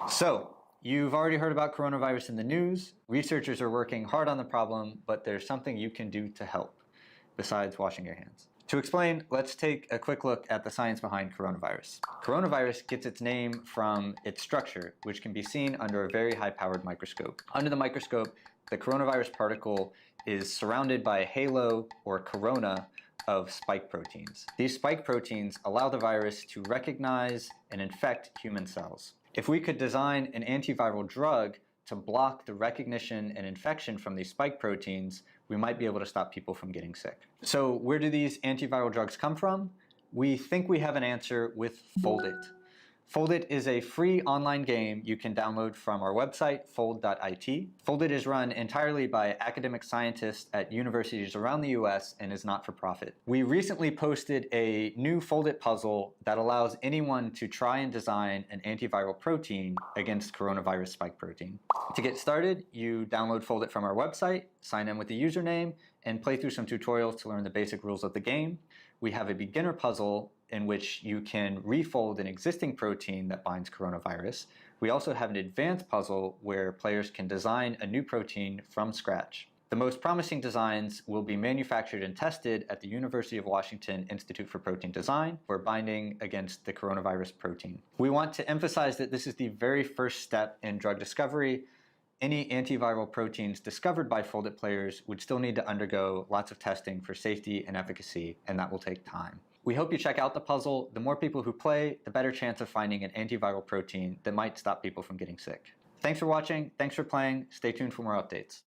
So, you've already heard about coronavirus in the news. Researchers are working hard on the problem, but there's something you can do to help, besides washing your hands. To explain, let's take a quick look at the science behind coronavirus. Coronavirus gets its name from its structure, which can be seen under a very high-powered microscope. Under the microscope, the coronavirus particle is surrounded by a halo or corona of spike proteins. These spike proteins allow the virus to recognize and infect human cells. If we could design an antiviral drug to block the recognition and infection from these spike proteins, we might be able to stop people from getting sick. So where do these antiviral drugs come from? We think we have an answer with Foldit. Foldit is a free online game you can download from our website, fold.it. Foldit is run entirely by academic scientists at universities around the US and is not for profit. We recently posted a new Foldit puzzle that allows anyone to try and design an antiviral protein against coronavirus spike protein. To get started, you download Foldit from our website, sign in with the username, and play through some tutorials to learn the basic rules of the game. We have a beginner puzzle in which you can refold an existing protein that binds coronavirus. We also have an advanced puzzle where players can design a new protein from scratch. The most promising designs will be manufactured and tested at the University of Washington Institute for Protein Design for binding against the coronavirus protein. We want to emphasize that this is the very first step in drug discovery. Any antiviral proteins discovered by Foldit players would still need to undergo lots of testing for safety and efficacy, and that will take time. We hope you check out the puzzle. The more people who play, the better chance of finding an antiviral protein that might stop people from getting sick. Thanks for watching, thanks for playing, stay tuned for more updates.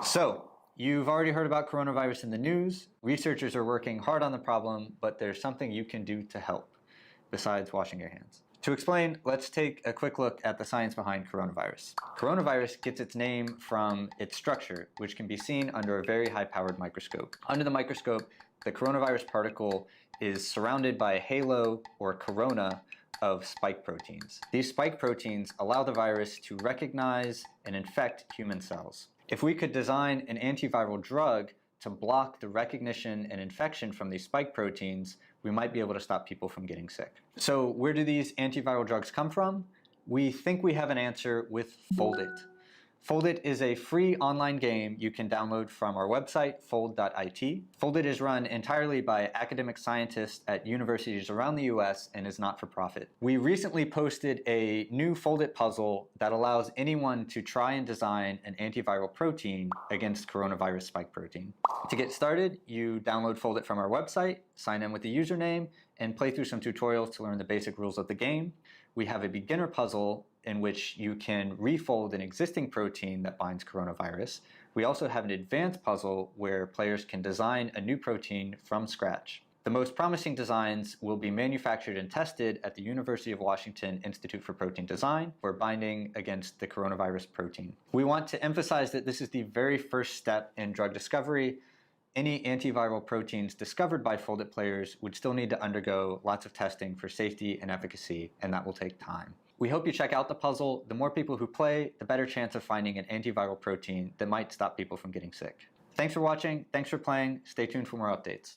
So, you've already heard about coronavirus in the news. Researchers are working hard on the problem, but there's something you can do to help, besides washing your hands. To explain, let's take a quick look at the science behind coronavirus. Coronavirus gets its name from its structure, which can be seen under a very high-powered microscope. Under the microscope, the coronavirus particle is surrounded by a halo or corona of spike proteins. These spike proteins allow the virus to recognize and infect human cells. If we could design an antiviral drug to block the recognition and infection from these spike proteins, we might be able to stop people from getting sick. So where do these antiviral drugs come from? We think we have an answer with Foldit. Foldit is a free online game you can download from our website, fold.it. Foldit is run entirely by academic scientists at universities around the US and is not for profit. We recently posted a new Foldit puzzle that allows anyone to try and design an antiviral protein against coronavirus spike protein. To get started, you download Foldit from our website, sign in with the username, and play through some tutorials to learn the basic rules of the game. We have a beginner puzzle in which you can refold an existing protein that binds coronavirus. We also have an advanced puzzle where players can design a new protein from scratch. The most promising designs will be manufactured and tested at the University of Washington Institute for Protein Design for binding against the coronavirus protein. We want to emphasize that this is the very first step in drug discovery. Any antiviral proteins discovered by Foldit players would still need to undergo lots of testing for safety and efficacy, and that will take time. We hope you check out the puzzle. The more people who play, the better chance of finding an antiviral protein that might stop people from getting sick. Thanks for watching, thanks for playing, stay tuned for more updates.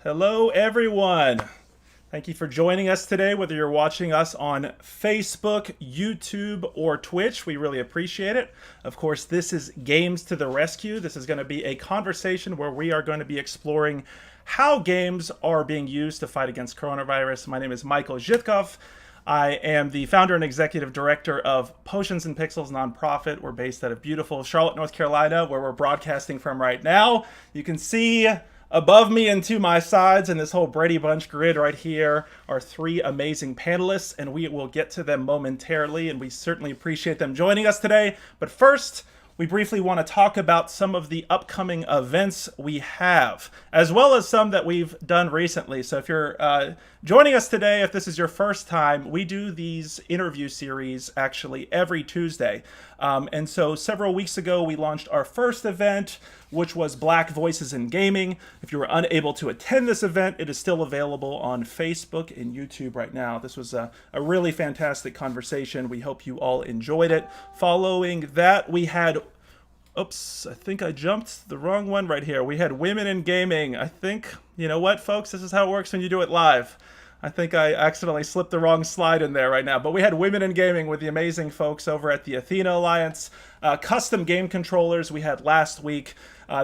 Hello, everyone. Thank you for joining us today, whether you're watching us on Facebook, YouTube, or Twitch. We really appreciate it. Of course, this is Games to the Rescue. This is going to be a conversation where we are going to be exploring how games are being used to fight against coronavirus. My name is Michael Zytkow. I am the founder and executive director of Potions and Pixels nonprofit. We're based out of beautiful Charlotte, North Carolina, where we're broadcasting from right now. You can see above me and to my sides and this whole Brady Bunch grid right here are three amazing panelists, and we will get to them momentarily, and we certainly appreciate them joining us today. But first, we briefly want to talk about some of the upcoming events we have, as well as some that we've done recently. So if you're joining us today, if this is your first time, we do these interview series actually every Tuesday. And so several weeks ago, we launched our first event, which was Black Voices in Gaming. If you were unable to attend this event, it is still available on Facebook and YouTube right now. This was a really fantastic conversation. We hope you all enjoyed it. Following that, we had, oops, I think I jumped the wrong one right here. We had Women in Gaming. I think, you know what, folks, this is how it works when you do it live. I think I accidentally slipped the wrong slide in there right now. But we had Women in Gaming with the amazing folks over at the Athena Alliance. Custom game controllers we had last week.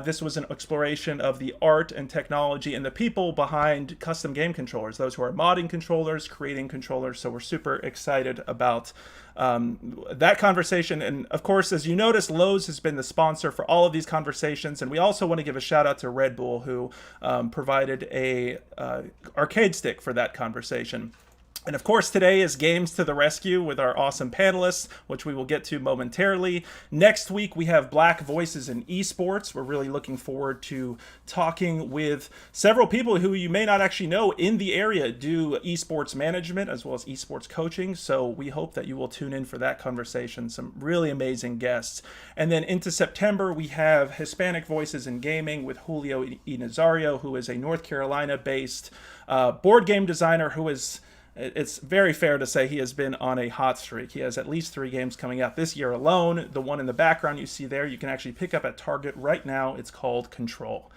This was an exploration of the art and technology and the people behind custom game controllers, those who are modding controllers, creating controllers. So we're super excited about that conversation. And of course, as you notice, Lowe's has been the sponsor for all of these conversations. And we also want to give a shout out to Red Bull, who provided a arcade stick for that conversation. And of course, today is Games to the Rescue with our awesome panelists, which we will get to momentarily. Next week, we have Black Voices in Esports. We're really looking forward to talking with several people who you may not actually know in the area do esports management as well as esports coaching. So we hope that you will tune in for that conversation. Some really amazing guests. And then into September, we have Hispanic Voices in Gaming with Julio E. Nazario, who is a North Carolina-based board game designer who is... It's very fair to say he has been on a hot streak. He has at least 3 games coming out this year alone. The one in the background you see there, you can actually pick up at Target right now. It's called Control.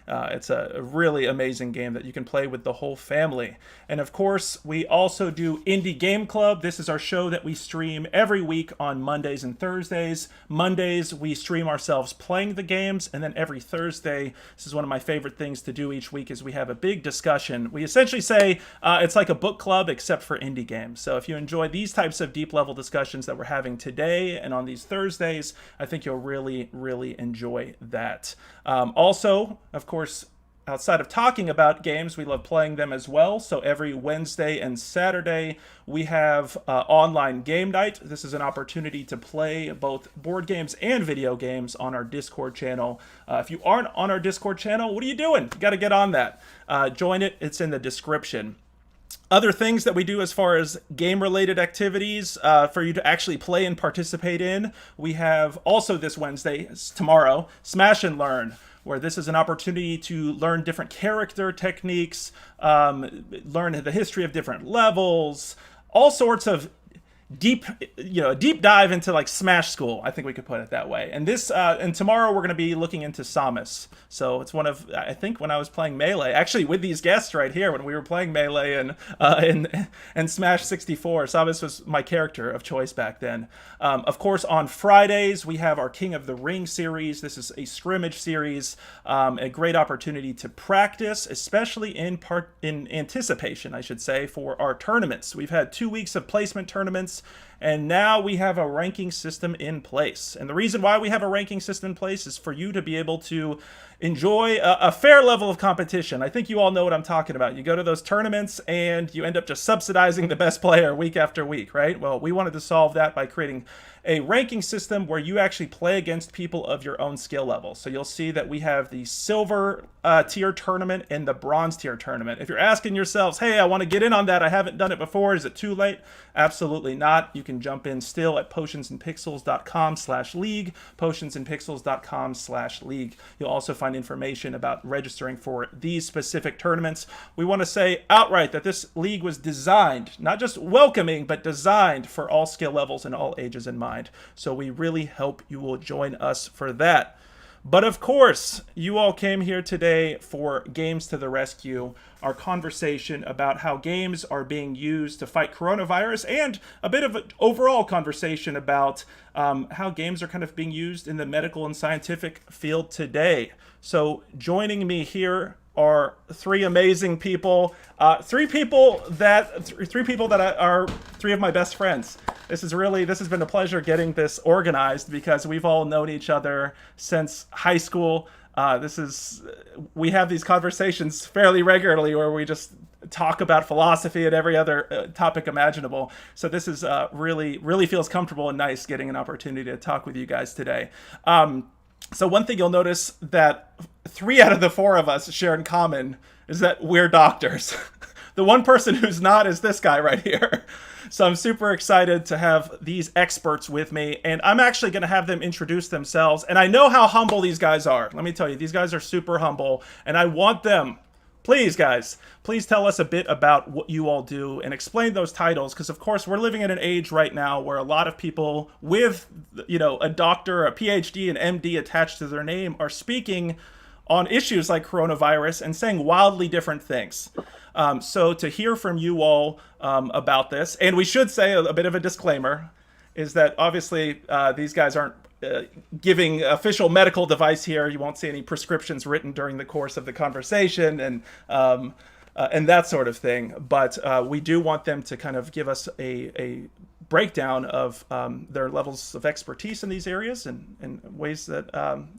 It's a really amazing game that you can play with the whole family. And of course, we also do Indie Game Club. This is our show that we stream every week on Mondays and Thursdays. Mondays, we stream ourselves playing the games. And then every Thursday, this is one of my favorite things to do each week, is we have a big discussion. We essentially say it's like a book club, except for indie games. So if you enjoy these types of deep level discussions that we're having today and on these Thursdays, I think you'll really, really enjoy that. Also, of course, outside of talking about games, we love playing them as well. So every Wednesday and Saturday, we have online game night. This is an opportunity to play both board games and video games on our Discord channel. If you aren't on our Discord channel, what are you doing? You got to get on that. Join it. It's in the description. Other things that we do as far as game-related activities for you to actually play and participate in, we have also this Wednesday, tomorrow, Smash and Learn, where this is an opportunity to learn different character techniques, learn the history of different levels, all sorts of deep dive into like Smash School. I think we could put it that way. And this and tomorrow we're going to be looking into Samus. So it's one of, I think, when I was playing Melee, actually with these guests right here, when we were playing Melee and Smash 64, Samus was my character of choice back then. Of course, on Fridays we have our King of the Ring series. This is a scrimmage series, a great opportunity to practice, especially in anticipation, I should say, for our tournaments. We've had 2 weeks of placement tournaments, and now we have a ranking system in place. And the reason why we have a ranking system in place is for you to be able to enjoy a fair level of competition. I think you all know what I'm talking about. You go to those tournaments and you end up just subsidizing the best player week after week, right? Well, we wanted to solve that by creating a ranking system where you actually play against people of your own skill level. So you'll see that we have the silver tier tournament and the bronze tier tournament. If you're asking yourselves, hey, I want to get in on that, I haven't done it before, is it too late? Absolutely not. You can jump in still at potionsandpixels.com/league, potionsandpixels.com/league. You'll also find information about registering for these specific tournaments. We want to say outright that this league was designed, not just welcoming, but designed for all skill levels and all ages in mind. So we really hope you will join us for that. But of course, you all came here today for Games to the Rescue, our conversation about how games are being used to fight coronavirus, and a bit of an overall conversation about how games are kind of being used in the medical and scientific field today. So joining me here are three amazing people, three people that are three of my best friends. This has been a pleasure getting this organized because we've all known each other since high school. We have these conversations fairly regularly where we just talk about philosophy and every other topic imaginable. So this is really feels comfortable and nice getting an opportunity to talk with you guys today. So one thing you'll notice that 3 out of the 4 of us share in common is that we're doctors. The one person who's not is this guy right here. So I'm super excited to have these experts with me, and I'm actually going to have them introduce themselves. And I know how humble these guys are. Let me tell you, these guys are super humble, and I want them, please guys, please tell us a bit about what you all do and explain those titles, because of course we're living in an age right now where a lot of people with, a doctor, a PhD, an MD attached to their name are speaking on issues like coronavirus and saying wildly different things. So to hear from you all about this, and we should say a bit of a disclaimer, is that obviously these guys aren't giving official medical advice here. You won't see any prescriptions written during the course of the conversation and that sort of thing. But we do want them to kind of give us a breakdown of their levels of expertise in these areas and ways that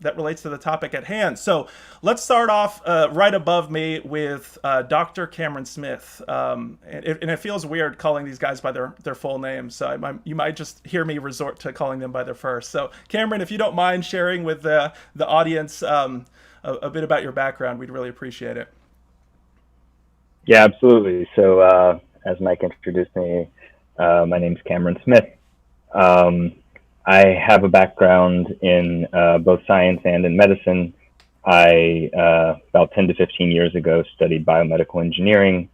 that relates to the topic at hand. So let's start off right above me with Dr. Cameron Smith. And it feels weird calling these guys by their full names, so you might just hear me resort to calling them by their first. So Cameron, if you don't mind sharing with the audience a bit about your background, we'd really appreciate it. Yeah, absolutely. So as Mike introduced me, my name's Cameron Smith. I have a background in both science and in medicine. I, about 10 to 15 years ago, studied biomedical engineering,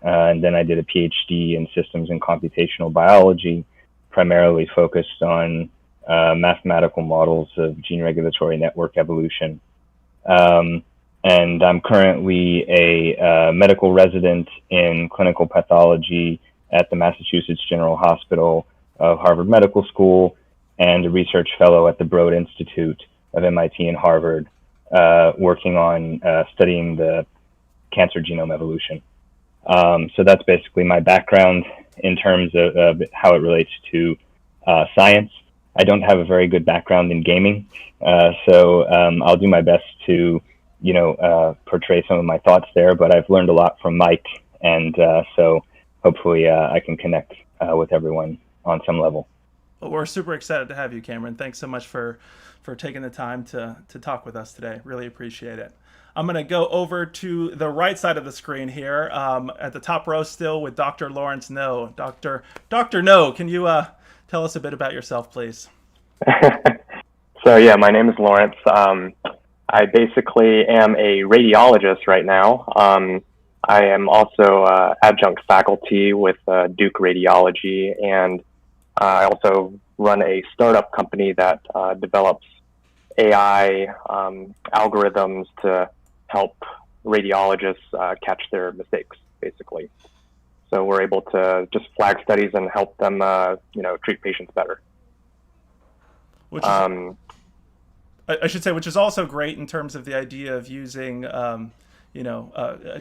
and then I did a PhD in systems and computational biology, primarily focused on mathematical models of gene regulatory network evolution. And I'm currently a medical resident in clinical pathology at the Massachusetts General Hospital of Harvard Medical School and a research fellow at the Broad Institute of MIT and Harvard, working on studying the cancer genome evolution. So that's basically my background in terms of how it relates to science. I don't have a very good background in gaming, so I'll do my best to portray some of my thoughts there, but I've learned a lot from Mike, and so hopefully I can connect with everyone on some level. Well, we're super excited to have you, Cameron. Thanks so much for taking the time to talk with us today. Really appreciate it. I'm going to go over to the right side of the screen here, at the top row still with Dr. Lawrence No. Dr. No, can you tell us a bit about yourself, please? So yeah, my name is Lawrence. I basically am a radiologist right now. I am also adjunct faculty with Duke Radiology, and I also run a startup company that develops AI algorithms to help radiologists catch their mistakes, basically. So we're able to just flag studies and help them, treat patients better. Which is, I should say, which is also great in terms of the idea of using,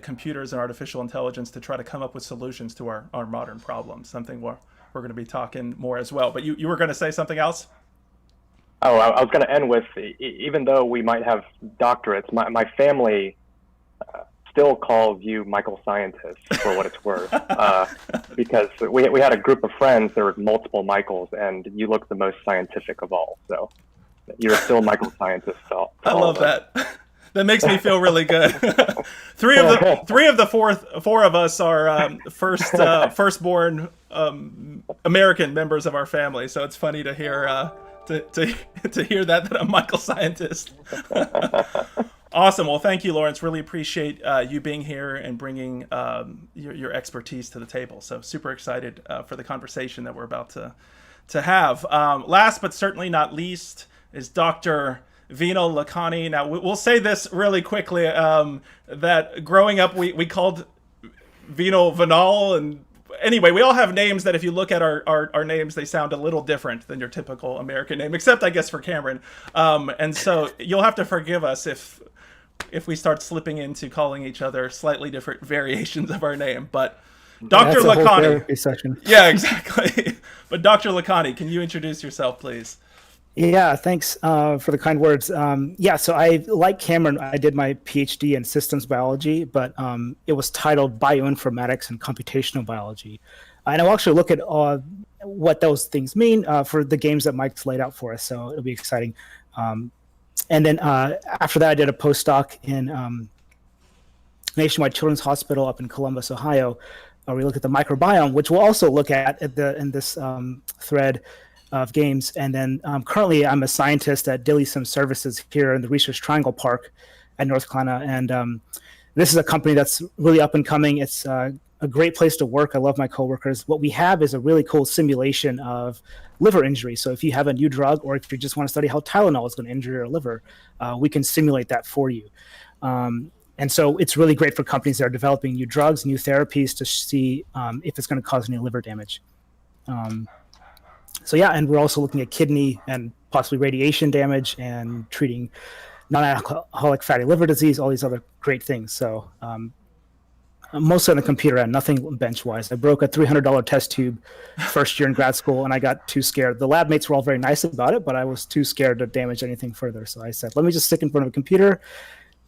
computers and artificial intelligence to try to come up with solutions to our modern problems. Something we're going to be talking more as well. But you were going to say something else? Oh, I was going to end with, even though we might have doctorates, my family still calls you Michael Scientist, for what it's worth, because we had a group of friends. There were multiple Michaels, and you look the most scientific of all. So you're still Michael Scientist. I love that. That makes me feel really good. Three of the four of us are firstborn American members of our family. So it's funny to hear to hear that I'm Michael Scientist. Awesome. Well, thank you, Lawrence. Really appreciate you being here and bringing your expertise to the table. So super excited for the conversation that we're about to have. Last but certainly not least is Dr. Vinal Lakhani. Now, we'll say this really quickly, that growing up, we called Vinal, and anyway, we all have names that if you look at our names, they sound a little different than your typical American name, except I guess for Cameron. And so you'll have to forgive us if we start slipping into calling each other slightly different variations of our name. But Dr. Lakhani. Yeah, exactly. But Dr. Lakhani, can you introduce yourself, please? Yeah, thanks for the kind words. So I, like Cameron, I did my PhD in systems biology, but it was titled Bioinformatics and Computational Biology. And I'll actually look at what those things mean for the games that Mike's laid out for us, so it'll be exciting. And then after that, I did a postdoc in Nationwide Children's Hospital up in Columbus, Ohio, where we look at the microbiome, which we'll also look at in this thread of games. And then currently I'm a scientist at DILIsym Services here in the Research Triangle Park at North Carolina. And this is a company that's really up and coming. It's a great place to work. I love my coworkers. What we have is a really cool simulation of liver injury. So if you have a new drug, or if you just want to study how Tylenol is going to injure your liver, we can simulate that for you. And so it's really great for companies that are developing new drugs, new therapies, to see if it's going to cause any liver damage. And we're also looking at kidney and possibly radiation damage and treating non-alcoholic fatty liver disease, all these other great things. So mostly on the computer end, nothing bench-wise. I broke a $300 test tube first year in grad school, and I got too scared. The lab mates were all very nice about it, but I was too scared to damage anything further. So I said, let me just stick in front of a computer,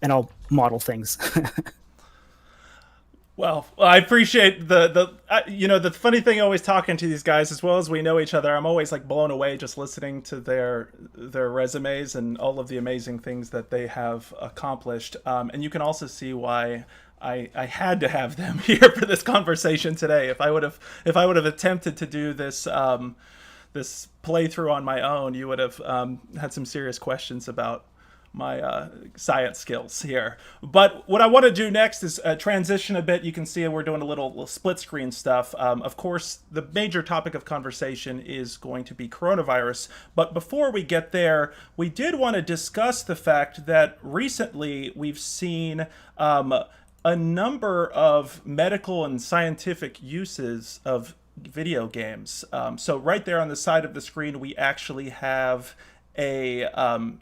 and I'll model things. Well, I appreciate the funny thing always talking to these guys, as well as we know each other, I'm always like blown away just listening to their resumes and all of the amazing things that they have accomplished. And you can also see why I had to have them here for this conversation today. If I would have attempted to do this this playthrough on my own, you would have had some serious questions about my science skills here. But what I want to do next is transition a bit. You can see we're doing a little split screen stuff. Of course, the major topic of conversation is going to be coronavirus. But before we get there, we did want to discuss the fact that recently we've seen a number of medical and scientific uses of video games. So right there on the side of the screen, we actually have a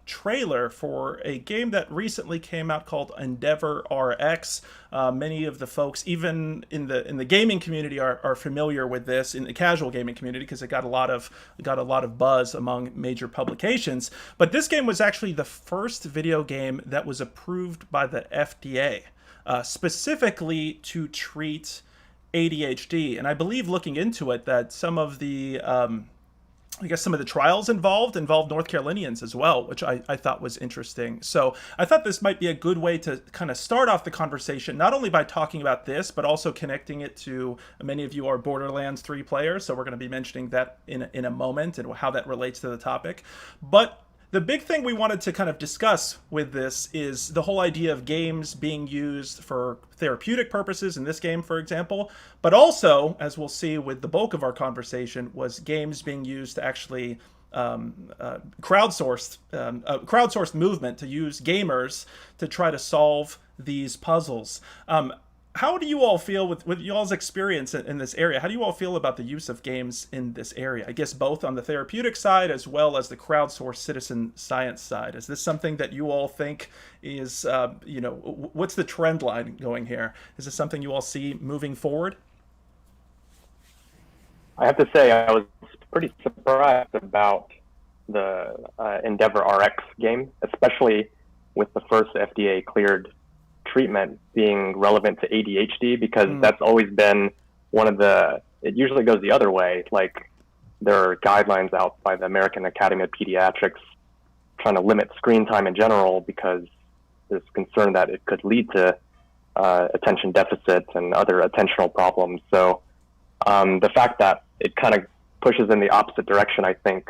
trailer for a game that recently came out called Endeavor RX. Many of the folks, even in the gaming community, are familiar with this, in the casual gaming community, because it got a lot of buzz among major publications. But this game was actually the first video game that was approved by the FDA, specifically to treat ADHD. And I believe, looking into it, that some of the some of the trials involved North Carolinians as well, which I thought was interesting. So I thought this might be a good way to kind of start off the conversation, not only by talking about this, but also connecting it to, many of you are Borderlands 3 players, so we're going to be mentioning that in a moment and how that relates to the topic. But the big thing we wanted to kind of discuss with this is the whole idea of games being used for therapeutic purposes, in this game, for example, but also, as we'll see with the bulk of our conversation, was games being used to actually crowdsourced movement, to use gamers to try to solve these puzzles. How do you all feel with y'all's experience in this area? How do you all feel about the use of games in this area? I guess both on the therapeutic side as well as the crowdsourced citizen science side. Is this something that you all think is, what's the trend line going here? Is this something you all see moving forward? I have to say I was pretty surprised about the Endeavor RX game, especially with the first FDA cleared treatment being relevant to ADHD, because that's always been it usually goes the other way. Like, there are guidelines out by the American Academy of Pediatrics trying to limit screen time in general, because there's concern that it could lead to attention deficits and other attentional problems. So the fact that it kind of pushes in the opposite direction, I think,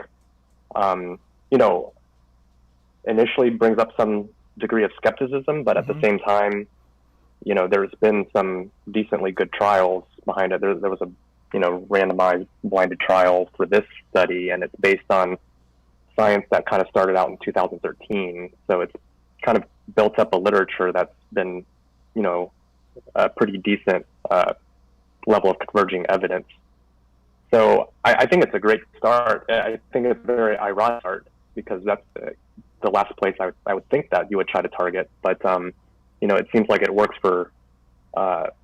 initially brings up some degree of skepticism, but at the same time, there's been some decently good trials behind it. There was a randomized blinded trial for this study, and it's based on science that kind of started out in 2013. So it's kind of built up a literature that's been, a pretty decent level of converging evidence. So I think it's a great start. I think it's a very ironic start because that's the last place I would think that you would try to target. But, it seems like it works for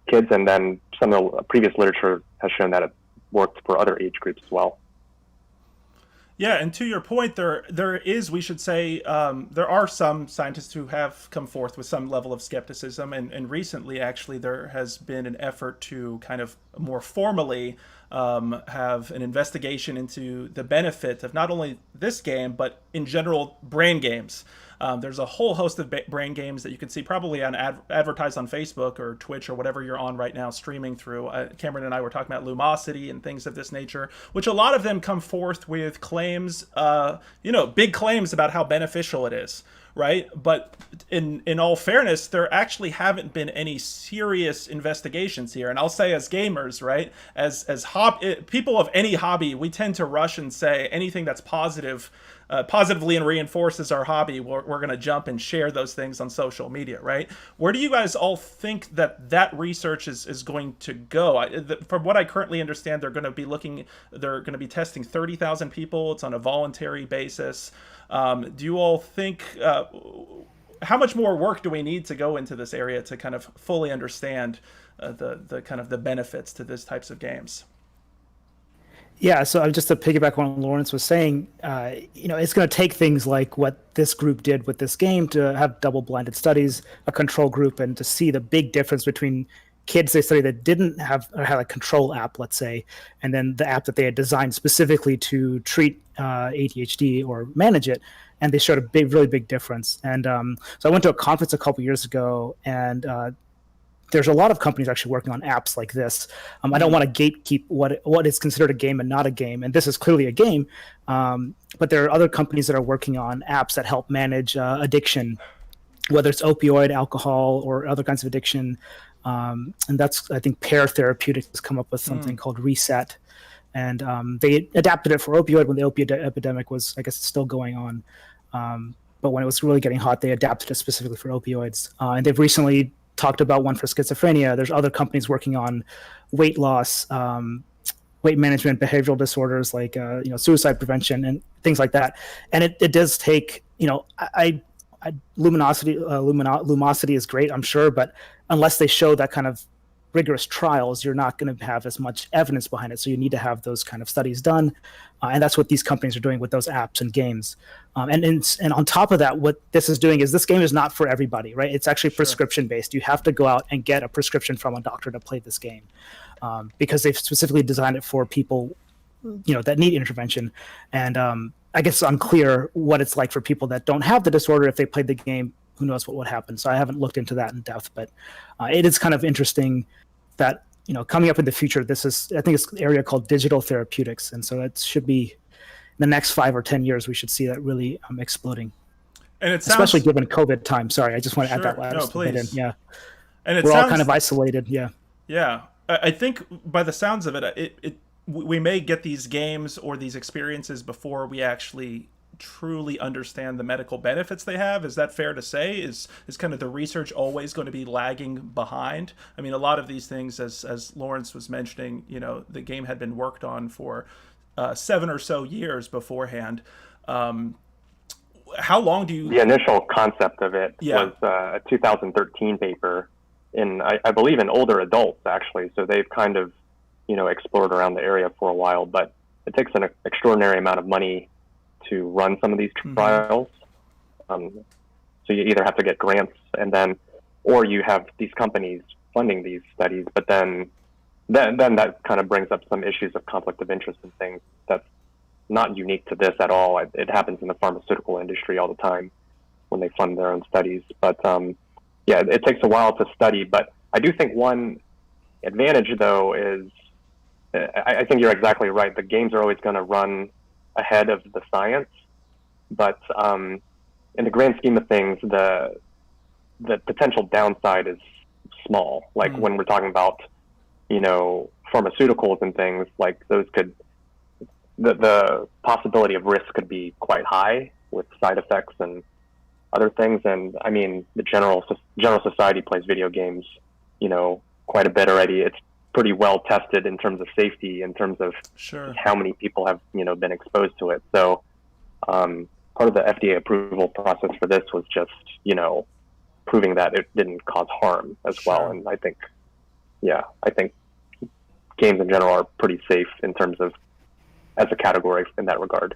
kids, and then some of the previous literature has shown that it works for other age groups as well. Yeah, and to your point, there is, we should say, there are some scientists who have come forth with some level of skepticism, and recently, actually, there has been an effort to kind of more formally have an investigation into the benefit of not only this game, but in general, brain games. There's a whole host of brain games that you can see probably on advertised on Facebook or Twitch or whatever you're on right now streaming through. Cameron and I were talking about Lumosity and things of this nature, which a lot of them come forth with claims, big claims about how beneficial it is, right? But in all fairness, there actually haven't been any serious investigations here. And I'll say, as gamers, right, as people of any hobby, we tend to rush and say anything that's positively and reinforces our hobby, we're going to jump and share those things on social media, right? Where do you guys all think that research is going to go? From what I currently understand, they're going to be testing 30,000 people. It's on a voluntary basis. Do you all think, how much more work do we need to go into this area to kind of fully understand the kind of the benefits to these types of games? Yeah, so just to piggyback on what Lawrence was saying, it's going to take things like what this group did with this game to have double-blinded studies, a control group, and to see the big difference between kids they studied that didn't have or had a control app, let's say, and then the app that they had designed specifically to treat ADHD or manage it, and they showed a really big difference. And so I went to a conference a couple years ago, and there's a lot of companies actually working on apps like this. I don't want to gatekeep what is considered a game and not a game, and this is clearly a game. But there are other companies that are working on apps that help manage addiction, whether it's opioid, alcohol, or other kinds of addiction. And that's, I think, Pear Therapeutics has come up with something called Reset, and they adapted it for opioid when the opioid epidemic was, I guess, still going on. But when it was really getting hot, they adapted it specifically for opioids, and they've recently talked about one for schizophrenia. There's other companies working on weight loss, weight management, behavioral disorders like suicide prevention and things like that. And it does take, Lumosity is great, I'm sure, but unless they show that kind of rigorous trials, you're not going to have as much evidence behind it. So you need to have those kind of studies done. And that's what these companies are doing with those apps and games. And on top of that, what this is doing is this game is not for everybody, right? It's actually prescription based. You have to go out and get a prescription from a doctor to play this game because they've specifically designed it for people, that need intervention. And I guess it's unclear what it's like for people that don't have the disorder. If they played the game, who knows what would happen. So I haven't looked into that in depth, but it is kind of interesting that, coming up in the future, I think it's an area called digital therapeutics. And so it should be in the next 5 or 10 years, we should see that really exploding. And it sounds, especially given COVID time. Sorry, I just want to add that last bit in. Yeah. And we're all kind of isolated. Yeah. Yeah. I think by the sounds of it, we may get these games or these experiences before we actually truly understand the medical benefits they have. Is that fair to say? Is kind of the research always going to be lagging behind? I mean, a lot of these things, as Lawrence was mentioning, the game had been worked on for 7 or so years beforehand. How long do you... The initial concept of it was a 2013 paper in, I believe, in older adults, actually. So they've kind of, explored around the area for a while, but it takes an extraordinary amount of money to run some of these trials. So you either have to get grants or you have these companies funding these studies, but then that kind of brings up some issues of conflict of interest and things. That's not unique to this at all. It happens in the pharmaceutical industry all the time when they fund their own studies. But it takes a while to study. But I do think one advantage, though, is I think you're exactly right. The games are always going to run ahead of the science, but in the grand scheme of things, the potential downside is small. Like when we're talking about, pharmaceuticals and things, like those could the possibility of risk could be quite high with side effects and other things. And I mean, the general society plays video games, quite a bit already. It's pretty well tested in terms of safety, in terms of Sure. how many people have, been exposed to it. So part of the FDA approval process for this was just, proving that it didn't cause harm as well. Sure. And I think games in general are pretty safe in terms of as a category in that regard.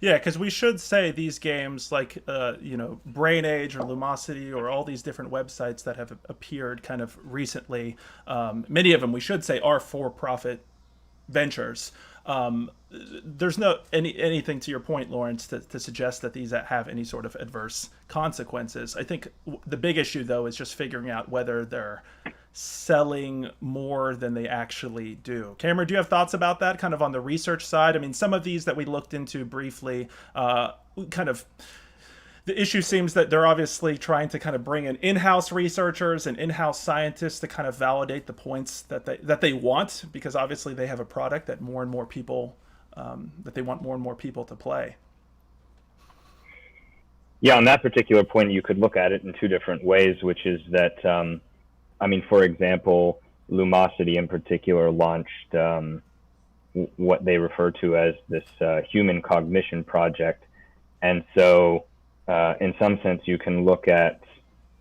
Yeah, because we should say these games like, Brain Age or Lumosity or all these different websites that have appeared kind of recently, many of them, we should say, are for-profit ventures. There's no anything to your point, Lawrence, to suggest that these have any sort of adverse consequences. I think the big issue, though, is just figuring out whether they're selling more than they actually do. Cameron, do you have thoughts about that, kind of on the research side? I mean, some of these that we looked into briefly, the issue seems that they're obviously trying to kind of bring in in-house researchers and in-house scientists to kind of validate the points that they want, because obviously they have a product that more and more people that they want more and more people to play. Yeah, on that particular point, you could look at it in two different ways, which is that, for example, Lumosity in particular launched what they refer to as this human cognition project. And so in some sense, you can look at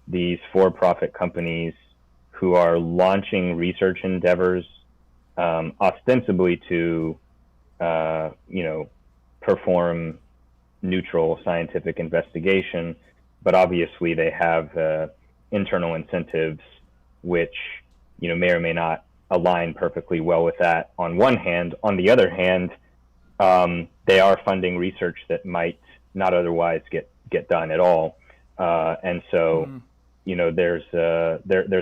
these for-profit companies who are launching research endeavors ostensibly to, perform neutral scientific investigation, but obviously they have internal incentives which, may or may not align perfectly well with that on one hand. On the other hand, they are funding research that might not otherwise get done at all, and so there's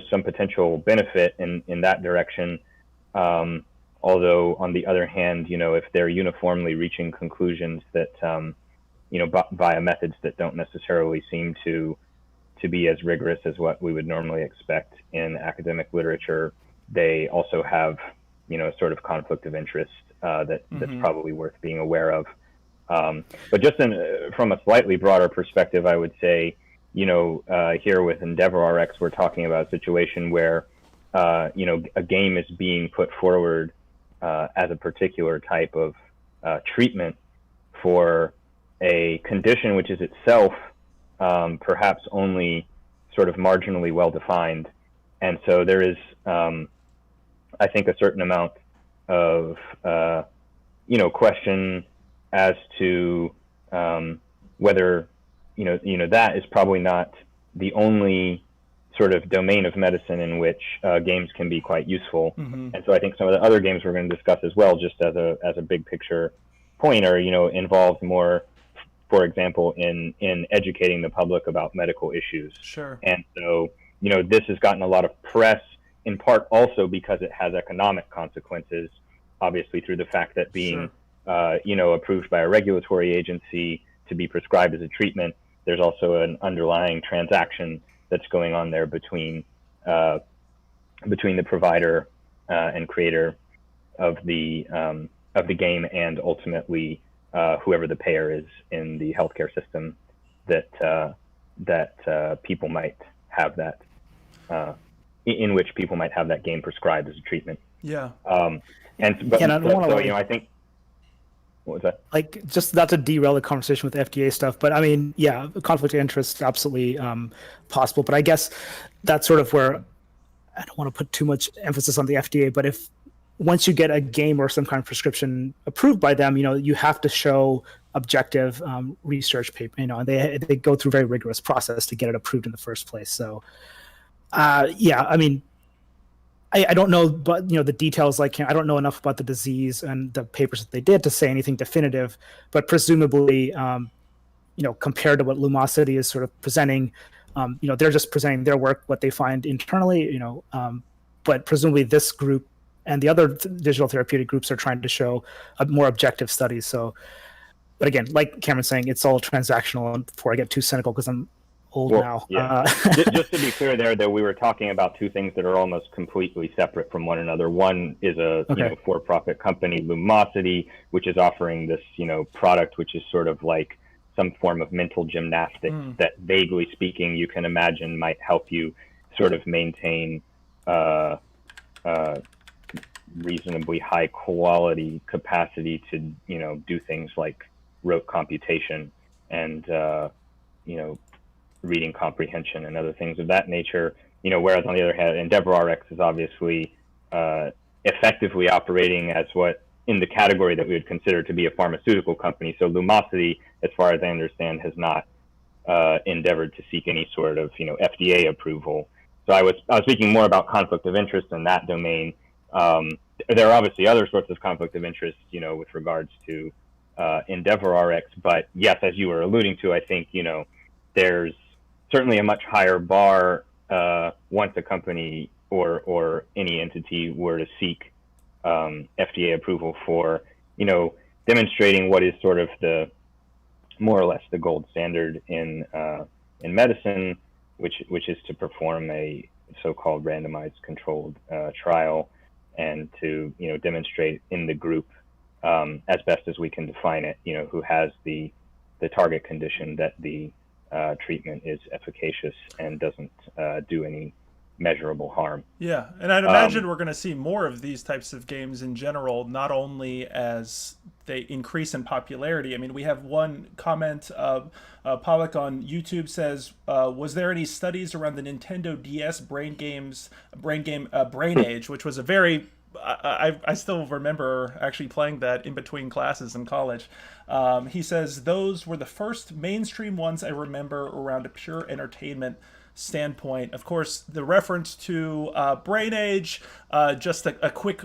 some potential benefit in that direction. Although on the other hand, if they're uniformly reaching conclusions that via methods that don't necessarily seem to be as rigorous as what we would normally expect in academic literature, they also have a sort of conflict of interest that's probably worth being aware of. But just from a slightly broader perspective, I would say, here with EndeavorRx, we're talking about a situation where, a game is being put forward as a particular type of treatment for a condition which is itself perhaps only sort of marginally well-defined. And so there is, I think, a certain amount of, question as to whether that is probably not the only sort of domain of medicine in which games can be quite useful. And so I think some of the other games we're going to discuss as well, just as a big picture point, are involved more, for example, in educating the public about medical issues. Sure. And so this has gotten a lot of press, in part also because it has economic consequences, obviously through the fact that being approved by a regulatory agency to be prescribed as a treatment, there's also an underlying transaction that's going on there between the provider and creator of the game and ultimately whoever the payer is in the healthcare system that people might have that in which people might have that game prescribed as a treatment. Yeah. I think. What was that? Like, just not to derail the conversation with FDA stuff, but I mean, yeah, conflict of interest absolutely possible. But I guess that's sort of where I don't want to put too much emphasis on the FDA. But if once you get a game or some kind of prescription approved by them, you have to show objective research paper. And they go through a very rigorous process to get it approved in the first place. So, yeah, I mean, I don't know, but the details. Like, I don't know enough about the disease and the papers that they did to say anything definitive. But presumably, compared to what Lumosity is sort of presenting, they're just presenting their work, what they find internally. But presumably this group and the other digital therapeutic groups are trying to show a more objective studies. So, but again, like Cameron's saying, it's all transactional. And before I get too cynical, because I'm old Well, now. yeah. Just to be clear there, though, we were talking about two things that are almost completely separate from one another. One is a for-profit company, Lumosity, which is offering this product, which is sort of like some form of mental gymnastics that, vaguely speaking, you can imagine might help you sort of maintain reasonably high quality capacity to do things like rote computation and reading comprehension and other things of that nature. Whereas on the other hand, EndeavorRx is obviously effectively operating as what in the category that we would consider to be a pharmaceutical company. So Lumosity, as far as I understand, has not endeavored to seek any sort of FDA approval. So I was speaking more about conflict of interest in that domain. There are obviously other sorts of conflict of interest, with regards to EndeavorRx. But yes, as you were alluding to, I think there's certainly a much higher bar once a company or any entity were to seek FDA approval for demonstrating what is sort of the more or less the gold standard in medicine, which is to perform a so-called randomized controlled trial and to demonstrate in the group as best as we can define it, who has the target condition that the treatment is efficacious and doesn't do any measurable harm. Yeah, and I'd imagine we're going to see more of these types of games in general, not only as they increase in popularity. I mean, we have one comment. Pollock on YouTube says, was there any studies around the Nintendo DS brain game Brain Age, which was a very... I still remember actually playing that in between classes in college. He says, those were the first mainstream ones I remember around a pure entertainment standpoint. Of course, the reference to Brain Age, just a quick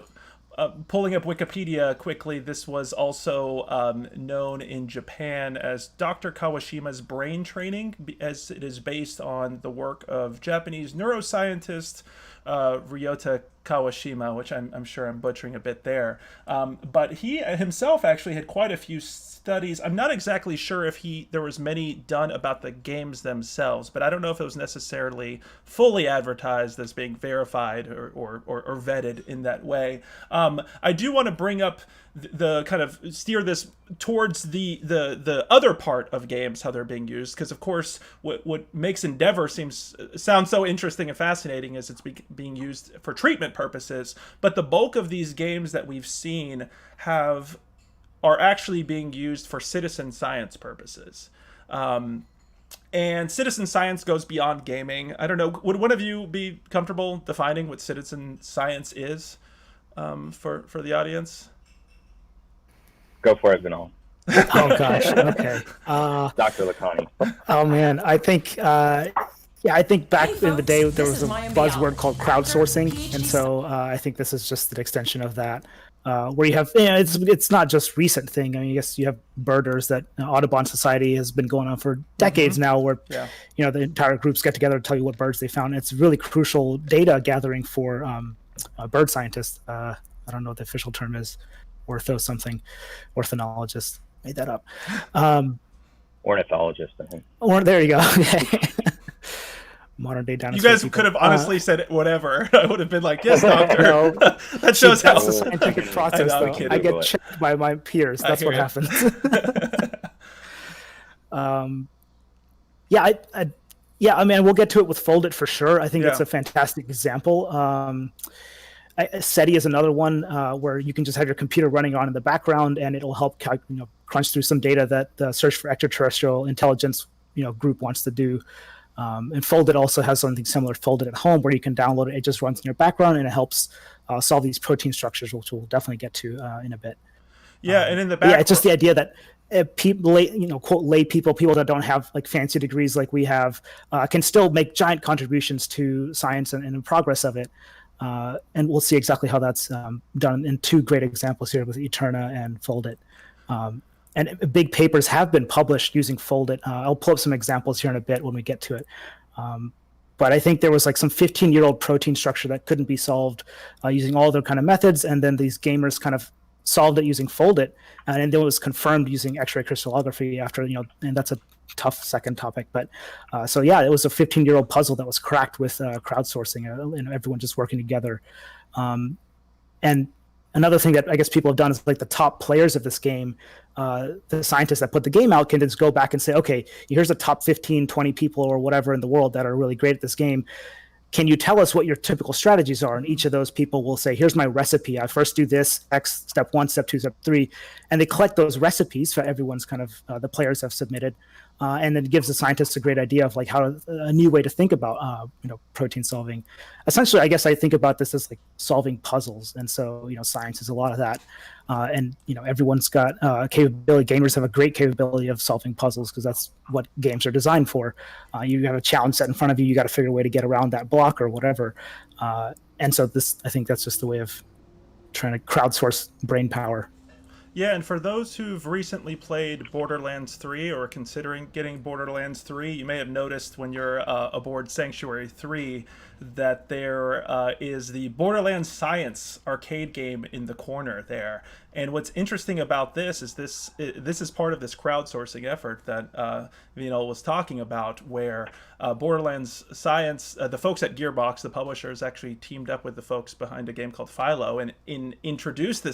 pulling up Wikipedia quickly, this was also known in Japan as Dr. Kawashima's brain training, as it is based on the work of Japanese neuroscientist Ryota Kawashima, which I'm sure I'm butchering a bit there. But he himself actually had quite a few studies. I'm not exactly sure if there was many done about the games themselves, but I don't know if it was necessarily fully advertised as being verified or vetted in that way. I do want to bring up the kind of steer this towards the other part of games, how they're being used, because of course what makes Endeavor sound so interesting and fascinating is it's being used for treatment purposes, but the bulk of these games that we've seen are actually being used for citizen science purposes. And citizen science goes beyond gaming. I don't know, would one of you be comfortable defining what citizen science is for the audience? Go for it, Vinal. Oh gosh. Okay. Dr. Lakhani. Oh man, I think back in the day there was a buzzword called crowdsourcing, and so I think this is just an extension of that, where you have it's not just recent thing. I mean, I guess you have birders that Audubon Society has been going on for decades now, where the entire groups get together to tell you what birds they found. It's really crucial data gathering for bird scientists. I don't know what the official term is. Ornithologist, made that up. Ornithologist, I think. Or there you go. Modern day dinosaur. You guys people. could have honestly said whatever. I would have been like, yes, doctor. No, that shows how that's a scientific process. I get checked by my peers. That's what happens. I mean, we'll get to it with Foldit for sure. I think it's a fantastic example. SETI is another one where you can just have your computer running on in the background, and it'll help crunch through some data that the Search for Extraterrestrial Intelligence group wants to do. And Foldit also has something similar, Foldit at Home, where you can download it. It just runs in your background, and it helps solve these protein structures, which we'll definitely get to in a bit. Yeah, and in the back, it's just the idea that people, quote, lay people that don't have like fancy degrees like we have, can still make giant contributions to science and the progress of it. And we'll see exactly how that's done in two great examples here with Eterna and Foldit. And big papers have been published using Foldit. I'll pull up some examples here in a bit when we get to it. But I think there was like some 15-year-old protein structure that couldn't be solved using all other kind of methods. And then these gamers kind of solved it using Foldit, and then it was confirmed using X-ray crystallography after, and that's a tough second topic. But so yeah, it was a 15-year-old puzzle that was cracked with crowdsourcing and everyone just working together. And another thing that I guess people have done is like the top players of this game, the scientists that put the game out can just go back and say, okay, here's the top 15, 20 people or whatever in the world that are really great at this game. Can you tell us what your typical strategies are? And each of those people will say, here's my recipe. I first do this, X, step 1, step 2, step 3. And they collect those recipes for everyone's kind of, the players have submitted. And then it gives the scientists a great idea of like a new way to think about, protein solving. Essentially, I guess I think about this as like solving puzzles. And so, science is a lot of that. And everyone's got capability. Gamers have a great capability of solving puzzles because that's what games are designed for. You have a challenge set in front of you. You got to figure a way to get around that block or whatever. And so I think that's just the way of trying to crowdsource brain power. Yeah, and for those who've recently played Borderlands 3 or considering getting Borderlands 3, you may have noticed when you're aboard Sanctuary 3 that there is the Borderlands Science arcade game in the corner there. And what's interesting about this is this is part of this crowdsourcing effort that Vinal was talking about, where Borderlands Science, the folks at Gearbox, the publishers, actually teamed up with the folks behind a game called Philo and introduced a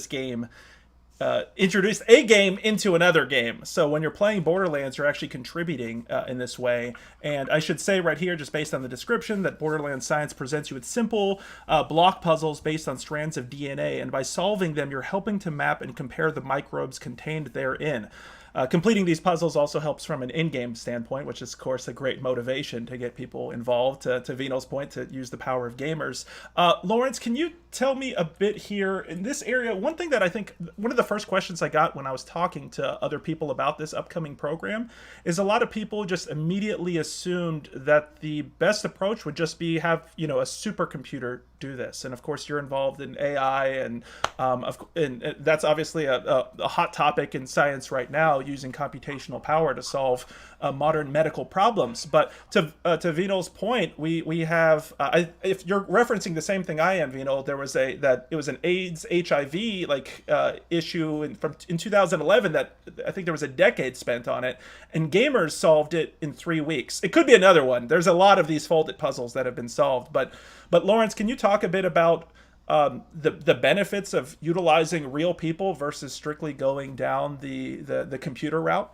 game into another game. So when you're playing Borderlands, you're actually contributing in this way. And I should say right here, just based on the description, that Borderlands Science presents you with simple block puzzles based on strands of DNA. And by solving them, you're helping to map and compare the microbes contained therein. Completing these puzzles also helps from an in-game standpoint, which is, of course, a great motivation to get people involved, to Vinal's point, to use the power of gamers. Lawrence, can you tell me a bit here in this area? One thing that I think, one of the first questions I got when I was talking to other people about this upcoming program is a lot of people just immediately assumed that the best approach would just be have, a supercomputer do this. And of course, you're involved in AI, and that's obviously a hot topic in science right now, using computational power to solve modern medical problems. But to Vinal's point, we have, if you're referencing the same thing I am, Vinal, it was an AIDS HIV issue in 2011 that I think there was a decade spent on it, and gamers solved it in 3 weeks. It could be another one. There's a lot of these folded puzzles that have been solved, but Lawrence, can you talk a bit about the benefits of utilizing real people versus strictly going down the computer route?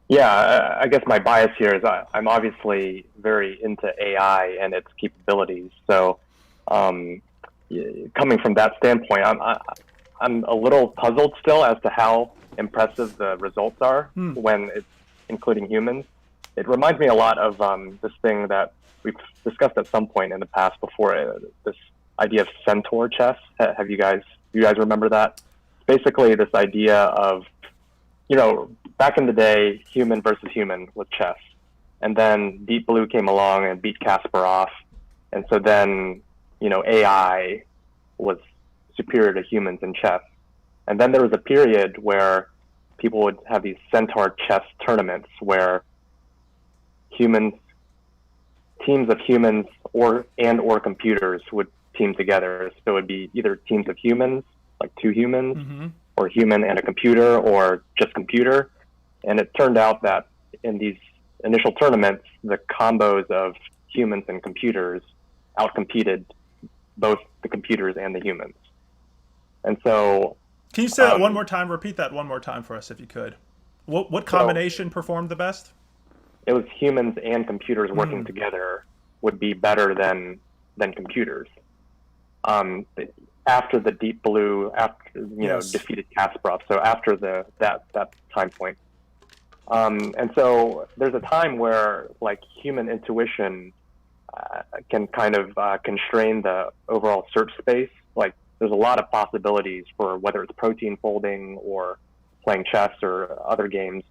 Yeah, I guess my bias here is I'm obviously very into AI and its capabilities. So coming from that standpoint, I'm a little puzzled still as to how impressive the results are when it's including humans. It reminds me a lot of this thing that we've discussed at some point in the past before, this idea of centaur chess. Have you guys remember that? It's basically this idea of, back in the day, human versus human was chess. And then Deep Blue came along and beat Kasparov. And so then, AI was superior to humans in chess. And then there was a period where people would have these centaur chess tournaments where teams of humans or computers would team together. So it would be either teams of humans, like 2 humans, or human and a computer, or just computer. And it turned out that in these initial tournaments, the combos of humans and computers outcompeted both the computers and the humans. And so... Can you say that one more time? Repeat that one more time for us, if you could. What combination performed the best? It was humans and computers working together would be better than computers. After the Deep Blue, defeated Kasparov, so after that time point. And so there's a time where human intuition can kind of constrain the overall search space. There's a lot of possibilities for whether it's protein folding or playing chess or other games,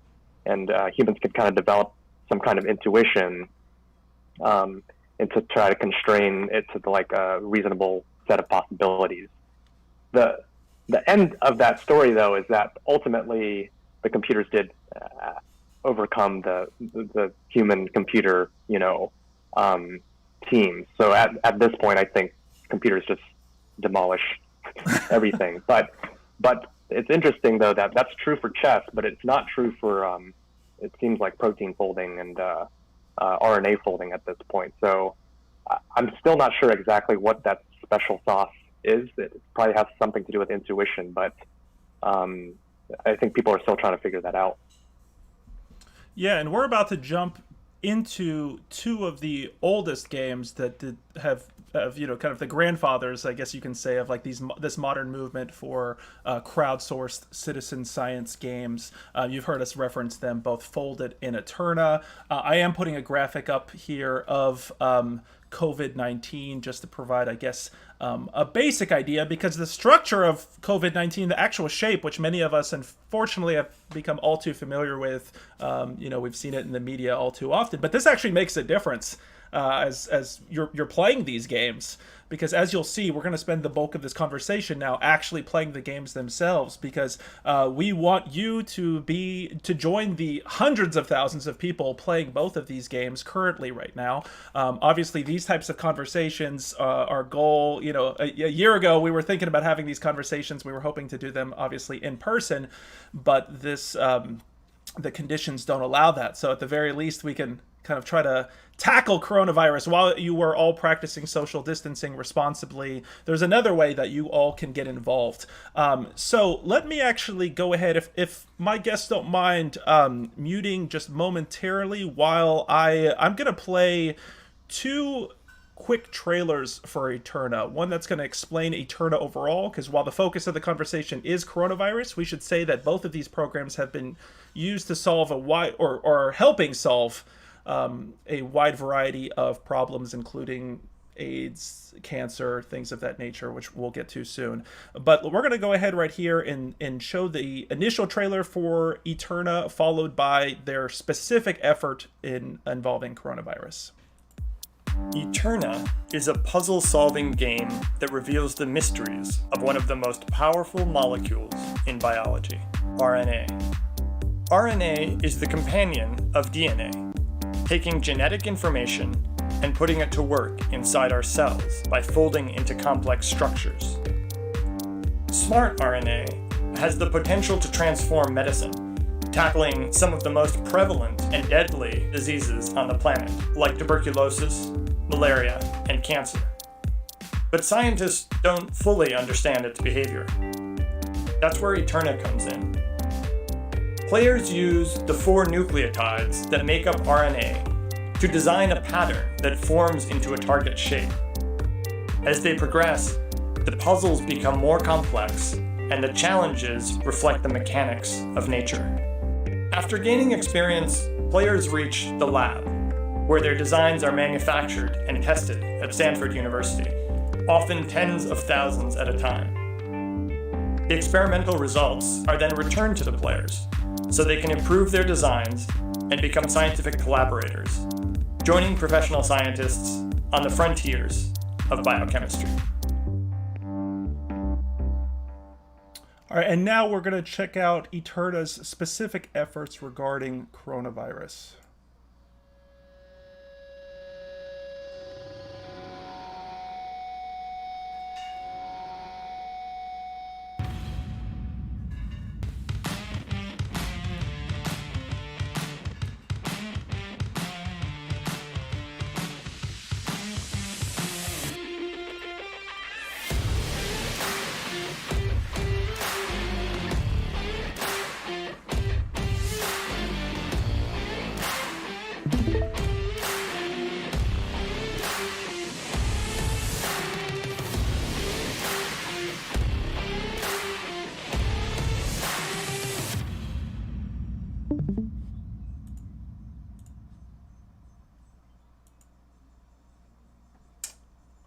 and humans can kind of develop some kind of intuition and to try to constrain it to a reasonable set of possibilities. The end of that story, though, is that ultimately the computers did overcome the human computer teams. So at this point, I think computers just demolish everything. But it's interesting though that that's true for chess, but it's not true for it seems like protein folding and RNA folding at this point. So I'm still not sure exactly what that special sauce is. It probably has something to do with intuition, but I think people are still trying to figure that out. Yeah, and we're about to jump into two of the oldest games that have kind of the grandfathers, I guess you can say, of like this modern movement for crowdsourced citizen science games. You've heard us reference them both, Folded and Eterna. I am putting a graphic up here of COVID-19 just to provide, I guess, a basic idea, because the structure of COVID-19, the actual shape, which many of us unfortunately have become all too familiar with, we've seen it in the media all too often, but this actually makes a difference as you're playing these games, because as you'll see, we're going to spend the bulk of this conversation now actually playing the games themselves, because we want you to join the hundreds of thousands of people playing both of these games currently right now. Obviously, these types of conversations, our goal, a year ago we were thinking about having these conversations. We were hoping to do them obviously in person, but the conditions don't allow that. So at the very least, we can kind of try to tackle coronavirus while you were all practicing social distancing responsibly. There's another way that you all can get involved. So let me actually go ahead, if my guests don't mind, muting just momentarily while I'm going to play two quick trailers for Eterna. One that's going to explain Eterna overall, because while the focus of the conversation is coronavirus, we should say that both of these programs have been used to solve a wide, or helping solve a wide variety of problems, including AIDS, cancer, things of that nature, which we'll get to soon. But we're going to go ahead right here and show the initial trailer for Eterna, followed by their specific effort involving coronavirus. Eterna is a puzzle-solving game that reveals the mysteries of one of the most powerful molecules in biology, RNA. RNA is the companion of DNA, taking genetic information and putting it to work inside our cells by folding into complex structures. Smart RNA has the potential to transform medicine, tackling some of the most prevalent and deadly diseases on the planet, like tuberculosis, malaria, and cancer. But scientists don't fully understand its behavior. That's where Eterna comes in. Players use the 4 nucleotides that make up RNA to design a pattern that forms into a target shape. As they progress, the puzzles become more complex, and the challenges reflect the mechanics of nature. After gaining experience, players reach the lab, where their designs are manufactured and tested at Stanford University, often tens of thousands at a time. The experimental results are then returned to the players, so they can improve their designs and become scientific collaborators, joining professional scientists on the frontiers of biochemistry. All right, and now we're going to check out Eterna's specific efforts regarding coronavirus.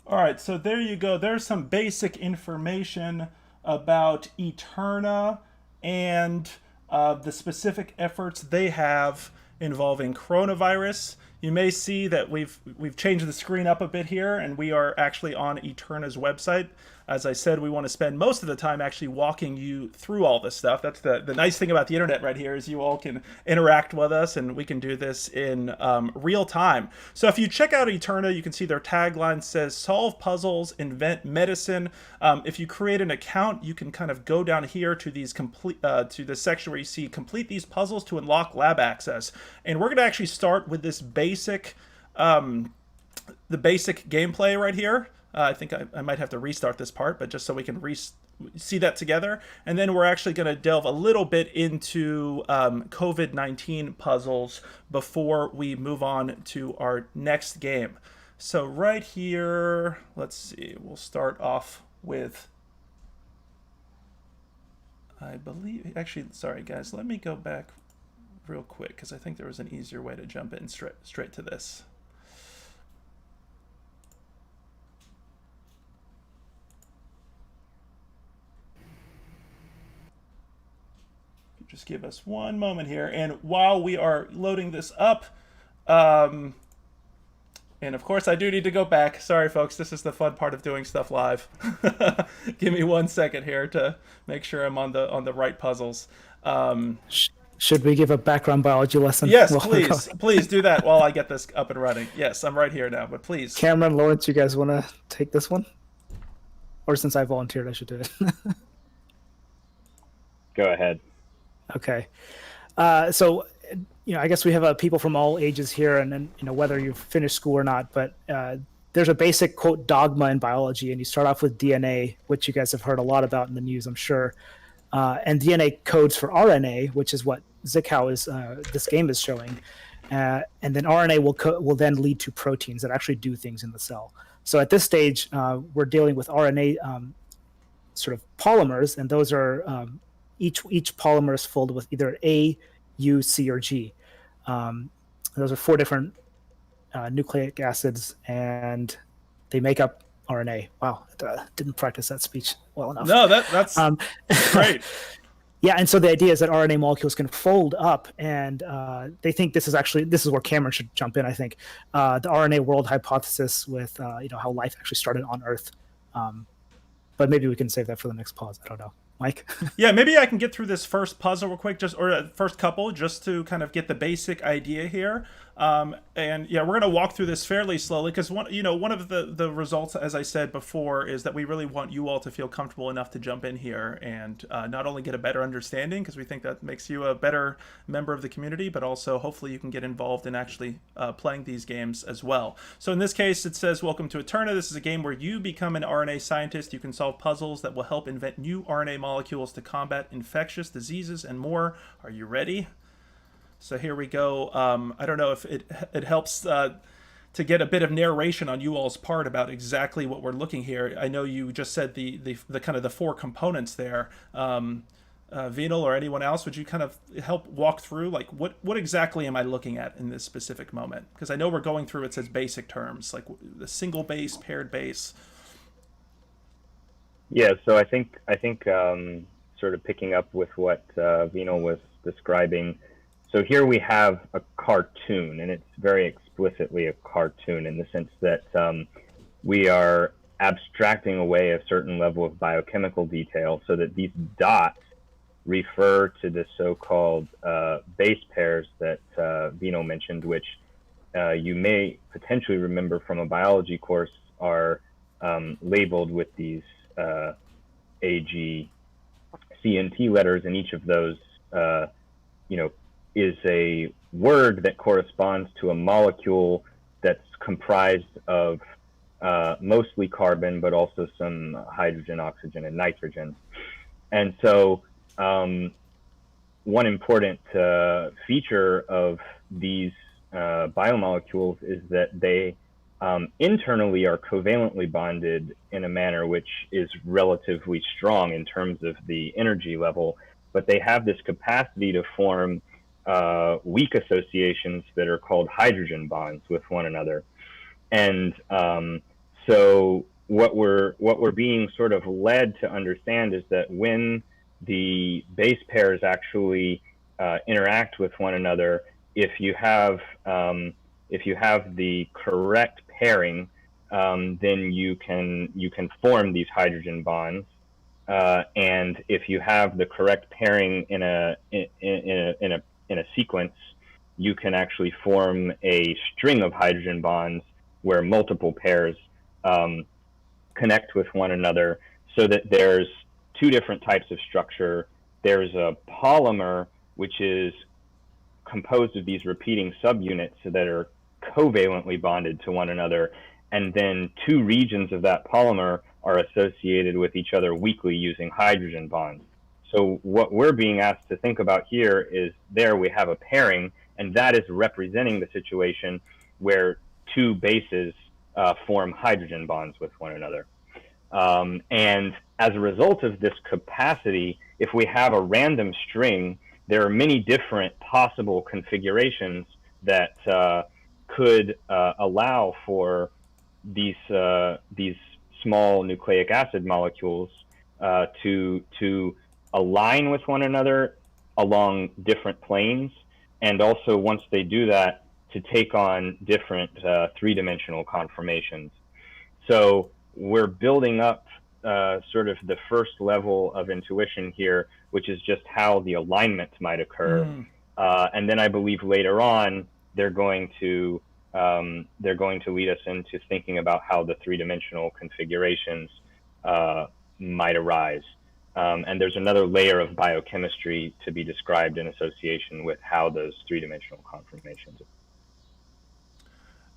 All right, so there you go. There's some basic information about Eterna and the specific efforts they have involving coronavirus. you may see that we've changed the screen up a bit here, and we are actually on Eterna's website. As I said, we want to spend most of the time actually walking you through all this stuff. That's the nice thing about the internet right here, is you all can interact with us, and we can do this in real time. So if you check out Eterna, you can see their tagline says, "Solve puzzles, invent medicine." If you create an account, you can kind of go down here to these to the section where you see complete these puzzles to unlock lab access. And we're going to actually start with this basic, the basic gameplay right here. I think I might have to restart this part, but just so we can see that together. And then we're actually going to delve a little bit into COVID-19 puzzles before we move on to our next game. So right here, let's see, we'll start off with, I believe, actually, sorry guys, let me go back real quick, because I think there was an easier way to jump in straight to this. Just give us one moment here, and while we are loading this up, and of course I do need to go back. Sorry folks, this is the fun part of doing stuff live. Give me 1 second here to make sure I'm on the right puzzles. Should we give a background biology lesson? Yes, please do that while I get this up and running. Yes, I'm right here now, but please. Cameron, Lawrence, you guys want to take this one? Or since I volunteered, I should do it. Go ahead. Okay. So, I guess we have people from all ages here, and then, whether you've finished school or not, but there's a basic, quote, dogma in biology, and you start off with DNA, which you guys have heard a lot about in the news, I'm sure. And DNA codes for RNA, which is what Zytkow is, this game is showing. And then RNA will then lead to proteins that actually do things in the cell. So at this stage, we're dealing with RNA sort of polymers, and those are each polymer is filled with either A, U, C, or G. Those are 4 different nucleic acids, and they make up RNA. Wow, didn't practice that speech well enough. No, that's great. Yeah, and so the idea is that RNA molecules can fold up, and they think this is where Cameron should jump in, I think. The RNA world hypothesis with how life actually started on Earth. But maybe we can save that for the next pause. I don't know. Mike? Yeah, maybe I can get through this first puzzle real quick, or first couple, just to kind of get the basic idea here. And yeah, we're going to walk through this fairly slowly, because one of the results, as I said before, is that we really want you all to feel comfortable enough to jump in here and not only get a better understanding, because we think that makes you a better member of the community, but also hopefully you can get involved in actually playing these games as well. So in this case, it says, "Welcome to Eterna. This is a game where you become an RNA scientist. You can solve puzzles that will help invent new RNA molecules to combat infectious diseases and more. Are you ready?" So here we go. I don't know if it helps to get a bit of narration on you all's part about exactly what we're looking here. I know you just said the kind of the 4 components there. Vinal or anyone else, would you kind of help walk through, like, what exactly am I looking at in this specific moment? Because I know we're going through, it says basic terms, like the single base, paired base. Yeah, so I think sort of picking up with what Vinal was describing. So here we have a cartoon, and it's very explicitly a cartoon in the sense that we are abstracting away a certain level of biochemical detail so that these dots refer to the so-called base pairs that Vinal mentioned, which you may potentially remember from a biology course are labeled with these A, G, C, and T letters, and each of those, is a word that corresponds to a molecule that's comprised of mostly carbon, but also some hydrogen, oxygen, and nitrogen. And so one important feature of these biomolecules is that they internally are covalently bonded in a manner which is relatively strong in terms of the energy level, but they have this capacity to form weak associations that are called hydrogen bonds with one another. And so what we're being sort of led to understand is that when the base pairs actually interact with one another, if you have if you have the correct pairing, then you can form these hydrogen bonds. And if you have the correct pairing in a sequence, you can actually form a string of hydrogen bonds where multiple pairs connect with one another, so that there's two different types of structure. There's a polymer, which is composed of these repeating subunits that are covalently bonded to one another, and then two regions of that polymer are associated with each other weakly using hydrogen bonds. So what we're being asked to think about here is, there we have a pairing, and that is representing the situation where two bases form hydrogen bonds with one another. And as a result of this capacity, if we have a random string, there are many different possible configurations that could allow for these small nucleic acid molecules to align with one another along different planes, and also, once they do that, to take on different three-dimensional conformations. So we're building up sort of the first level of intuition here, which is just how the alignment might occur. And then I believe later on they're going to lead us into thinking about how the three-dimensional configurations might arise. And there's another layer of biochemistry to be described in association with how those three-dimensional conformations.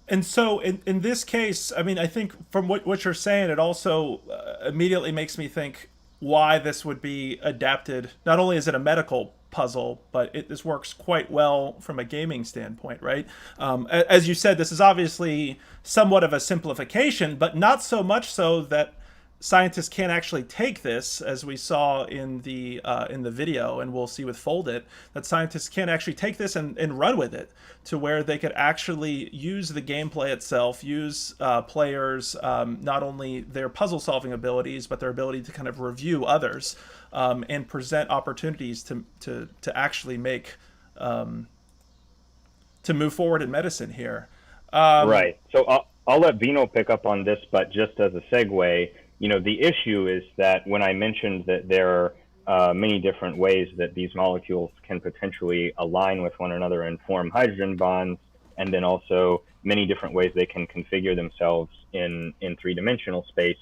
And so in this case, I mean, I think from what you're saying, it also immediately makes me think why this would be adapted. Not only is it a medical puzzle, but this works quite well from a gaming standpoint, right? As you said, this is obviously somewhat of a simplification, but not so much so that scientists can't actually take this, as we saw in the video, and we'll see with Foldit, that scientists can actually take this and run with it to where they could actually use the gameplay itself, use players, not only their puzzle solving abilities, but their ability to kind of review others and present opportunities to actually make to move forward in medicine here. Right. So I'll let Vinal pick up on this, but just as a segue, the issue is that when I mentioned that there are many different ways that these molecules can potentially align with one another and form hydrogen bonds, and then also many different ways they can configure themselves in three-dimensional space,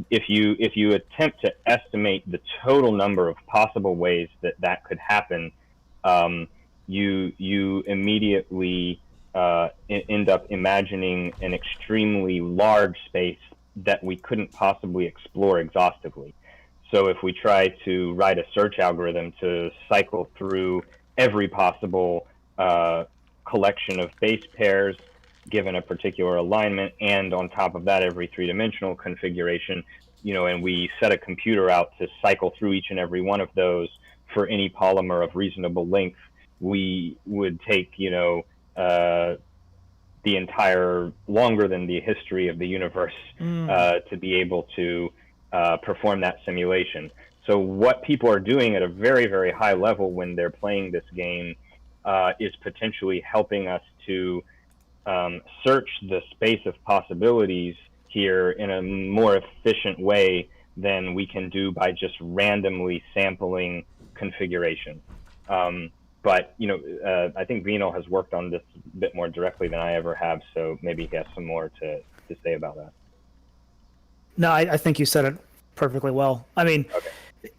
if you attempt to estimate the total number of possible ways that could happen, you immediately end up imagining an extremely large space that we couldn't possibly explore exhaustively. So if we try to write a search algorithm to cycle through every possible collection of base pairs given a particular alignment, and on top of that every three-dimensional configuration, and we set a computer out to cycle through each and every one of those for any polymer of reasonable length, we would take the entire, longer than the history of the universe to be able to perform that simulation. So what people are doing at a very, very high level when they're playing this game is potentially helping us to search the space of possibilities here in a more efficient way than we can do by just randomly sampling configuration. But I think Vinal has worked on this a bit more directly than I ever have, so maybe he has some more to say about that. No, I think you said it perfectly well. I mean, Okay.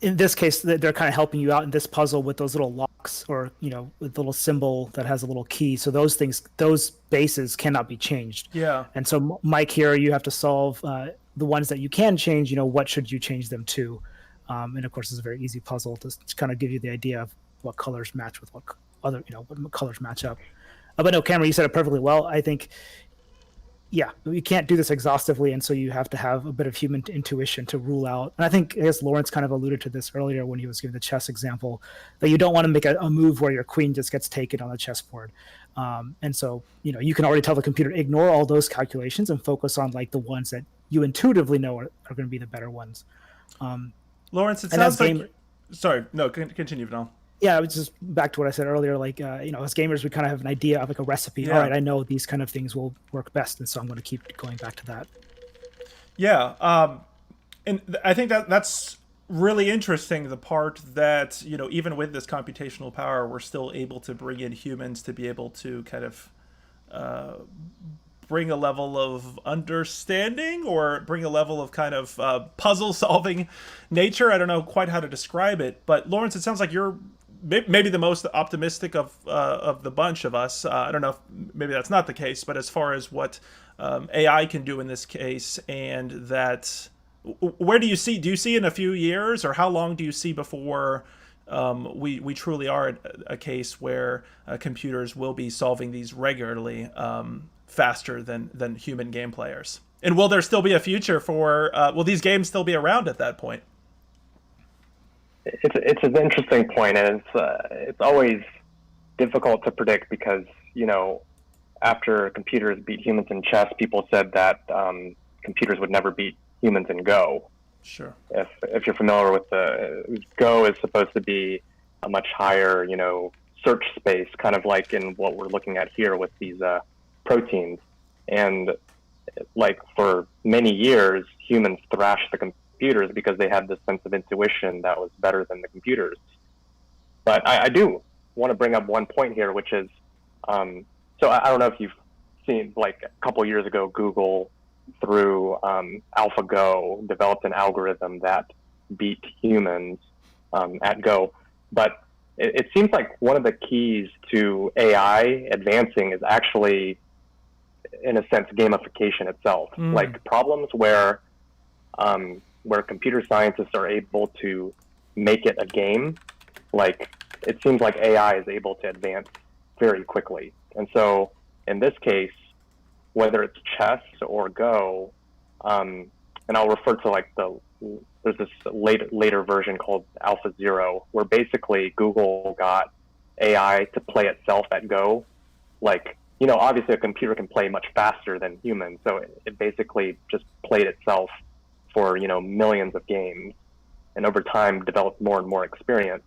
In this case, they're kind of helping you out in this puzzle with those little locks, or with the little symbol that has a little key. So those bases cannot be changed. Yeah. And so, Mike, here you have to solve the ones that you can change. What should you change them to? And of course, it's a very easy puzzle to kind of give you the idea of what colors match with what other, what colors match up. But no, Cameron, you said it perfectly well. I think, yeah, you can't do this exhaustively, and so you have to have a bit of human intuition to rule out. And I guess Lawrence kind of alluded to this earlier when he was giving the chess example, that you don't want to make a move where your queen just gets taken on the chessboard. And so, you can already tell the computer, ignore all those calculations and focus on like the ones that you intuitively know are going to be the better ones. Lawrence, it sounds like... Sorry, no, continue, Vinal. Yeah, it was just back to what I said earlier. Like, as gamers, we kind of have an idea of like a recipe. Yeah. All right, I know these kind of things will work best, and so I'm going to keep going back to that. Yeah, and I think that's really interesting. The part that even with this computational power, we're still able to bring in humans to be able to kind of bring a level of understanding or bring a level of kind of puzzle solving nature. I don't know quite how to describe it, but Lawrence, it sounds like you're maybe the most optimistic of the bunch of us. I don't know if maybe that's not the case, but as far as what AI can do in this case, and that, where do you see in a few years, or how long do you see before we truly are at a case where computers will be solving these regularly, faster than human game players? And will there still be a future for will these games still be around at that point? It's an interesting point, and it's always difficult to predict because after computers beat humans in chess, people said that computers would never beat humans in Go. Sure. If you're familiar with Go is supposed to be a much higher search space, kind of like in what we're looking at here with these proteins, and like for many years humans thrashed the computers because they had this sense of intuition that was better than the computers. But I do want to bring up one point here, which is so I don't know if you've seen, like a couple years ago, Google through AlphaGo developed an algorithm that beat humans at Go. But it seems like one of the keys to AI advancing is actually, in a sense, gamification itself. Like problems where computer scientists are able to make it a game, like it seems like AI is able to advance very quickly. And so in this case, whether it's chess or Go, and I'll refer to like there's this later version called Alpha Zero, where basically Google got AI to play itself at Go. Like, obviously a computer can play much faster than humans, so it basically just played itself for, millions of games, and over time developed more and more experience.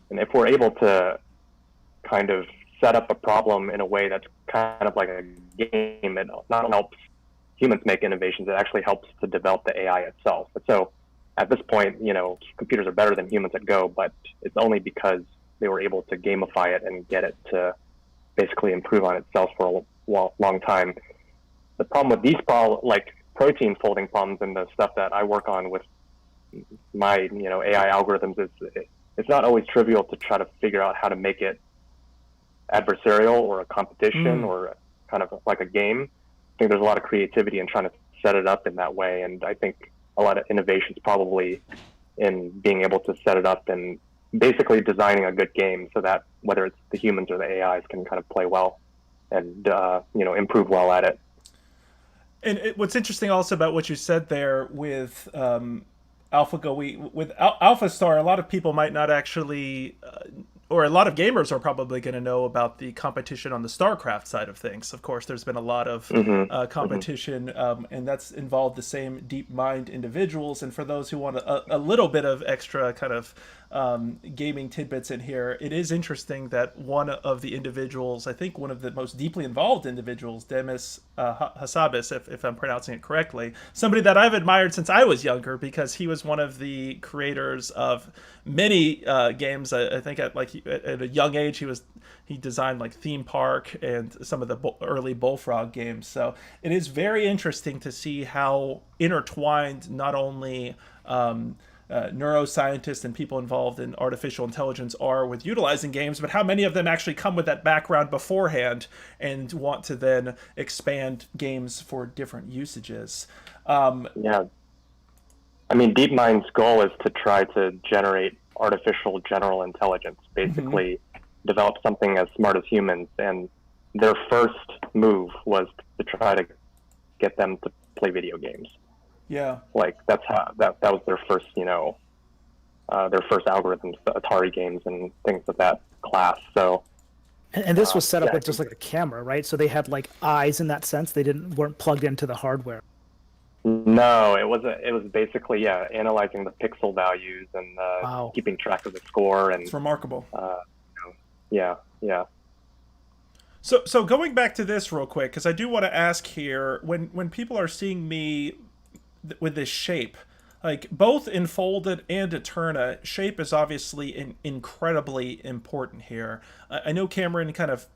And if we're able to kind of set up a problem in a way that's kind of like a game, it not only helps humans make innovations, it actually helps to develop the AI itself. But so at this point, computers are better than humans at Go, but it's only because they were able to gamify it and get it to basically improve on itself for a long time. The problem with these like protein folding problems and the stuff that I work on with my AI algorithms is it's not always trivial to try to figure out how to make it adversarial or a competition or kind of like a game. I think there's a lot of creativity in trying to set it up in that way, and I think a lot of innovations probably in being able to set it up and basically designing a good game so that whether it's the humans or the AIs can kind of play well and improve well at it. And what's interesting also about what you said there with AlphaGo, with AlphaStar, a lot of people might not actually, or a lot of gamers are probably going to know about the competition on the StarCraft side of things. Of course, there's been a lot of competition, and that's involved the same DeepMind individuals. And for those who want a little bit of extra kind of gaming tidbits in here, it is interesting that one of the individuals, I think one of the most deeply involved individuals, Demis Hassabis, if I'm pronouncing it correctly, somebody that I've admired since I was younger, because he was one of the creators of many games. I think at a young age he designed like Theme Park and some of the early Bullfrog games. So it is very interesting to see how intertwined not only neuroscientists and people involved in artificial intelligence are with utilizing games, but how many of them actually come with that background beforehand and want to then expand games for different usages. Yeah. I mean, DeepMind's goal is to try to generate artificial general intelligence, basically develop something as smart as humans. And their first move was to try to get them to play video games. Yeah. Like that's how that was their first, their first algorithms, the Atari games and things of that class. So, and this was set up with just like a camera, right? So they had like eyes in that sense. They weren't plugged into the hardware. No, it was basically, yeah, analyzing the pixel values and Wow. keeping track of the score and It's remarkable. yeah, yeah. So going back to this real quick, because I do want to ask here, when people are seeing me with this shape, like both in Folded and Eterna, shape is obviously incredibly important here. I know Cameron kind of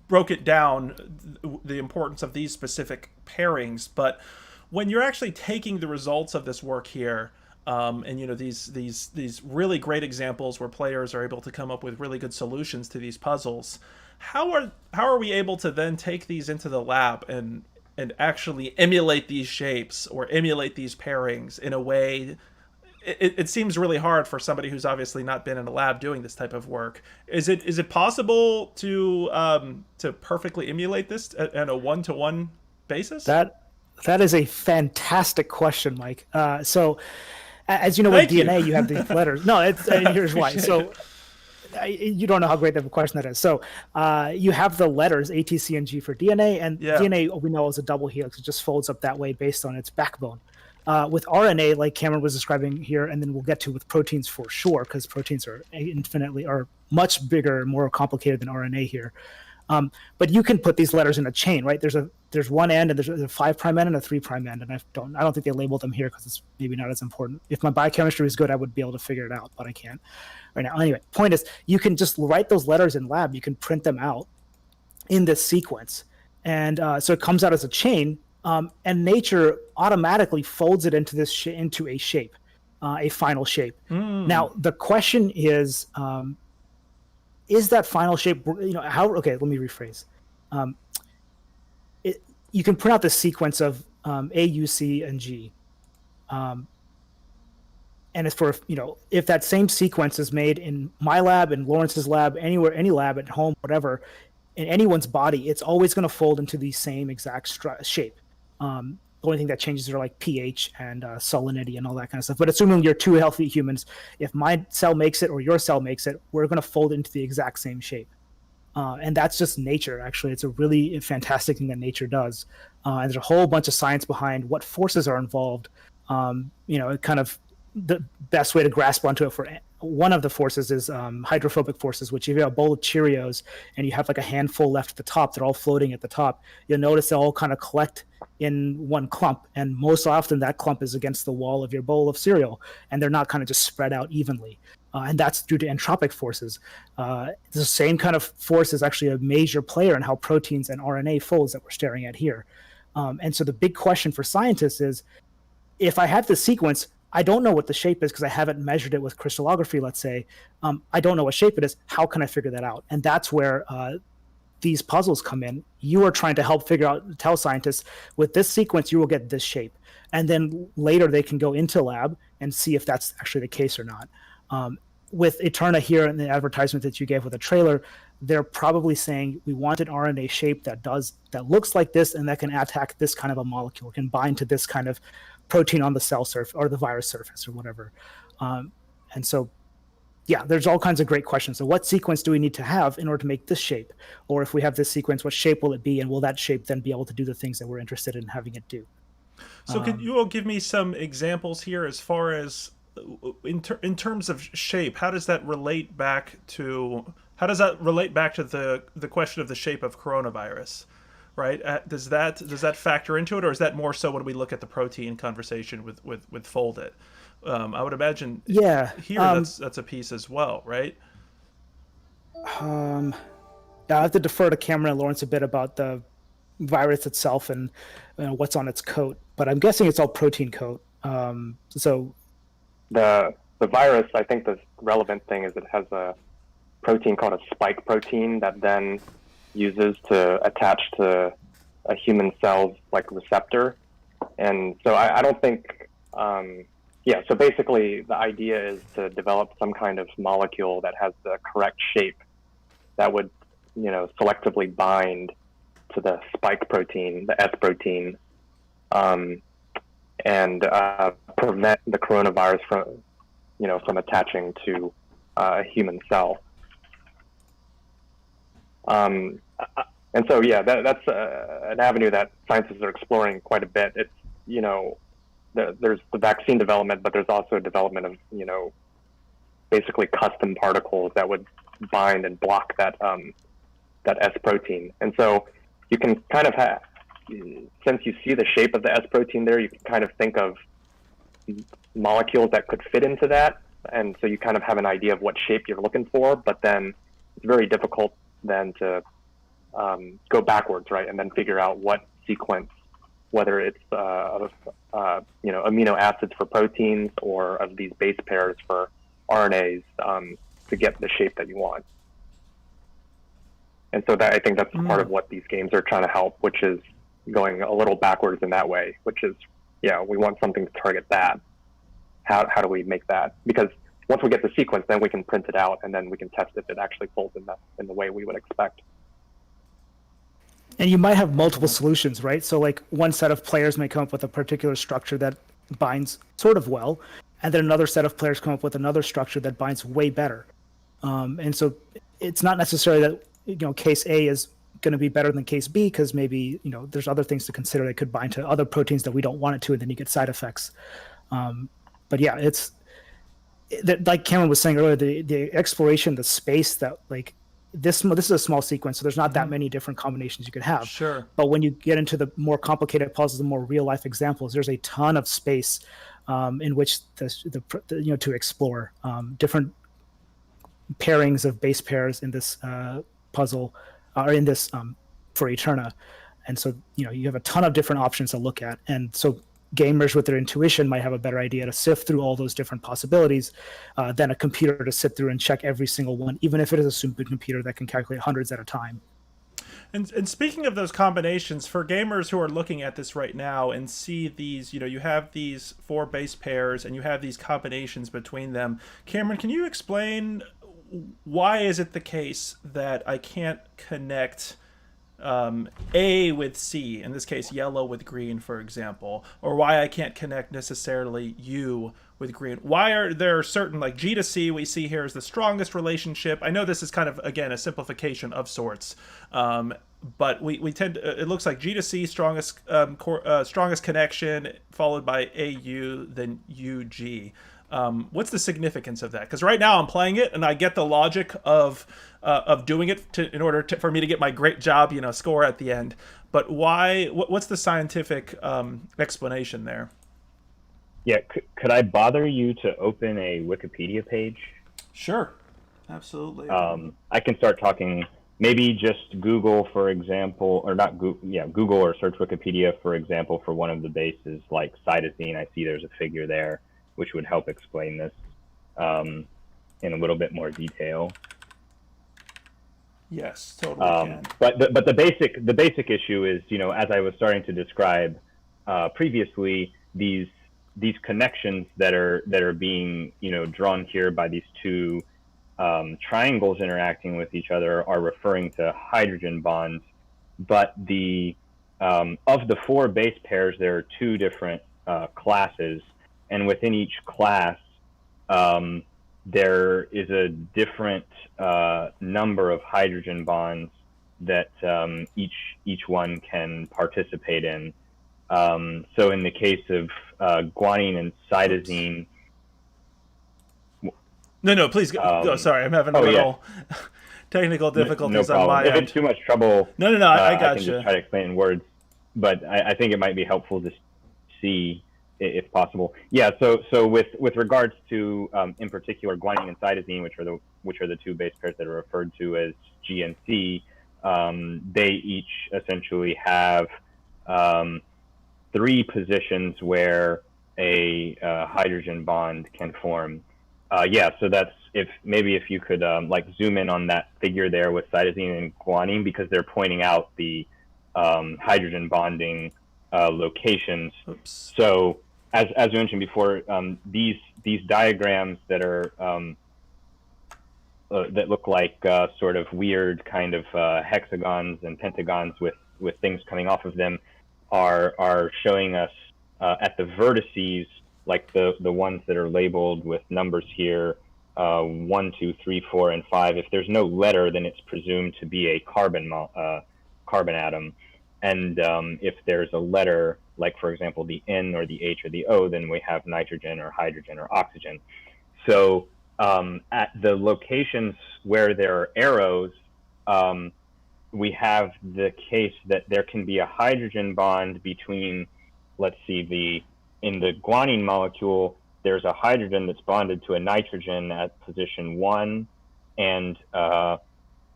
broke it down, the importance of these specific pairings, but when you're actually taking the results of this work here, and you know these really great examples where players are able to come up with really good solutions to these puzzles, how are we able to then take these into the lab and actually emulate these shapes or emulate these pairings in a way? It seems really hard for somebody who's obviously not been in a lab doing this type of work. Is it possible to perfectly emulate this at a one-to-one basis? That is a fantastic question, Mike. So, as you know, with DNA, you have these letters. No, here's why. So, you don't know how great of a question that is. So, you have the letters A, T, C, and G for DNA, and DNA we know is a double helix. It just folds up that way based on its backbone. With RNA, like Cameron was describing here, and then we'll get to with proteins for sure, because proteins are much bigger, more complicated than RNA here. But you can put these letters in a chain, right? There's one end, and there's a 5' end and a 3' end, and I don't think they labeled them here because it's maybe not as important. If my biochemistry was good, I would be able to figure it out, but I can't right now. Anyway, point is, you can just write those letters in lab. You can print them out in this sequence, and so it comes out as a chain, and nature automatically folds it into into a shape, a final shape. Now the question is that final shape, okay, let me rephrase. You can print out the sequence of A, U, C, and G. And it's for, if that same sequence is made in my lab, in Lawrence's lab, anywhere, any lab at home, whatever, in anyone's body, it's always going to fold into the same exact shape. The only thing that changes are like pH and salinity and all that kind of stuff. But assuming you're two healthy humans, if my cell makes it or your cell makes it, we're going to fold into the exact same shape. And that's just nature, actually. It's a really fantastic thing that nature does. And there's a whole bunch of science behind what forces are involved. Kind of the best way to grasp onto it for one of the forces is hydrophobic forces, which if you have a bowl of Cheerios and you have like a handful left at the top, they're all floating at the top, you'll notice they all kind of collect in one clump. And most often that clump is against the wall of your bowl of cereal, and they're not kind of just spread out evenly. And that's due to entropic forces. The same kind of force is actually a major player in how proteins and RNA folds that we're staring at here. And so the big question for scientists is, if I have this sequence, I don't know what the shape is because I haven't measured it with crystallography, let's say. I don't know what shape it is. How can I figure that out? And that's where these puzzles come in. You are trying to help tell scientists, with this sequence, you will get this shape. And then later they can go into lab and see if that's actually the case or not. With Eterna here in the advertisement that you gave with a trailer, they're probably saying we want an RNA shape that looks like this and that can attack this kind of a molecule, can bind to this kind of protein on the cell surface or the virus surface or whatever. And so, yeah, there's all kinds of great questions. So what sequence do we need to have in order to make this shape? Or if we have this sequence, what shape will it be? And will that shape then be able to do the things that we're interested in having it do? So could you all give me some examples here as far as in terms of shape? How does that relate back to the question of the shape of coronavirus? Right? Does that factor into it, or is that more so when we look at the protein conversation with Folded? I would imagine. Yeah. Here, that's a piece as well, right? I have to defer to Cameron and Lawrence a bit about the virus itself and what's on its coat, but I'm guessing it's all protein coat. So the virus, I think the relevant thing is it has a protein called a spike protein that then uses to attach to a human cell's like receptor. And so I don't think, so basically the idea is to develop some kind of molecule that has the correct shape that would, selectively bind to the spike protein, the S protein, and prevent the coronavirus from attaching to a human cell. And so, yeah, that's an avenue that scientists are exploring quite a bit. there's the vaccine development, but there's also development of, basically custom particles that would bind and block that S protein. And so you can kind of since you see the shape of the S protein there, you can kind of think of molecules that could fit into that. And so you kind of have an idea of what shape you're looking for, but then it's very difficult then to go backwards, right? And then figure out what sequence, whether it's amino acids for proteins or of these base pairs for RNAs, to get the shape that you want. And so I think that's part of what these games are trying to help, which is going a little backwards in that way, which is, we want something to target that. How do we make that? Because once we get the sequence, then we can print it out, and then we can test if it actually folds in the way we would expect. And you might have multiple solutions, right? So like one set of players may come up with a particular structure that binds sort of well, and then another set of players come up with another structure that binds way better. And so it's not necessarily that, case A is going to be better than case B, because maybe, there's other things to consider that could bind to other proteins that we don't want it to, and then you get side effects. But yeah, it's like Cameron was saying earlier, the exploration, the space that this is a small sequence, so there's not that many different combinations you could have. Sure. But when you get into the more complicated puzzles, the more real life examples, there's a ton of space in which to explore different pairings of base pairs in this puzzle, or in this for Eterna. And so you have a ton of different options to look at, and so gamers with their intuition might have a better idea to sift through all those different possibilities than a computer to sit through and check every single one, even if it is a supercomputer that can calculate hundreds at a time. And speaking of those combinations, for gamers who are looking at this right now and see these, you have these 4 base pairs and you have these combinations between them, Cameron, can you explain why is it the case that I can't connect A with C, in this case yellow with green, for example, or why I can't connect necessarily U with green? Why are there certain, like G to C we see here is the strongest relationship? I know this is kind of, again, a simplification of sorts, but we tend to, it looks like G to C strongest connection, followed by AU, then UG. What's the significance of that? Because right now I'm playing it and I get the logic of doing it in order for me to get my great job, score at the end. But why? What's the scientific explanation there? Yeah, could I bother you to open a Wikipedia page? Sure, absolutely. I can start talking. Maybe just Google, for example, or not Google. Yeah, Google or search Wikipedia, for example, for one of the bases like cytosine. I see there's a figure there, which would help explain this in a little bit more detail. Yes, totally can. But the basic issue is, as I was starting to describe previously, these connections that are being drawn here by these two triangles interacting with each other are referring to hydrogen bonds. But the of the 4 base pairs, there are 2 different classes. And within each class, there is a different number of hydrogen bonds that each one can participate in. So in the case of guanine and cytosine... No, please go. Sorry, I'm having a little technical difficulties on my end. If it's too much trouble, no, I got I can just try to explain in words. But I think it might be helpful to see, if possible. Yeah. So with regards to in particular guanine and cytosine, which are the 2 base pairs that are referred to as G and C, they each essentially have 3 positions where a hydrogen bond can form. So that's if you could zoom in on that figure there with cytosine and guanine, because they're pointing out the hydrogen bonding locations. Oops. So as we mentioned before, these diagrams that are that look like sort of weird kind of hexagons and pentagons with things coming off of them are showing us at the vertices, like the ones that are labeled with numbers here, 1, 2, 3, 4, and 5. If there's no letter, then it's presumed to be a carbon atom. And if there's a letter, like for example the N or the H or the O, then we have nitrogen or hydrogen or oxygen. So at the locations where there are arrows, we have the case that there can be a hydrogen bond between, let's see, in the guanine molecule, there's a hydrogen that's bonded to a nitrogen at position 1, and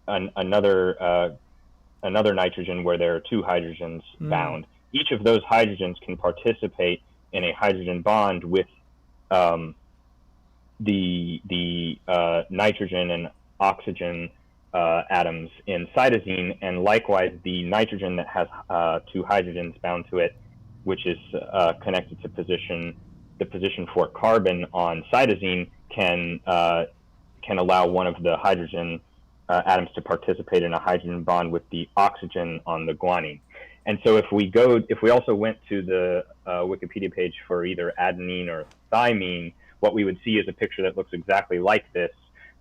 another nitrogen where there are 2 hydrogens bound. Each of those hydrogens can participate in a hydrogen bond with the nitrogen and oxygen atoms in cytosine, and likewise the nitrogen that has 2 hydrogens bound to it, which is connected to the position for carbon on cytosine, can allow one of the hydrogen atoms to participate in a hydrogen bond with the oxygen on the guanine. And so if we also went to the Wikipedia page for either adenine or thymine, what we would see is a picture that looks exactly like this,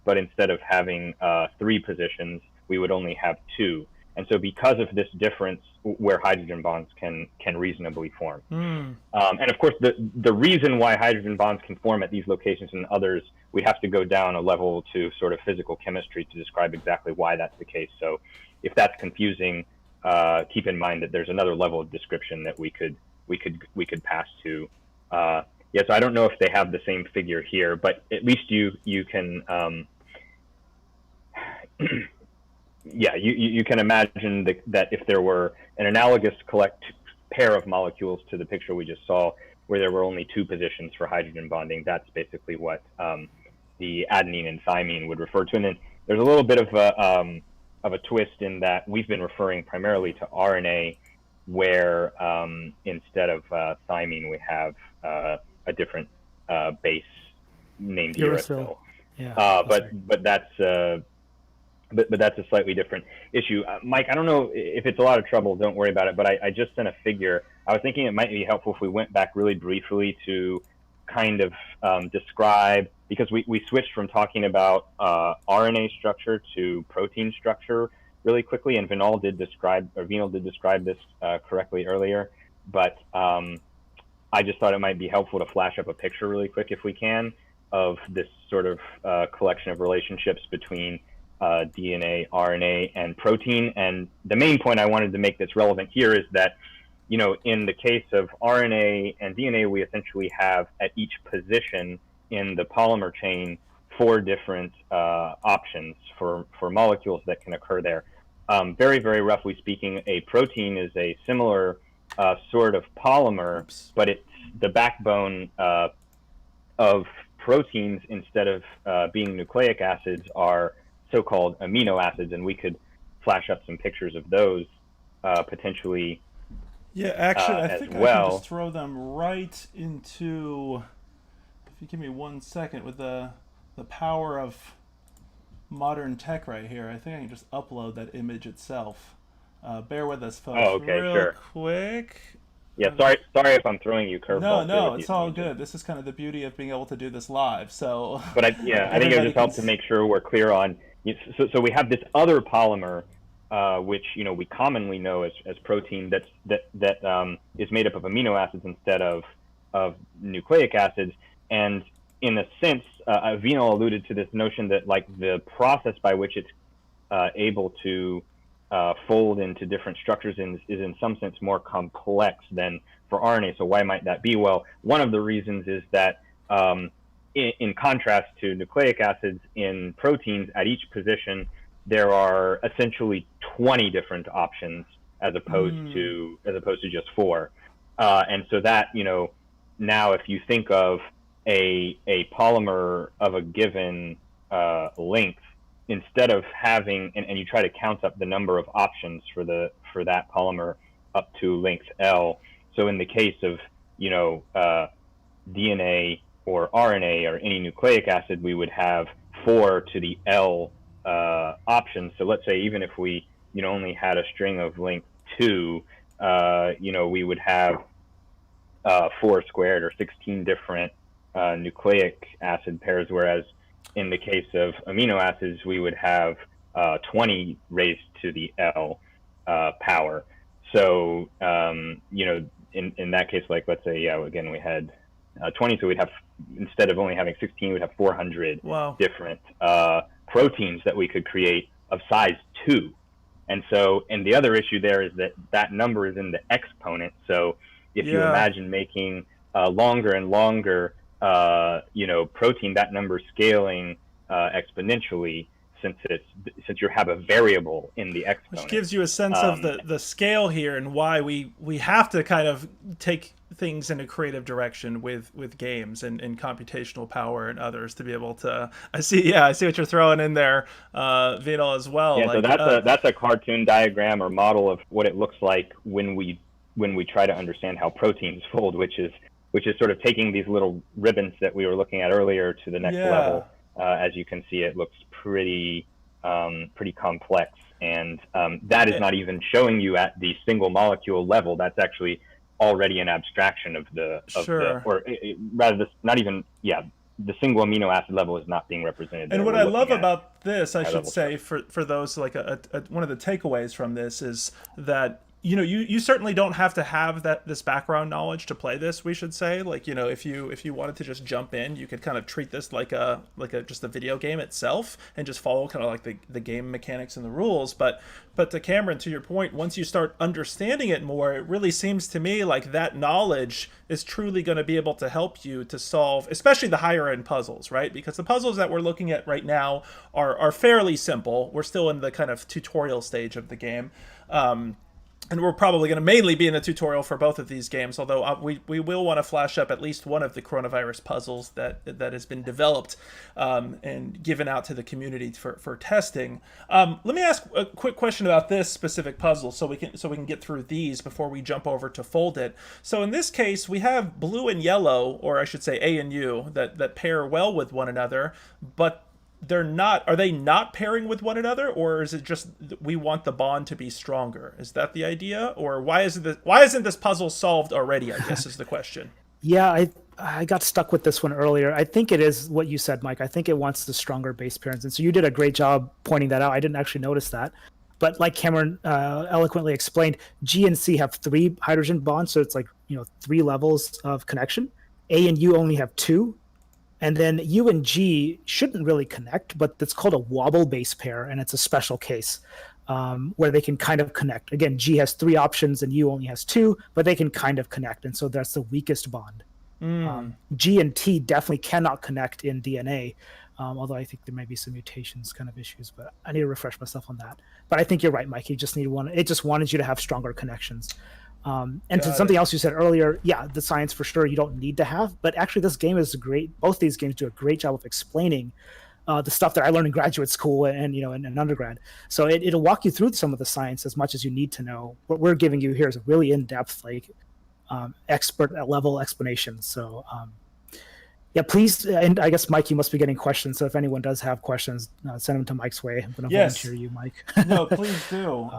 but instead of having 3 positions, we would only have 2. And so because of this difference where hydrogen bonds can reasonably form. And of course, the reason why hydrogen bonds can form at these locations and others, we'd have to go down a level to sort of physical chemistry to describe exactly why that's the case. So if that's confusing, keep in mind that there's another level of description that we could pass to. Yeah, so I don't know if they have the same figure here, but at least you can you can imagine that if there were an analogous pair of molecules to the picture we just saw, where there were only 2 positions for hydrogen bonding, that's basically what the adenine and thymine would refer to. And then there's a little bit of a twist in that we've been referring primarily to RNA, where instead of thymine we have a different base named uracil. Yeah, but that's a slightly different issue. Mike, I don't know if it's a lot of trouble, don't worry about it, but I just sent a figure. I was thinking it might be helpful if we went back really briefly to kind of describe, because we switched from talking about RNA structure to protein structure really quickly, and Vinal did describe this correctly earlier, but I just thought it might be helpful to flash up a picture really quick, if we can, of this sort of collection of relationships between DNA, RNA, and protein. And the main point I wanted to make that's relevant here is that, in the case of RNA and DNA, we essentially have at each position in the polymer chain 4 different options for molecules that can occur there. Very, very roughly speaking, a protein is a similar sort of polymer, but it's the backbone of proteins, instead of being nucleic acids, are so-called amino acids, and we could flash up some pictures of those potentially. Yeah, actually, I think I can just throw them right into. If you give me 1 second, with the power of modern tech right here, I think I can just upload that image itself. Bear with us, folks. Oh, okay, real quick. Yeah, sorry if I'm throwing you curveballs. No, it's all good. This is kind of the beauty of being able to do this live. So, but I think it would just help to make sure we're clear on. So we have this other polymer, which we commonly know as protein, that is made up of amino acids instead of nucleic acids. And in a sense, Vinal alluded to this notion that the process by which it's able to fold into different structures is in some sense more complex than for RNA. So why might that be? Well, one of the reasons is that in contrast to nucleic acids in proteins, at each position there are essentially 20 different options as opposed to just 4. And so that, now if you think of a polymer of a given length, instead of having, and you try to count up the number of options for that polymer up to length L. So in the case of DNA or RNA or any nucleic acid, we would have 4 to the L options. So let's say even if we only had a string of length 2, we would have 4 squared or 16 different nucleic acid pairs, whereas in the case of amino acids, we would have 20 raised to the L power. So, in that case, like let's say, yeah, again, we had 20, so we'd have, instead of only having 16, we'd have 400 Wow. different proteins that we could create of size 2. And so, and the other issue there is that that number is in the exponent. So if you imagine making longer and longer, protein, that number scaling exponentially, since you have a variable in the exponent. Which gives you a sense of the scale here and why we have to kind of take things in a creative direction with games and computational power and others to be able to. I see what you're throwing in there, Vinal, as well. Yeah, so that's a cartoon diagram or model of what it looks like when we try to understand how proteins fold, which is sort of taking these little ribbons that we were looking at earlier to the next level. As you can see, it looks pretty complex, and that is not even showing you at the single molecule level. That's actually already an abstraction of the single amino acid level is not being represented. And what I love about this, I should say, for those, like one of the takeaways from this is that you certainly don't have to have this background knowledge to play this. We should say, like, if you wanted to just jump in, you could kind of treat this like just a video game itself and just follow kind of like the game mechanics and the rules. But to Cameron, to your point, once you start understanding it more, it really seems to me like that knowledge is truly going to be able to help you to solve, especially the higher end puzzles, right? Because the puzzles that we're looking at right now are fairly simple. We're still in the kind of tutorial stage of the game. And we're probably going to mainly be in the tutorial for both of these games, although we will want to flash up at least one of the coronavirus puzzles that has been developed and given out to the community for testing. Let me ask a quick question about this specific puzzle, so we can get through these before we jump over to Fold It. So in this case, we have blue and yellow, or I should say A and U, that pair well with one another, but are they not pairing with one another, or is it just we want the bond to be stronger? Is that the idea, or why isn't this puzzle solved already, I guess is the question. Yeah, I got stuck with this one earlier. I think it is what you said, Mike. I think it wants the stronger base pairs, and so you did a great job pointing that out. I didn't actually notice that, but like Cameron eloquently explained, G and C have 3 hydrogen bonds, so it's like 3 levels of connection. A and U only have 2. And then U and G shouldn't really connect, but it's called a wobble base pair, and it's a special case where they can kind of connect. Again, G has 3 options and U only has 2, but they can kind of connect, and so that's the weakest bond. G and T definitely cannot connect in DNA, although I think there may be some mutations kind of issues, but I need to refresh myself on that. But I think you're right, Mike. You just need one. It just wanted you to have stronger connections. And to something else you said earlier, yeah, the science for sure you don't need to have, but actually this game is great. Both these games do a great job of explaining the stuff that I learned in graduate school and in undergrad. So it'll walk you through some of the science as much as you need to know. What we're giving you here is a really in-depth, expert level explanation. So yeah, please, and I guess, Mike, you must be getting questions. So if anyone does have questions, send them to Mike's way. I'm going to volunteer you, Mike. No, please do.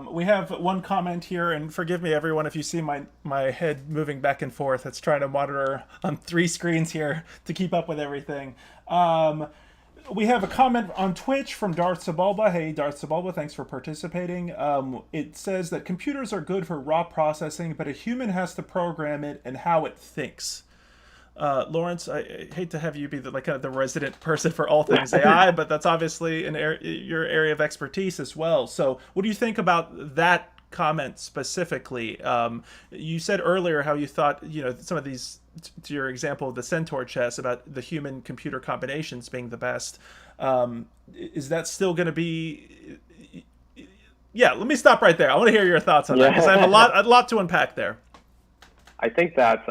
We have one comment here, and forgive me, everyone, if you see my head moving back and forth. It's trying to monitor on 3 screens here to keep up with everything. We have a comment on Twitch from Darth Sebulba. Hey, Darth Sebulba, thanks for participating. It says that computers are good for raw processing, but a human has to program it and how it thinks. Lawrence, I hate to have you be kind of the resident person for all things AI, but that's obviously your area of expertise as well. So what do you think about that comment specifically? You said earlier how you thought, some of these, to your example of the Centaur chess, about the human computer combinations being the best. Is that still going to be... Yeah, let me stop right there. I want to hear your thoughts on that, because I have a lot to unpack there. I think that's...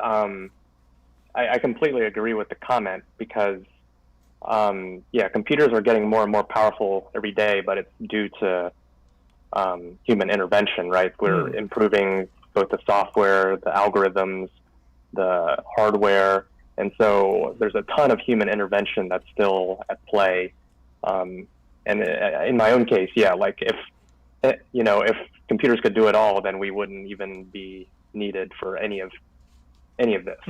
I completely agree with the comment, because, computers are getting more and more powerful every day, but it's due to human intervention, right? We're improving both the software, the algorithms, the hardware, and so there's a ton of human intervention that's still at play. And in my own case, if computers could do it all, then we wouldn't even be needed for any of this.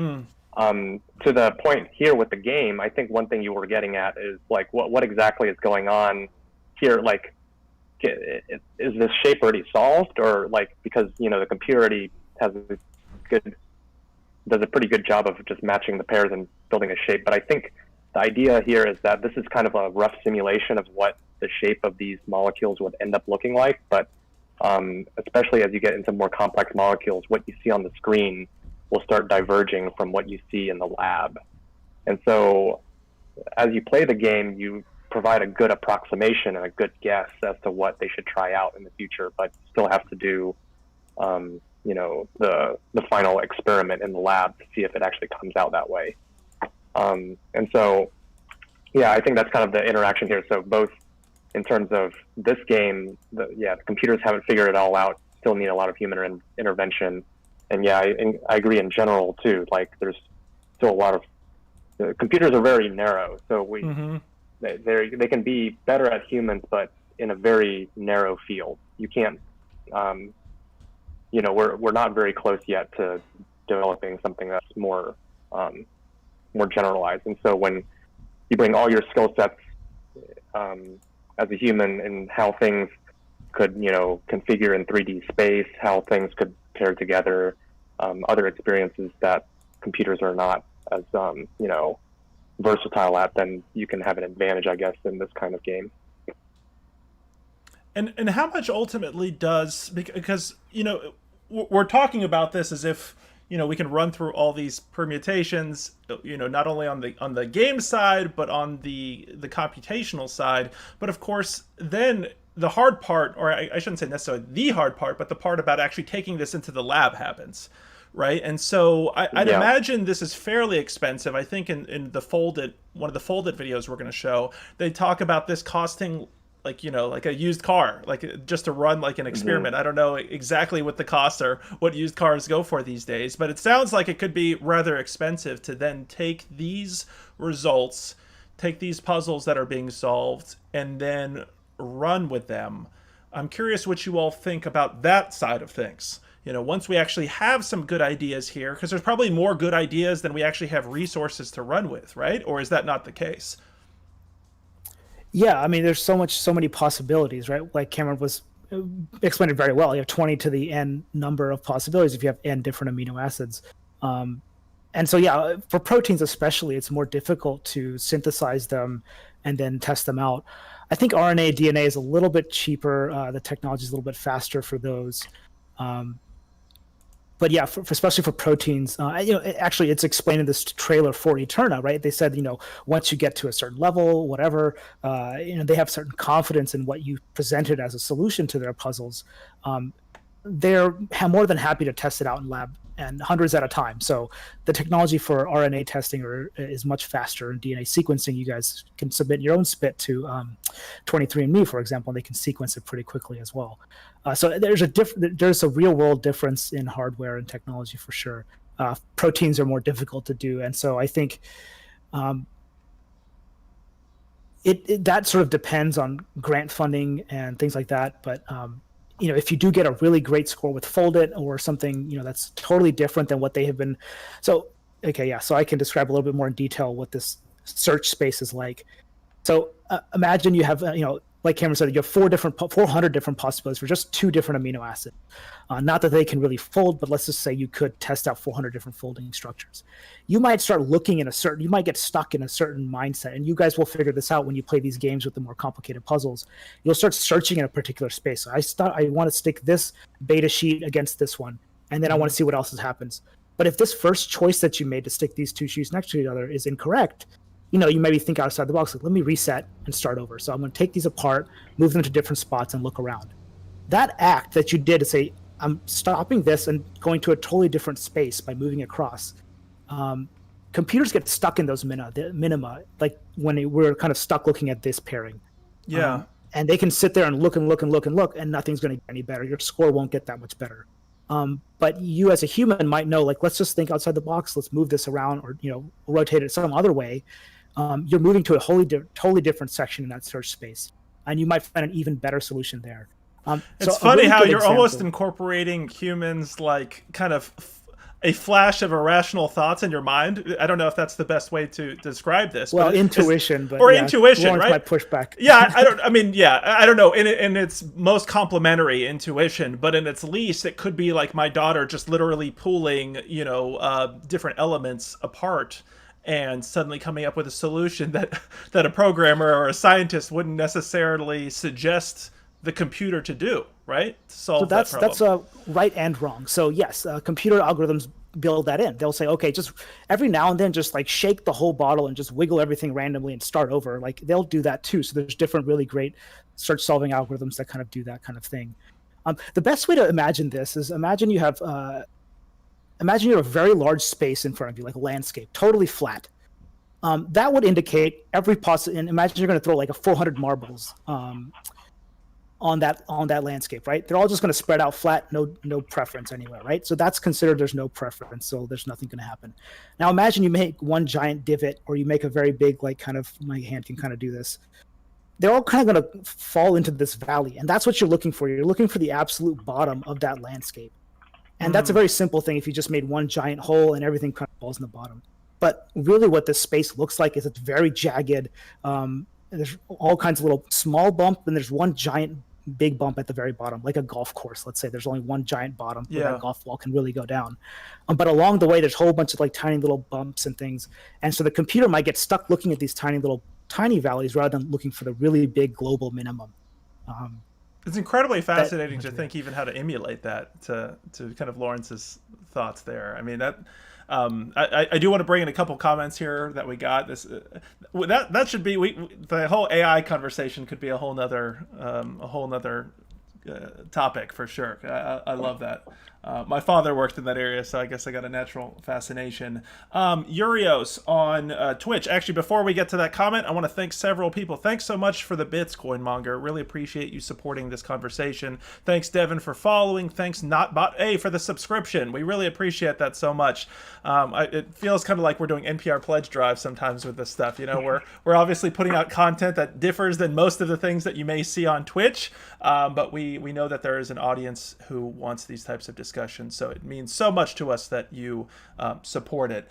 To the point here with the game, I think one thing you were getting at is what exactly is going on here? Is this shape already solved, or because the computer already has does a pretty good job of just matching the pairs and building a shape. But I think the idea here is that this is kind of a rough simulation of what the shape of these molecules would end up looking like. But especially as you get into more complex molecules, what you see on the screen will start diverging from what you see in the lab. And so as you play the game, you provide a good approximation and a good guess as to what they should try out in the future, but still have to do, you know, the final experiment in the lab to see if it actually comes out that way. And so, yeah, I think that's kind of the interaction here. So both in terms of this game, the computers haven't figured it all out, still need a lot of human intervention. And yeah, I agree in general too. Like there's still a lot of, computers are very narrow. So they can be better at humans, but in a very narrow field. You can't, you know, we're not very close yet to developing something that's more generalized. And so when you bring all your skill sets as a human and how things could, you know, configure in 3D space, how things could pair together, other experiences that computers are not as, you know, versatile at, then you can have an advantage, I guess, in this kind of game. And how much ultimately does, because, you know, we're talking about this as if, you know, we can run through all these permutations, you know, not only on the game side, but on the computational side. But of course, then the hard part, or I shouldn't say necessarily the hard part, but the part about actually taking this into the lab happens, right? And so I'd imagine this is fairly expensive. I think in the one of the folded videos we're going to show, they talk about this costing like, you know, like a used car, like just to run like an experiment. I don't know exactly what the costs are, what used cars go for these days, but it sounds like it could be rather expensive to then take these results, take these puzzles that are being solved, and then run with them. I'm curious what you all think about that side of things. You know, once we actually have some good ideas here, because there's probably more good ideas than we actually have resources to run with, right? Or is that not the case? Yeah, I mean, there's so many possibilities, right? Like Cameron was explained it very well. You have 20 to the n number of possibilities if you have n different amino acids. And so, yeah, for proteins especially, it's more difficult to synthesize them and then test them out. I think RNA, DNA is a little bit cheaper. The technology is a little bit faster for those. But yeah, especially for proteins, you know, actually it's explained in this trailer for Eterna, right? They said, you know, once you get to a certain level, whatever, you know, they have certain confidence in what you presented as a solution to their puzzles. They're more than happy to test it out in lab, and hundreds at a time. So the technology for RNA testing is much faster. In DNA sequencing, you guys can submit your own SPIT to 23andMe, for example, and they can sequence it pretty quickly as well. So there's a real world difference in hardware and technology for sure. Proteins are more difficult to do, and so I think that sort of depends on grant funding and things like that. But you know, if you do get a really great score with Foldit or something, you know, that's totally different than what they have been. So, okay, yeah. So I can describe a little bit more in detail what this search space is like. So imagine you have, you know, like Cameron said, you have 400 different possibilities for just 2 different amino acids. Not that they can really fold, but let's just say you could test out 400 different folding structures. You might start looking you might get stuck in a certain mindset, and you guys will figure this out when you play these games with the more complicated puzzles. You'll start searching in a particular space. So I want to stick this beta sheet against this one, and then I want to see what else happens. But if this first choice that you made to stick these 2 sheets next to each other is incorrect, you know, you maybe think outside the box, like, let me reset and start over. So I'm going to take these apart, move them to different spots, and look around. That act that you did to say, I'm stopping this and going to a totally different space by moving across. Computers get stuck in those minima, like when we're kind of stuck looking at this pairing. Yeah. And they can sit there and look and look and look and look, and nothing's going to get any better. Your score won't get that much better. But you as a human might know, like, let's just think outside the box. Let's move this around, or, you know, rotate it some other way. You're moving to a totally different section in that search space, and you might find an even better solution there. It's funny how you're almost incorporating humans, like, kind of a flash of irrational thoughts in your mind. I don't know if that's the best way to describe this. Well, but intuition, but or yeah, intuition, Lawrence right? might push back. Yeah, I don't know. In its most complimentary, intuition, but in its least, it could be like my daughter just literally pulling, different elements apart and suddenly coming up with a solution that a programmer or a scientist wouldn't necessarily suggest the computer to do, right? To solve that problem. That's right and wrong. So yes, computer algorithms build that in. They'll say, okay, just every now and then, just like shake the whole bottle and just wiggle everything randomly and start over. Like they'll do that too. So there's different really great search solving algorithms that kind of do that kind of thing. The best way to imagine this is imagine you have a very large space in front of you, like a landscape, totally flat. That would indicate every possible. And imagine you're going to throw like a 400 marbles on that landscape, right? They're all just going to spread out flat, no preference anywhere, right? So that's considered there's no preference, so there's nothing going to happen. Now imagine you make one giant divot, or you make a very big, like kind of, my hand can kind of do this. They're all kind of going to fall into this valley, and that's what you're looking for. You're looking for the absolute bottom of that landscape. And that's a very simple thing if you just made one giant hole and everything kind of falls in the bottom. But really what this space looks like is it's very jagged. There's all kinds of little small bump, and there's one giant big bump at the very bottom, like a golf course. Let's say there's only one giant bottom where that golf ball can really go down. But along the way, there's a whole bunch of like tiny little bumps and things. And so the computer might get stuck looking at these tiny valleys rather than looking for the really big global minimum. It's incredibly fascinating to think even how to emulate that to kind of Lawrence's thoughts there. I mean, that I do want to bring in a couple comments here that we got. This that should be the whole AI conversation could be a whole nother topic for sure. I love that. My father worked in that area, so I guess I got a natural fascination. Urios on Twitch. Actually, before we get to that comment, I want to thank several people. Thanks so much for the bits, Coinmonger. Really appreciate you supporting this conversation. Thanks, Devin, for following. Thanks, NotBot for the subscription. We really appreciate that so much. It feels kind of like we're doing NPR pledge drives sometimes with this stuff. We're obviously putting out content that differs than most of the things that you may see on Twitch, but we know that there is an audience who wants these types of discussion, so it means so much to us that you support it.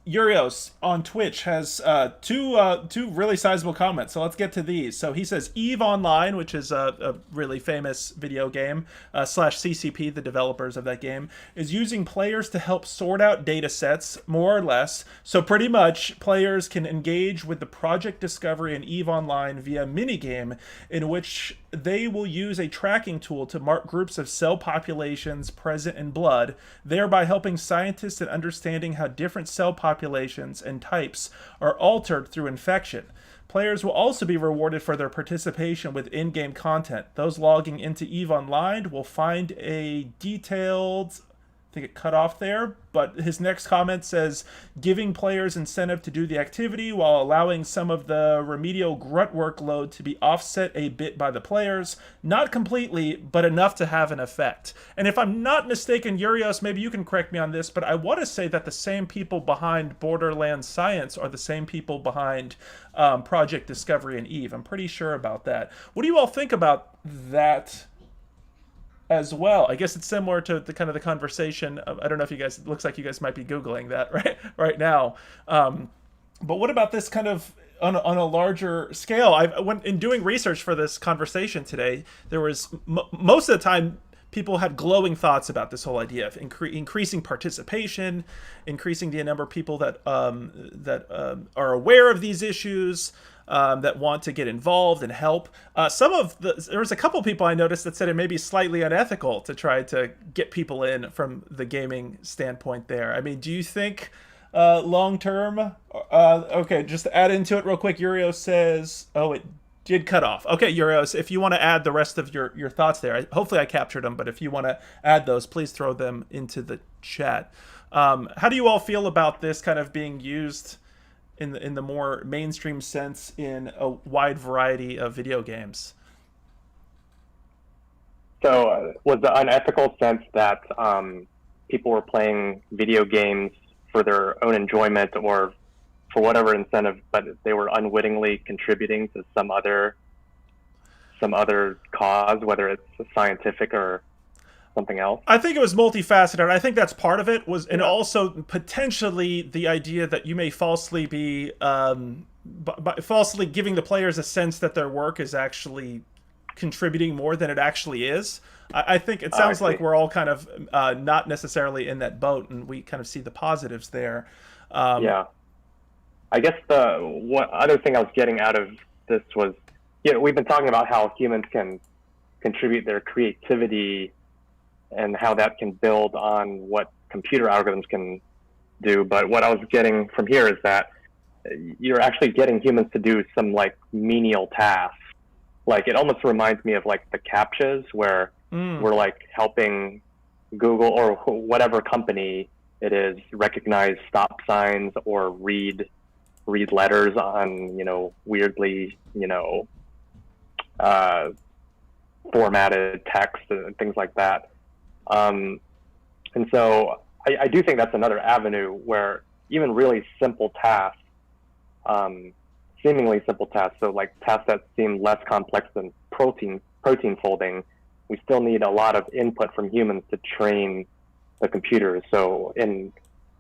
Urios on Twitch has two really sizable comments, so let's get to these. So he says EVE Online, which is a really famous video game, / CCP, the developers of that game, is using players to help sort out data sets, more or less. So pretty much players can engage with the project discovery in EVE Online via minigame, in which they will use a tracking tool to mark groups of cell populations present in blood, thereby helping scientists in understanding how different cell populations and types are altered through infection. Players will also be rewarded for their participation with in-game content. Those logging into EVE Online will find a detailed... I think it cut off there, but his next comment says, giving players incentive to do the activity while allowing some of the remedial grunt workload to be offset a bit by the players. Not completely, but enough to have an effect. And if I'm not mistaken, Urios, maybe you can correct me on this, but I want to say that the same people behind Borderlands Science are the same people behind Project Discovery and EVE. I'm pretty sure about that. What do you all think about that as well? I guess it's similar to the kind of the conversation. I don't know if you guys, it looks like you guys might be Googling that right now. But what about this kind of on a larger scale? When in doing research for this conversation today, there was most of the time people had glowing thoughts about this whole idea of increasing participation, increasing the number of people that are aware of these issues, that want to get involved and help. There was a couple people I noticed that said it may be slightly unethical to try to get people in from the gaming standpoint there. I mean, do you think long term? Okay, just to add into it real quick, Urios says, oh, it did cut off. Okay, Urios, if you want to add the rest of your thoughts there, hopefully I captured them, but if you want to add those, please throw them into the chat. How do you all feel about this kind of being used in the more mainstream sense in a wide variety of video games? So was the unethical sense that people were playing video games for their own enjoyment or for whatever incentive, but they were unwittingly contributing to some other cause, whether it's scientific or something else? I think it was multifaceted. I think that's part of it and also potentially the idea that you may falsely be falsely giving the players a sense that their work is actually contributing more than it actually is. I think it sounds like we're all kind of not necessarily in that boat, and we kind of see the positives there. Yeah. I guess one other thing I was getting out of this was, we've been talking about how humans can contribute their creativity and how that can build on what computer algorithms can do. But what I was getting from here is that you're actually getting humans to do some like menial tasks. Like it almost reminds me of like the CAPTCHAs where we're like helping Google or whatever company it is recognize stop signs or read letters on, weirdly, formatted text and things like that. And so I do think that's another avenue where even really simple tasks, seemingly simple tasks, so like tasks that seem less complex than protein folding, we still need a lot of input from humans to train the computers. So in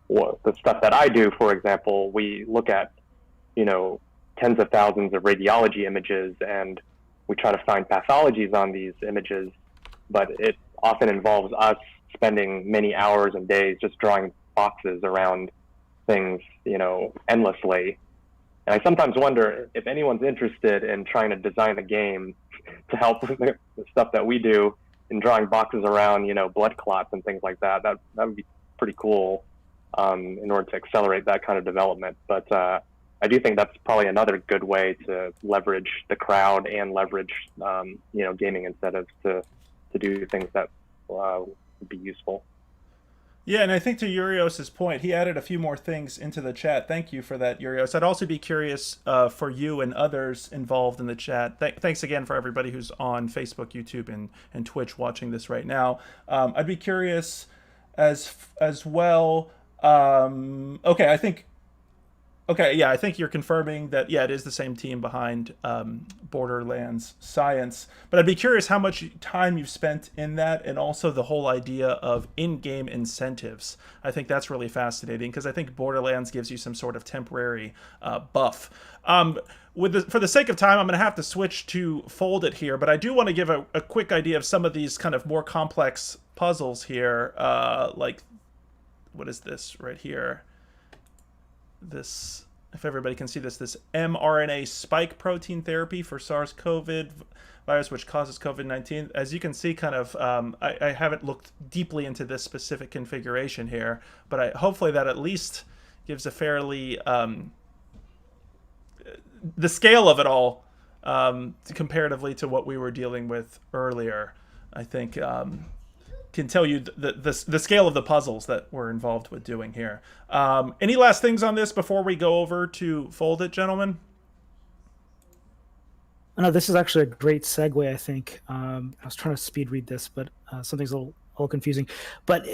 the stuff that I do, for example, we look at, tens of thousands of radiology images, and we try to find pathologies on these images, but it often involves us spending many hours and days just drawing boxes around things, endlessly. And I sometimes wonder if anyone's interested in trying to design a game to help with the stuff that we do in drawing boxes around, blood clots and things like that. That would be pretty cool in order to accelerate that kind of development. But I do think that's probably another good way to leverage the crowd and leverage, gaming incentives to do things that would be useful. Yeah, and I think to Urios's point, he added a few more things into the chat. Thank you for that, Urios. I'd also be curious for you and others involved in the chat. Thanks again for everybody who's on Facebook, YouTube, and Twitch watching this right now. I'd be curious as well. Okay, I think you're confirming that, it is the same team behind Borderlands Science. But I'd be curious how much time you've spent in that, and also the whole idea of in-game incentives. I think that's really fascinating, because I think Borderlands gives you some sort of temporary buff. For the sake of time, I'm going to have to switch to Fold It here, but I do want to give a quick idea of some of these kind of more complex puzzles here. Like, what is this right here? This, if everybody can see this mRNA spike protein therapy for SARS-CoV virus, which causes COVID-19. As you can see, kind of, I haven't looked deeply into this specific configuration here, but hopefully that at least gives a fairly, the scale of it all, comparatively to what we were dealing with earlier, I think, can tell you the scale of the puzzles that we're involved with doing here. Any last things on this before we go over to Fold It, gentlemen? No, this is actually a great segue, I think. I was trying to speed read this, but something's a little confusing. But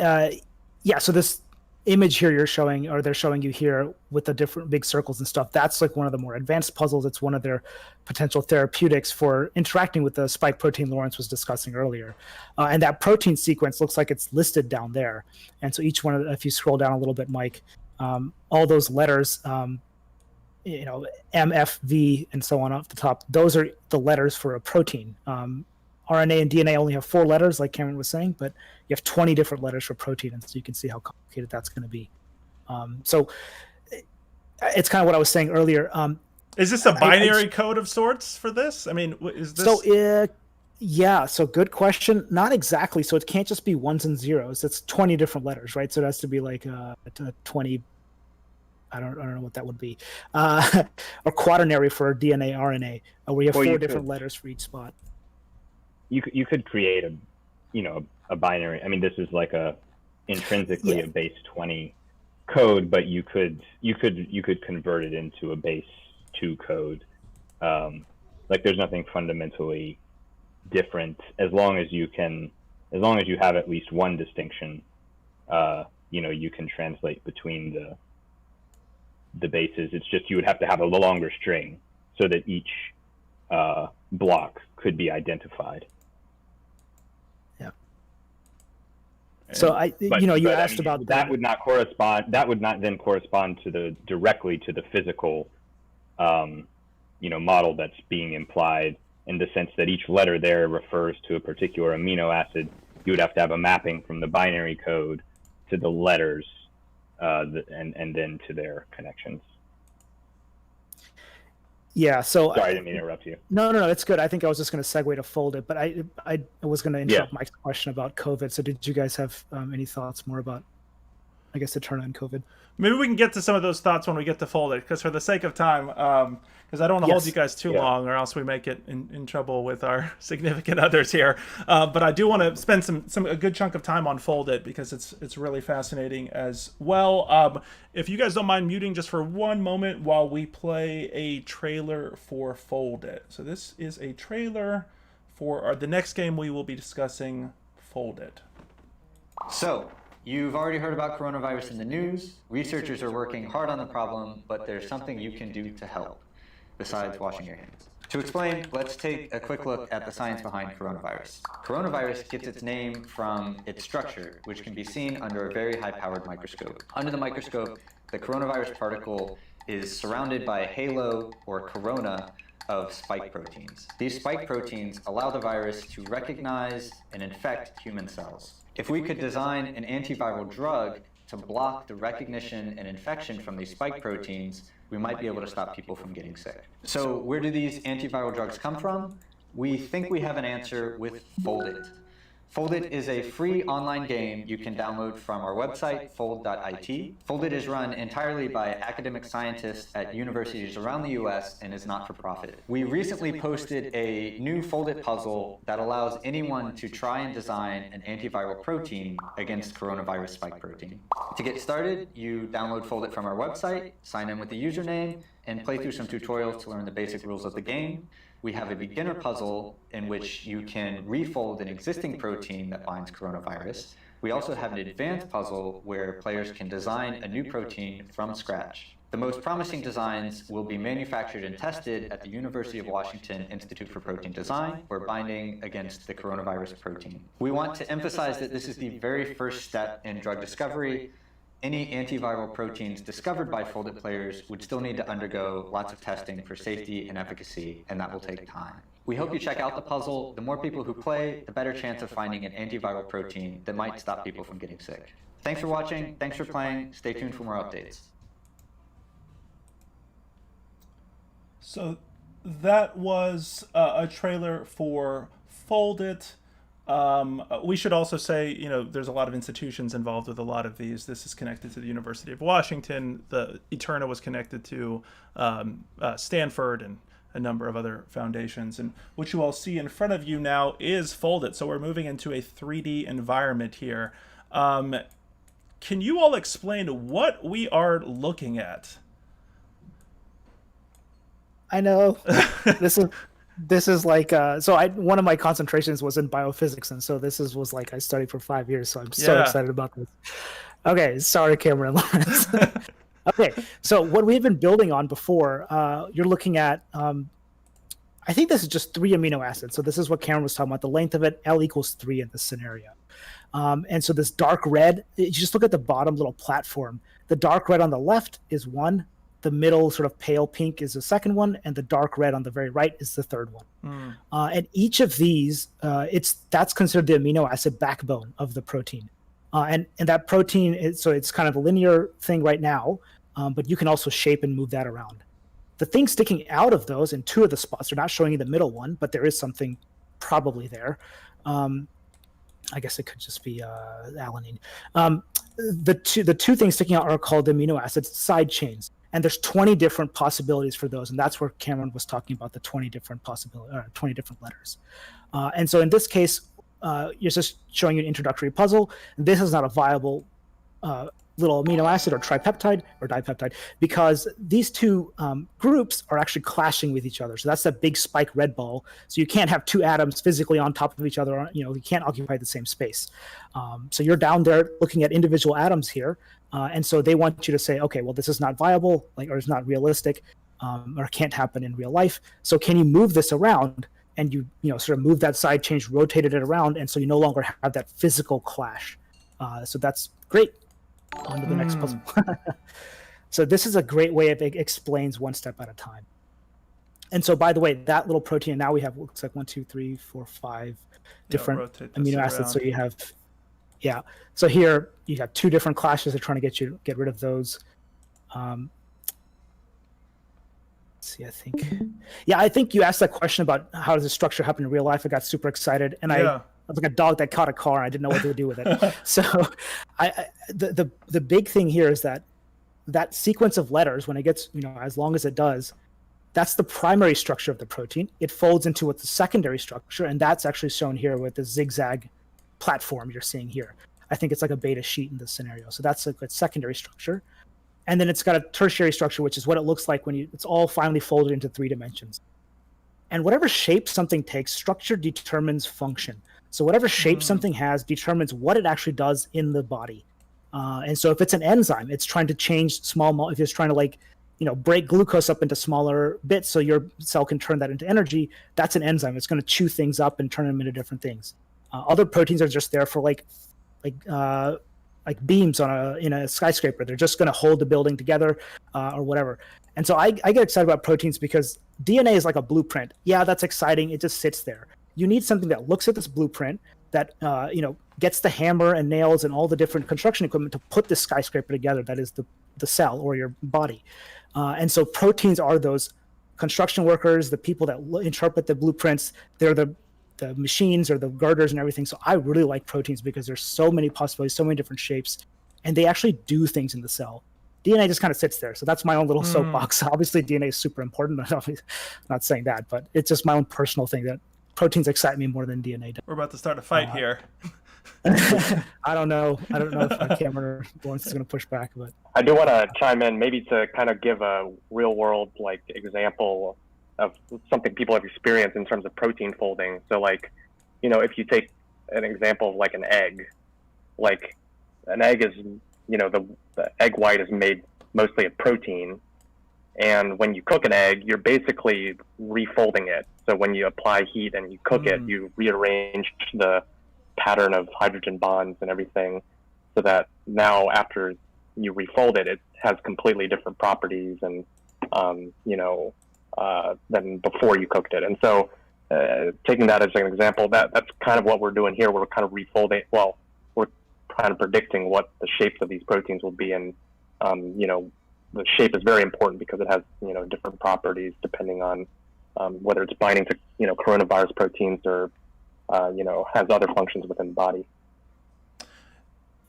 so this image here you're showing, or they're showing you here with the different big circles and stuff, that's like one of the more advanced puzzles. It's one of their potential therapeutics for interacting with the spike protein Lawrence was discussing earlier. And that protein sequence looks like it's listed down there. And so each one of, if you scroll down a little bit, Mike, all those letters, M, F, V, and so on off the top, those are the letters for a protein. RNA and DNA only have 4 letters, like Cameron was saying, but you have 20 different letters for protein, and so you can see how complicated that's going to be. So it's kind of what I was saying earlier. Is this a binary code of sorts for this? I mean, is this... So good question. Not exactly. So it can't just be ones and zeros. It's 20 different letters, right? So it has to be like 20... I don't know what that would be. Or quaternary for DNA, RNA, where you have 4 different letters for each spot. You could create a binary. I mean, this is like intrinsically a base 20 code, but you could convert it into a base 2 code. Like there's nothing fundamentally different as long as you have at least one distinction. You can translate between the bases. It's just you would have to have a longer string so that each block could be identified. So you asked about that would not correspond. That would not then correspond to directly to the physical, model that's being implied, in the sense that each letter there refers to a particular amino acid. You would have to have a mapping from the binary code to the letters, and then to their connections. Yeah. So sorry, I didn't mean to interrupt you. No, it's good. I think I was just going to segue to Foldit, but I was going to interrupt Mike's question about COVID. So did you guys have any thoughts more about, I guess, Eterna and COVID? Maybe we can get to some of those thoughts when we get to Foldit, because for the sake of time, because I don't want to hold you guys too long, or else we may get in trouble with our significant others here. But I do want to spend a good chunk of time on Foldit, because it's really fascinating as well. If you guys don't mind muting just for one moment while we play a trailer for Foldit. So this is a trailer for the next game we will be discussing, Foldit. So, you've already heard about coronavirus in the news. Researchers are working hard on the problem, but there's something you can do to help, besides washing your hands. To explain, let's take a quick look at the science behind coronavirus. Coronavirus gets its name from its structure, which can be seen under a very high-powered microscope. Under the microscope, the coronavirus particle is surrounded by a halo or corona of spike proteins. These spike proteins allow the virus to recognize and infect human cells. If we could design an antiviral drug to block the recognition and infection from these spike proteins, we might be able to stop people from getting sick. So where do these antiviral drugs come from? We think we have an answer with Foldit. Foldit is a free online game you can download from our website, fold.it. Foldit is run entirely by academic scientists at universities around the US and is not for profit. We recently posted a new Foldit puzzle that allows anyone to try and design an antiviral protein against coronavirus spike protein. To get started, you download Foldit from our website, sign in with the username, and play through some tutorials to learn the basic rules of the game. We have a beginner puzzle in which you can refold an existing protein that binds coronavirus. We also have an advanced puzzle where players can design a new protein from scratch. The most promising designs will be manufactured and tested at the University of Washington Institute for Protein Design for binding against the coronavirus protein. We want to emphasize that this is the very first step in drug discovery. Any antiviral proteins discovered by Foldit players would still need to undergo lots of testing for safety and efficacy, and that will take time. We hope you check out the puzzle. The more people who play, the better chance of finding an antiviral protein that might stop people from getting sick. Thanks for watching. Thanks for playing. Stay tuned for more updates. So that was a trailer for Foldit. We should also say, there's a lot of institutions involved with a lot of these. This is connected to the University of Washington. The Eterna was connected to Stanford and a number of other foundations. And what you all see in front of you now is Foldit. So we're moving into a 3D environment here. Can you all explain what we are looking at? I know. This is like one of my concentrations was in biophysics, and so was like I studied for 5 years, so I'm so excited about this. Okay, sorry, Cameron Lawrence. Okay, so what we've been building on before, you're looking at, I think this is just 3 amino acids. So this is what Cameron was talking about. The length of it, L equals 3 in this scenario. And so this dark red, you just look at the bottom little platform. The dark red on the left is 1. The middle sort of pale pink is the second one, and the dark red on the very right is the third one. And each of these, that's considered the amino acid backbone of the protein. And that protein, it's kind of a linear thing right now, but you can also shape and move that around. The thing sticking out of those in 2 of the spots, they're not showing you the middle one, but there is something probably there. I guess it could just be alanine. The two things sticking out are called amino acids side chains. And there's 20 different possibilities for those, and that's where Cameron was talking about the 20 different 20 different letters. And so in this case, you're just showing you an introductory puzzle. This is not a viable little amino acid or tripeptide or dipeptide because these 2 groups are actually clashing with each other. So that's that big spike red ball. So you can't have 2 atoms physically on top of each other. You can't occupy the same space. So you're down there looking at individual atoms here. And so they want you to say, okay, well, this is not viable, or it's not realistic, or can't happen in real life. So can you move this around? And you sort of move that side change, rotated it around, and so you no longer have that physical clash So that's great. On to the next puzzle. So this is a great way of it explains one step at a time. And so, by the way, that little protein, now we have, looks like 1, 2, 3, 4, 5 different amino acids. So you have, so here you have 2 different clashes. They're trying to get rid of those. Let's see, I think you asked that question about how does the structure happen in real life. I got super excited, and I was like a dog that caught a car. I didn't know what to do with it. So the big thing here is that sequence of letters, when it gets, as long as it does, that's the primary structure of the protein. It folds into what's the secondary structure, and that's actually shown here with the zigzag platform you're seeing here. I think it's like a beta sheet in this scenario. So that's a good secondary structure. And then it's got a tertiary structure, which is what it looks like when it's all finally folded into 3 dimensions. And whatever shape something takes, structure determines function. So whatever shape something has determines what it actually does in the body. And so if it's an enzyme, it's trying to change if it's trying to break glucose up into smaller bits so your cell can turn that into energy, that's an enzyme. It's going to chew things up and turn them into different things. Other proteins are just there for like beams in a skyscraper. They're just going to hold the building together or whatever. And so I get excited about proteins because DNA is like a blueprint. Yeah, that's exciting. It just sits there. You need something that looks at this blueprint, that gets the hammer and nails and all the different construction equipment to put this skyscraper together. That is the cell or your body. And so proteins are those construction workers, the people that interpret the blueprints. They're the machines or the girders and everything. So I really like proteins because there's so many possibilities, so many different shapes, and they actually do things in the cell. DNA just kind of sits there. So that's my own little soapbox. Obviously, DNA is super important. I'm not saying that, but it's just my own personal thing that proteins excite me more than DNA does. We're about to start a fight here. I don't know if Cameron or Lawrence is going to push back, but I do want to chime in, maybe to kind of give a real world example of something people have experienced in terms of protein folding. So if you take an example of an egg, an egg is, the egg white is made mostly of protein. And when you cook an egg, you're basically refolding it. So when you apply heat and you cook it, you rearrange the pattern of hydrogen bonds and everything so that now after you refold it, it has completely different properties and, than before you cooked it. And so taking that as an example, that's kind of what we're doing here. We're kind of refolding, we're kind of predicting what the shapes of these proteins will be. And, the shape is very important because it has, different properties depending on whether it's binding to, coronavirus proteins or, has other functions within the body.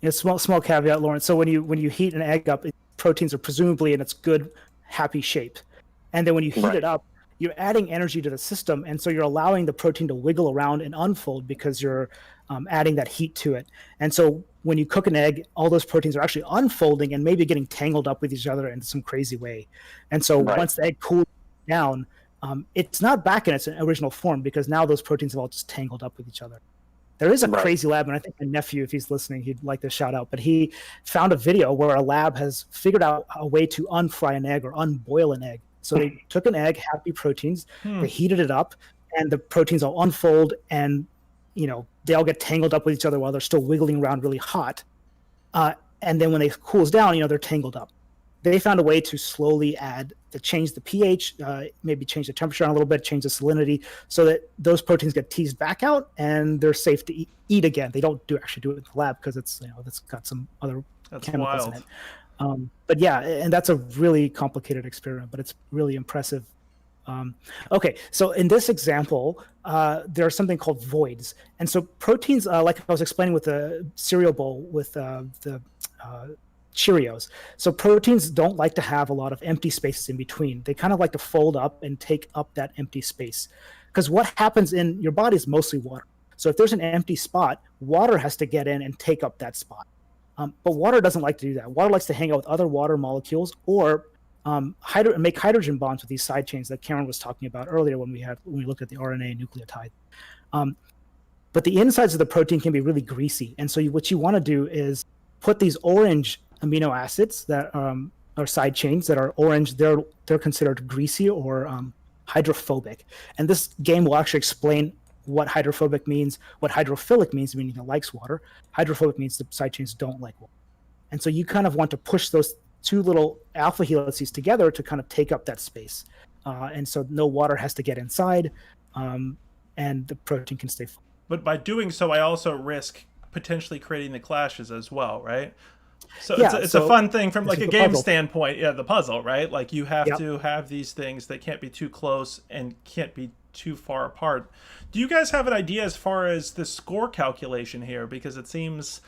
Yeah, small caveat, Lawrence. So when you heat an egg up, proteins are presumably in its good, happy shape. And then when you heat it up, you're adding energy to the system. And so you're allowing the protein to wiggle around and unfold because you're adding that heat to it. And so when you cook an egg, all those proteins are actually unfolding and maybe getting tangled up with each other in some crazy way. And so once the egg cools down, it's not back in its original form because now those proteins have all just tangled up with each other. There is a crazy lab, and I think my nephew, if he's listening, he'd like to shout out, but he found a video where a lab has figured out a way to unfry an egg or unboil an egg. So they took an egg, happy proteins, they heated it up, and the proteins all unfold, and they all get tangled up with each other while they're still wiggling around really hot. And then when it cools down, they're tangled up. They found a way to slowly change the pH, maybe change the temperature on a little bit, change the salinity, so that those proteins get teased back out and they're safe to eat again. They don't actually do it in the lab because it's got some other chemicals in it. But yeah, and that's a really complicated experiment, but it's really impressive. Okay, so in this example, there's something called voids. And so proteins, like I was explaining with the cereal bowl with the Cheerios. So proteins don't like to have a lot of empty spaces in between. They kind of like to fold up and take up that empty space. Because what happens in your body is mostly water. So if there's an empty spot, water has to get in and take up that spot. But water doesn't like to do that. Water likes to hang out with other water molecules or make hydrogen bonds with these side chains that Cameron was talking about earlier when we looked at the RNA nucleotide. But the insides of the protein can be really greasy. And so what you want to do is put these orange amino acids that are side chains that are orange. They're considered greasy or hydrophobic. And this game will actually explain what hydrophobic means, what hydrophilic means, meaning it likes water. Hydrophobic means the side chains don't like water. And so you kind of want to push those two little alpha helices together to kind of take up that space. And so no water has to get inside, and the protein can stay full. But by doing so, I also risk potentially creating the clashes as well, right? So Yeah, it's so a fun thing from like this a is the game puzzle. standpoint. Yeah, the puzzle, right? Like you have Yep. to have these things that can't be too close and can't be too far apart. Do you guys have an idea as far as the score calculation here? Because it seems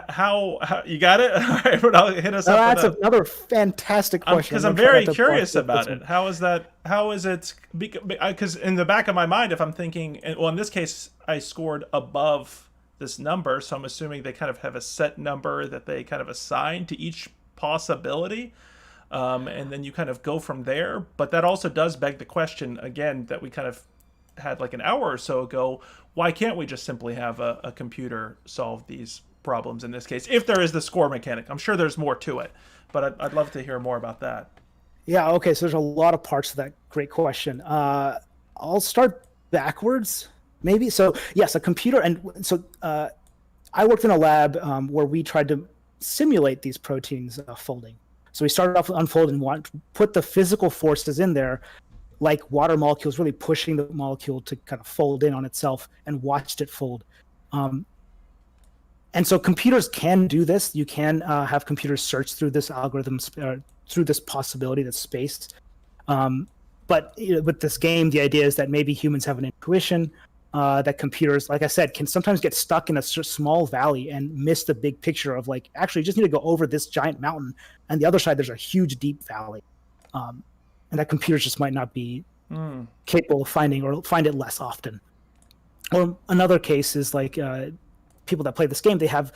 how you got it. All right, but I'll hit us up. That's with another fantastic question. because I'm gonna try very not to curious botch about this it. How is that? How is it? Because in the back of my mind, if I'm thinking, well, in this case, I scored above this number, so I'm assuming they kind of have a set number that they kind of assign to each possibility, and then you kind of go from there. But that also does beg the question again that we kind of had like an hour or so ago. Why can't we just simply have a computer solve these problems in this case, if there is the score mechanic? I'm sure there's more to it, but I'd love to hear more about that. Yeah, okay, so there's a lot of parts to that. Great question. I'll start backwards, maybe. So, yes, a computer, and so I worked in a lab where we tried to simulate these proteins folding. So we started off with unfold and put the physical forces in there, like water molecules, really pushing the molecule to kind of fold in on itself, and watched it fold. And so computers can do this. You can have computers search through this algorithm, through this possibility, this space. But with this game, the idea is that maybe humans have an intuition that computers, like I said, can sometimes get stuck in a small valley and miss the big picture of like, actually, you just need to go over this giant mountain, and the other side, there's a huge, deep valley. And that computers just might not be capable of finding, or find it less often. Or another case is like people that play this game, they have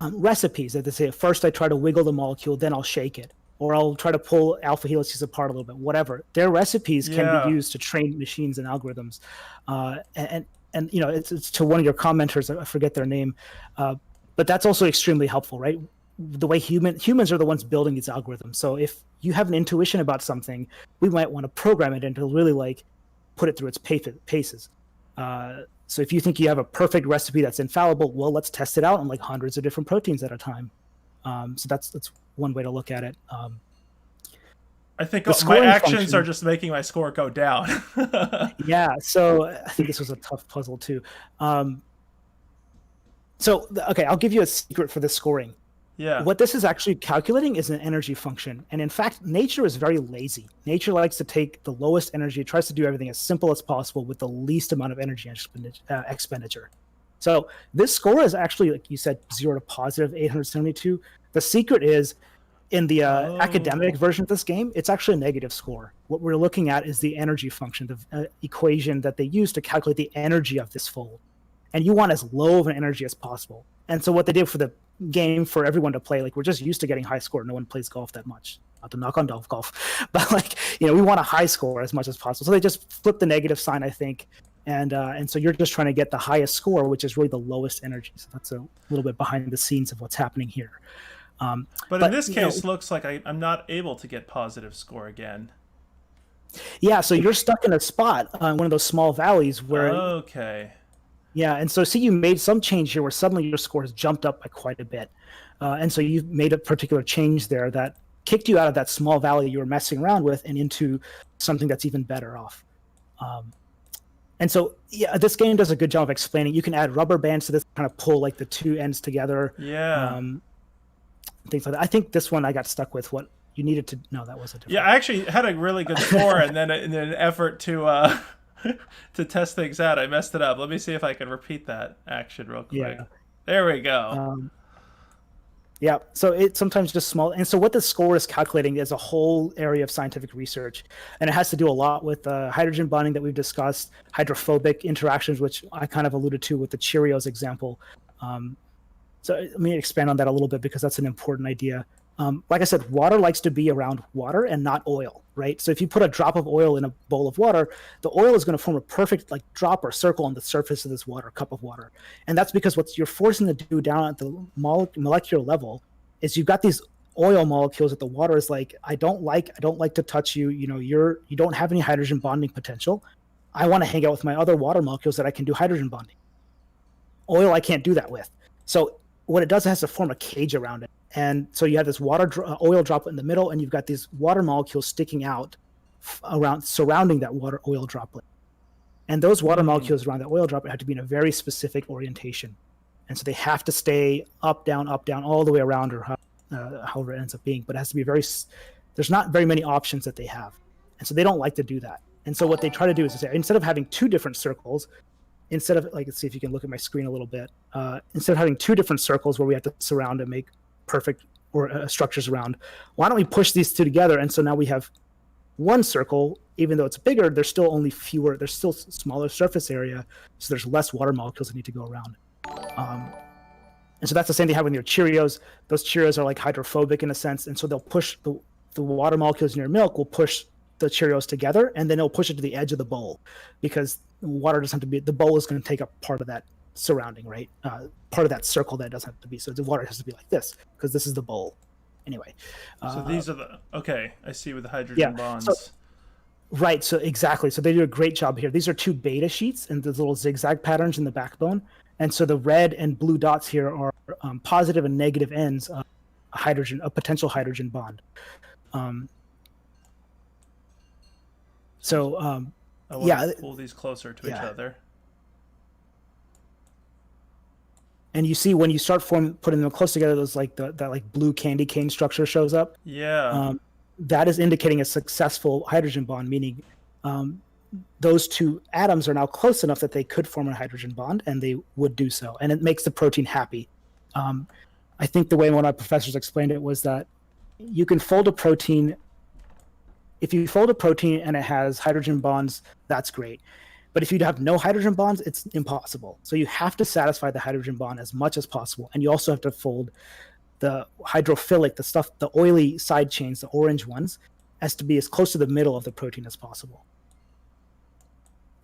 recipes that they say, first I try to wiggle the molecule, then I'll shake it, or I'll try to pull alpha helices apart a little bit, whatever. Their recipes can be used to train machines and algorithms. And you know, it's to one of your commenters, I forget their name, but that's also extremely helpful, right? The way humans are the ones building these algorithms. So if you have an intuition about something, we might want to program it into really like put it through its paces. So if you think you have a perfect recipe that's infallible, well, let's test it out on like hundreds of different proteins at a time. So that's one way to look at it. I think The my scoring actions function- are just making my score go down. Yeah, so I think this was a tough puzzle too. Okay, I'll give you a secret for the scoring. Yeah. What this is actually calculating is an energy function. And in fact, nature is very lazy. Nature likes to take the lowest energy, it tries to do everything as simple as possible with the least amount of energy expenditure. So this score is actually, like you said, 0 to positive 872. The secret is in the academic version of this game, it's actually a negative score. What we're looking at is the energy function, the equation that they use to calculate the energy of this fold. And you want as low of an energy as possible. And so what they did for the game for everyone to play, like we're just used to getting high score. No one plays golf that much. Not to knock on golf, but like, you know, we want a high score as much as possible. So they just flip the negative sign, I think. And so you're just trying to get the highest score, which is really the lowest energy. So that's a little bit behind the scenes of what's happening here. But in this case, looks like I'm not able to get positive score again. Yeah, so you're stuck in a spot on one of those small valleys where... Okay. Yeah, and so see, you made some change here where suddenly your score has jumped up by quite a bit. And so you've made a particular change there that kicked you out of that small valley you were messing around with and into something that's even better off. And so, yeah, this game does a good job of explaining. You can add rubber bands to this, kind of pull like the two ends together. Yeah. Things like that. I think this one I got stuck with what you needed to... No, that was a different... Yeah, I actually had a really good score, and then in an effort to to test things out, I messed it up. Let me see if I can repeat that action real quick. Yeah. There we go. Yeah, so it's sometimes just small. And so what the score is calculating is a whole area of scientific research. And it has to do a lot with hydrogen bonding that we've discussed, hydrophobic interactions, which I kind of alluded to with the Cheerios example. So let me expand on that a little bit because that's an important idea. Like I said, water likes to be around water and not oil, right? So if you put a drop of oil in a bowl of water, the oil is going to form a perfect like drop or circle on the surface of this water, cup of water. And that's because what you're forcing to do down at the molecular level is you've got these oil molecules that the water is like, I don't like to touch you. You know, you don't have any hydrogen bonding potential. I want to hang out with my other water molecules that I can do hydrogen bonding. Oil, I can't do that with. So what it does, it has to form a cage around it. And so you have this oil droplet in the middle, and you've got these water molecules sticking out surrounding that oil droplet. And those water molecules around that oil droplet have to be in a very specific orientation. And so they have to stay up, down, all the way around, or however it ends up being. But it has to be there's not very many options that they have. And so they don't like to do that. And so what they try to do is to say, instead of having two different circles, instead of, like, let's see if you can look at my screen a little bit, instead of having two different circles where we have to surround and make perfect structures around, why don't we push these two together? And so now we have one circle. Even though it's bigger, there's still smaller surface area, so there's less water molecules that need to go around. And so that's the same thing you have with your Cheerios. Those Cheerios are like hydrophobic in a sense, and so they'll push the water molecules in your milk will push the Cheerios together, and then it'll push it to the edge of the bowl, because water doesn't have to be, the bowl is going to take up part of that surrounding, right? Part of that circle that it doesn't have to be. So the water has to be like this, because this is the bowl. Anyway. So these are I see with the hydrogen bonds. Right, so exactly. So they do a great job here. These are two beta sheets, and there's little zigzag patterns in the backbone. And so the red and blue dots here are positive and negative ends of a potential hydrogen bond. To pull these closer to each other. And you see when you start putting them close together, those that blue candy cane structure shows up. Yeah. That is indicating a successful hydrogen bond, meaning those two atoms are now close enough that they could form a hydrogen bond, and they would do so. And it makes the protein happy. I think the way one of my professors explained it was that you can fold a protein. If you fold a protein and it has hydrogen bonds, that's great. But if you have no hydrogen bonds, it's impossible. So you have to satisfy the hydrogen bond as much as possible. And you also have to fold the hydrophilic, the oily side chains, the orange ones, as to be as close to the middle of the protein as possible.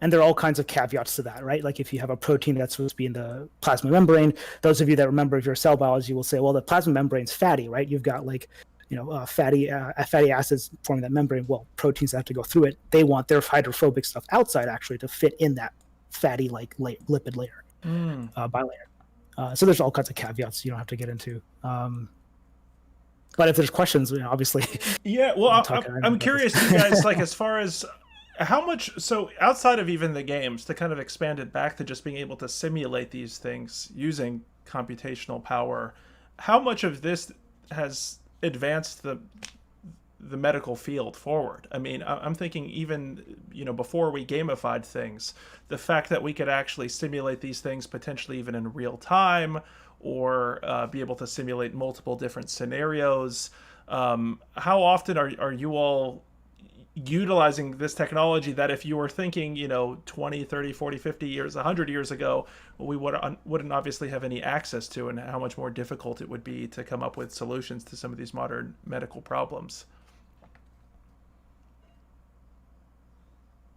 And there are all kinds of caveats to that, right? Like if you have a protein that's supposed to be in the plasma membrane, those of you that remember your cell biology will say, well, the plasma membrane's fatty, right? You've got fatty acids forming that membrane. Well, proteins that have to go through it, they want their hydrophobic stuff outside actually to fit in that fatty lipid layer, bilayer. So there's all kinds of caveats you don't have to get into. But if there's questions, obviously. Yeah, well, I'm curious, you guys, as far as how much, so outside of even the games, to kind of expand it back to just being able to simulate these things using computational power, how much of this has advanced the medical field forward? I mean, I'm thinking even, before we gamified things, the fact that we could actually simulate these things potentially even in real time, or be able to simulate multiple different scenarios. How often are you all utilizing this technology that if you were thinking, 20, 30, 40, 50 years, 100 years ago, we wouldn't obviously have any access to, and how much more difficult it would be to come up with solutions to some of these modern medical problems?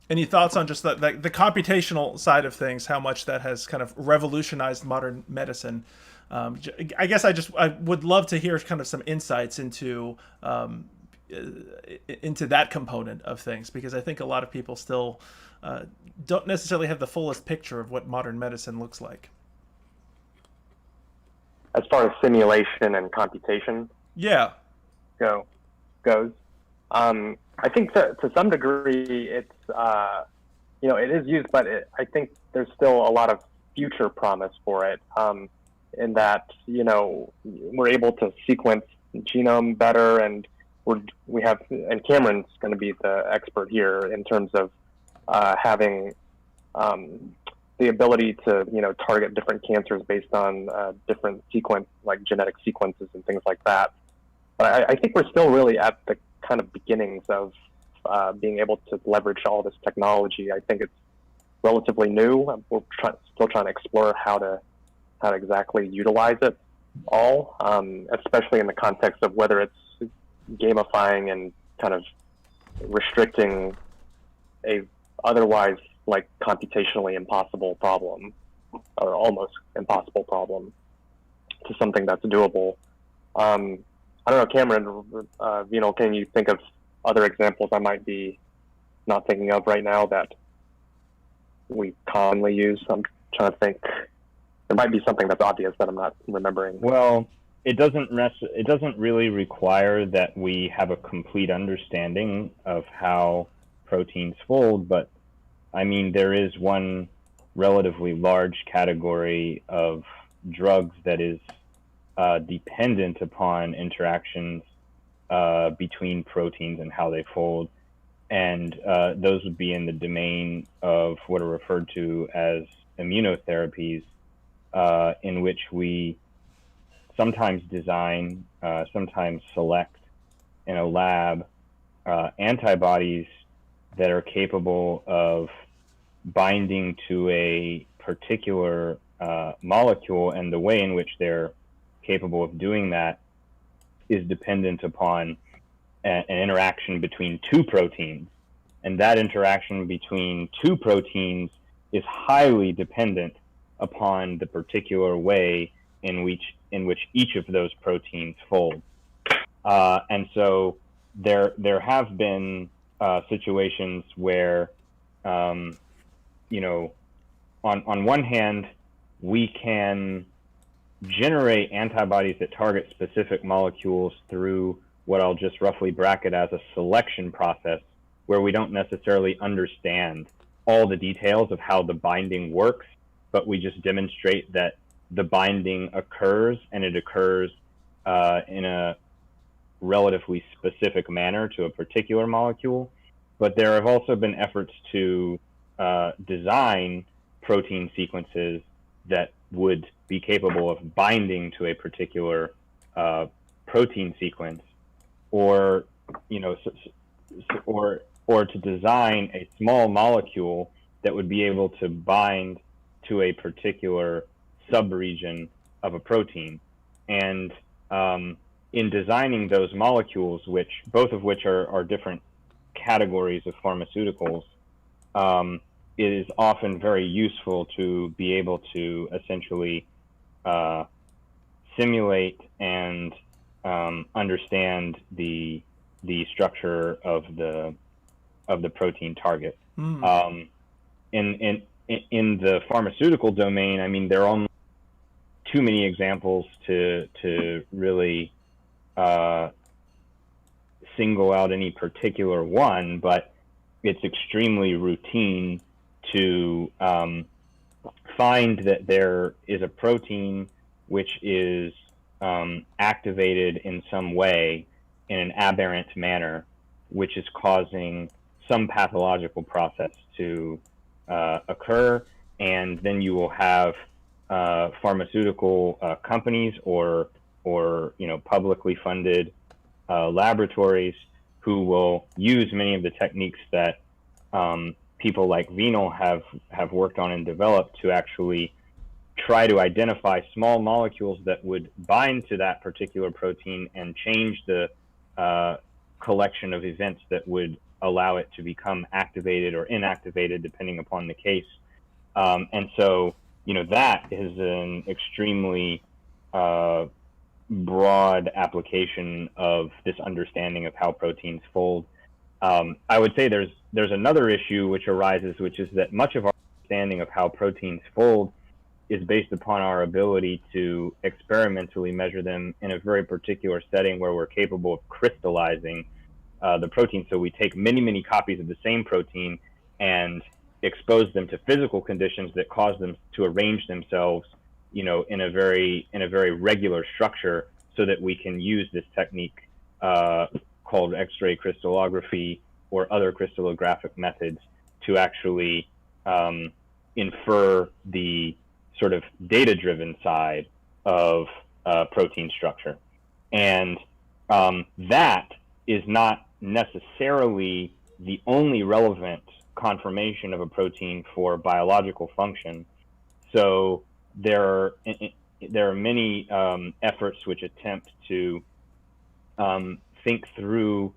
Any thoughts on just the computational side of things, how much that has kind of revolutionized modern medicine? I guess I would love to hear kind of some insights into that component of things, because I think a lot of people still don't necessarily have the fullest picture of what modern medicine looks like. As far as simulation and computation goes, I think to some degree it's it is used, but I think there's still a lot of future promise for it, in that we're able to sequence the genome better, and and Cameron's going to be the expert here in terms of having the ability to target different cancers based on different genetic sequences and things like that. But I think we're still really at the kind of beginnings of being able to leverage all this technology. I think it's relatively new. We're still trying to explore how to exactly utilize it all, especially in the context of whether it's gamifying and kind of restricting a otherwise computationally impossible problem, or almost impossible problem, to something that's doable. I don't know, Cameron, can you think of other examples I might be not thinking of right now that we commonly use? I'm trying to think. There might be something that's obvious that I'm not remembering. Well, it doesn't really require that we have a complete understanding of how proteins fold, but I mean, there is one relatively large category of drugs that is dependent upon interactions between proteins and how they fold. And those would be in the domain of what are referred to as immunotherapies, in which we sometimes design, sometimes select in a lab antibodies that are capable of binding to a particular molecule, and the way in which they're capable of doing that is dependent upon an interaction between two proteins. And that interaction between two proteins is highly dependent upon the particular way in which each of those proteins fold. And so there have been situations where, you know, on one hand, we can generate antibodies that target specific molecules through what I'll just roughly bracket as a selection process, where we don't necessarily understand all the details of how the binding works, but we just demonstrate that the binding occurs, and it occurs in a relatively specific manner to a particular molecule. But there have also been efforts to design protein sequences that would be capable of binding to a particular protein sequence, or, you know, or to design a small molecule that would be able to bind to a particular subregion of a protein. And in designing those molecules, both of which are different categories of pharmaceuticals, it is often very useful to be able to essentially simulate and understand the structure of the protein target. In the pharmaceutical domain, I mean, there are only too many examples to really single out any particular one, but it's extremely routine to find that there is a protein which is activated in some way in an aberrant manner, which is causing some pathological process to occur. And then you will have pharmaceutical companies or you know, publicly funded laboratories who will use many of the techniques that people like Vinal have worked on and developed to actually try to identify small molecules that would bind to that particular protein and change the collection of events that would allow it to become activated or inactivated, depending upon the case. And so, you know, that is an extremely broad application of this understanding of how proteins fold. I would say there's another issue which arises, which is that much of our understanding of how proteins fold is based upon our ability to experimentally measure them in a very particular setting where we're capable of crystallizing the protein. So we take many copies of the same protein and expose them to physical conditions that cause them to arrange themselves, you know, in a very regular structure, so that we can use this technique called X-ray crystallography or other crystallographic methods to actually infer the sort of data-driven side of protein structure. And that is not necessarily the only relevant conformation of a protein for biological function. So there are many efforts which attempt to think through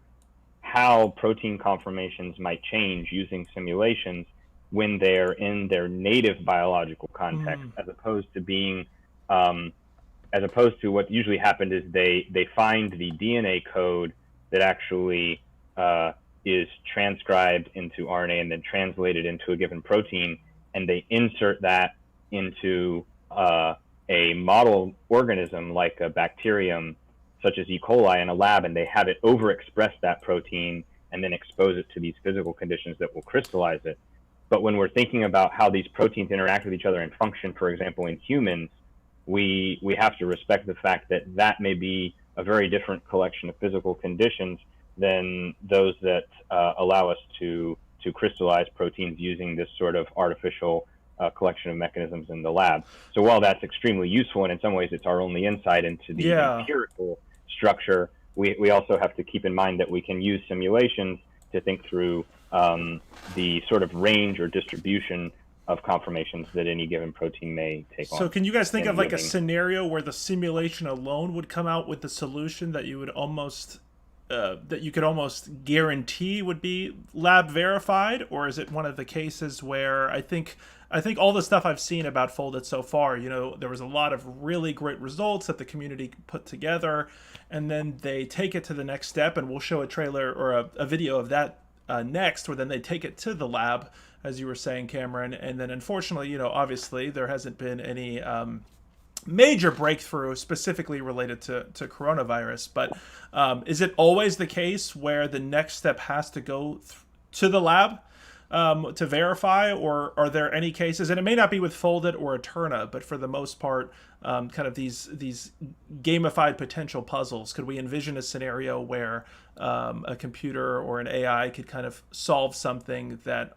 how protein conformations might change using simulations when they're in their native biological context, as opposed to being as opposed to what usually happened is they find the DNA code that actually is transcribed into RNA and then translated into a given protein, and they insert that into a model organism like a bacterium, such as E. coli, in a lab, and they have it overexpress that protein and then expose it to these physical conditions that will crystallize it. But when we're thinking about how these proteins interact with each other and function, for example, in humans, we have to respect the fact that that may be a very different collection of physical conditions than those that allow us to crystallize proteins using this sort of artificial collection of mechanisms in the lab. So while that's extremely useful, and in some ways it's our only insight into the empirical structure, we also have to keep in mind that we can use simulations to think through the sort of range or distribution of conformations that any given protein may take on. So can you guys think of like a scenario where the simulation alone would come out with the solution that you would almost that you could almost guarantee would be lab verified? Or is it one of the cases where I think all the stuff I've seen about Folded so far, there was a lot of really great results that the community put together, and then they take it to the next step, and we'll show a trailer or a video of that next, where then they take it to the lab, as you were saying, Cameron, and then unfortunately, obviously there hasn't been any major breakthrough specifically related to coronavirus, but is it always the case where the next step has to go to the lab to verify, or are there any cases, and it may not be with Folded or Eterna, but for the most part, kind of these gamified potential puzzles? Could we envision a scenario where a computer or an AI could kind of solve something that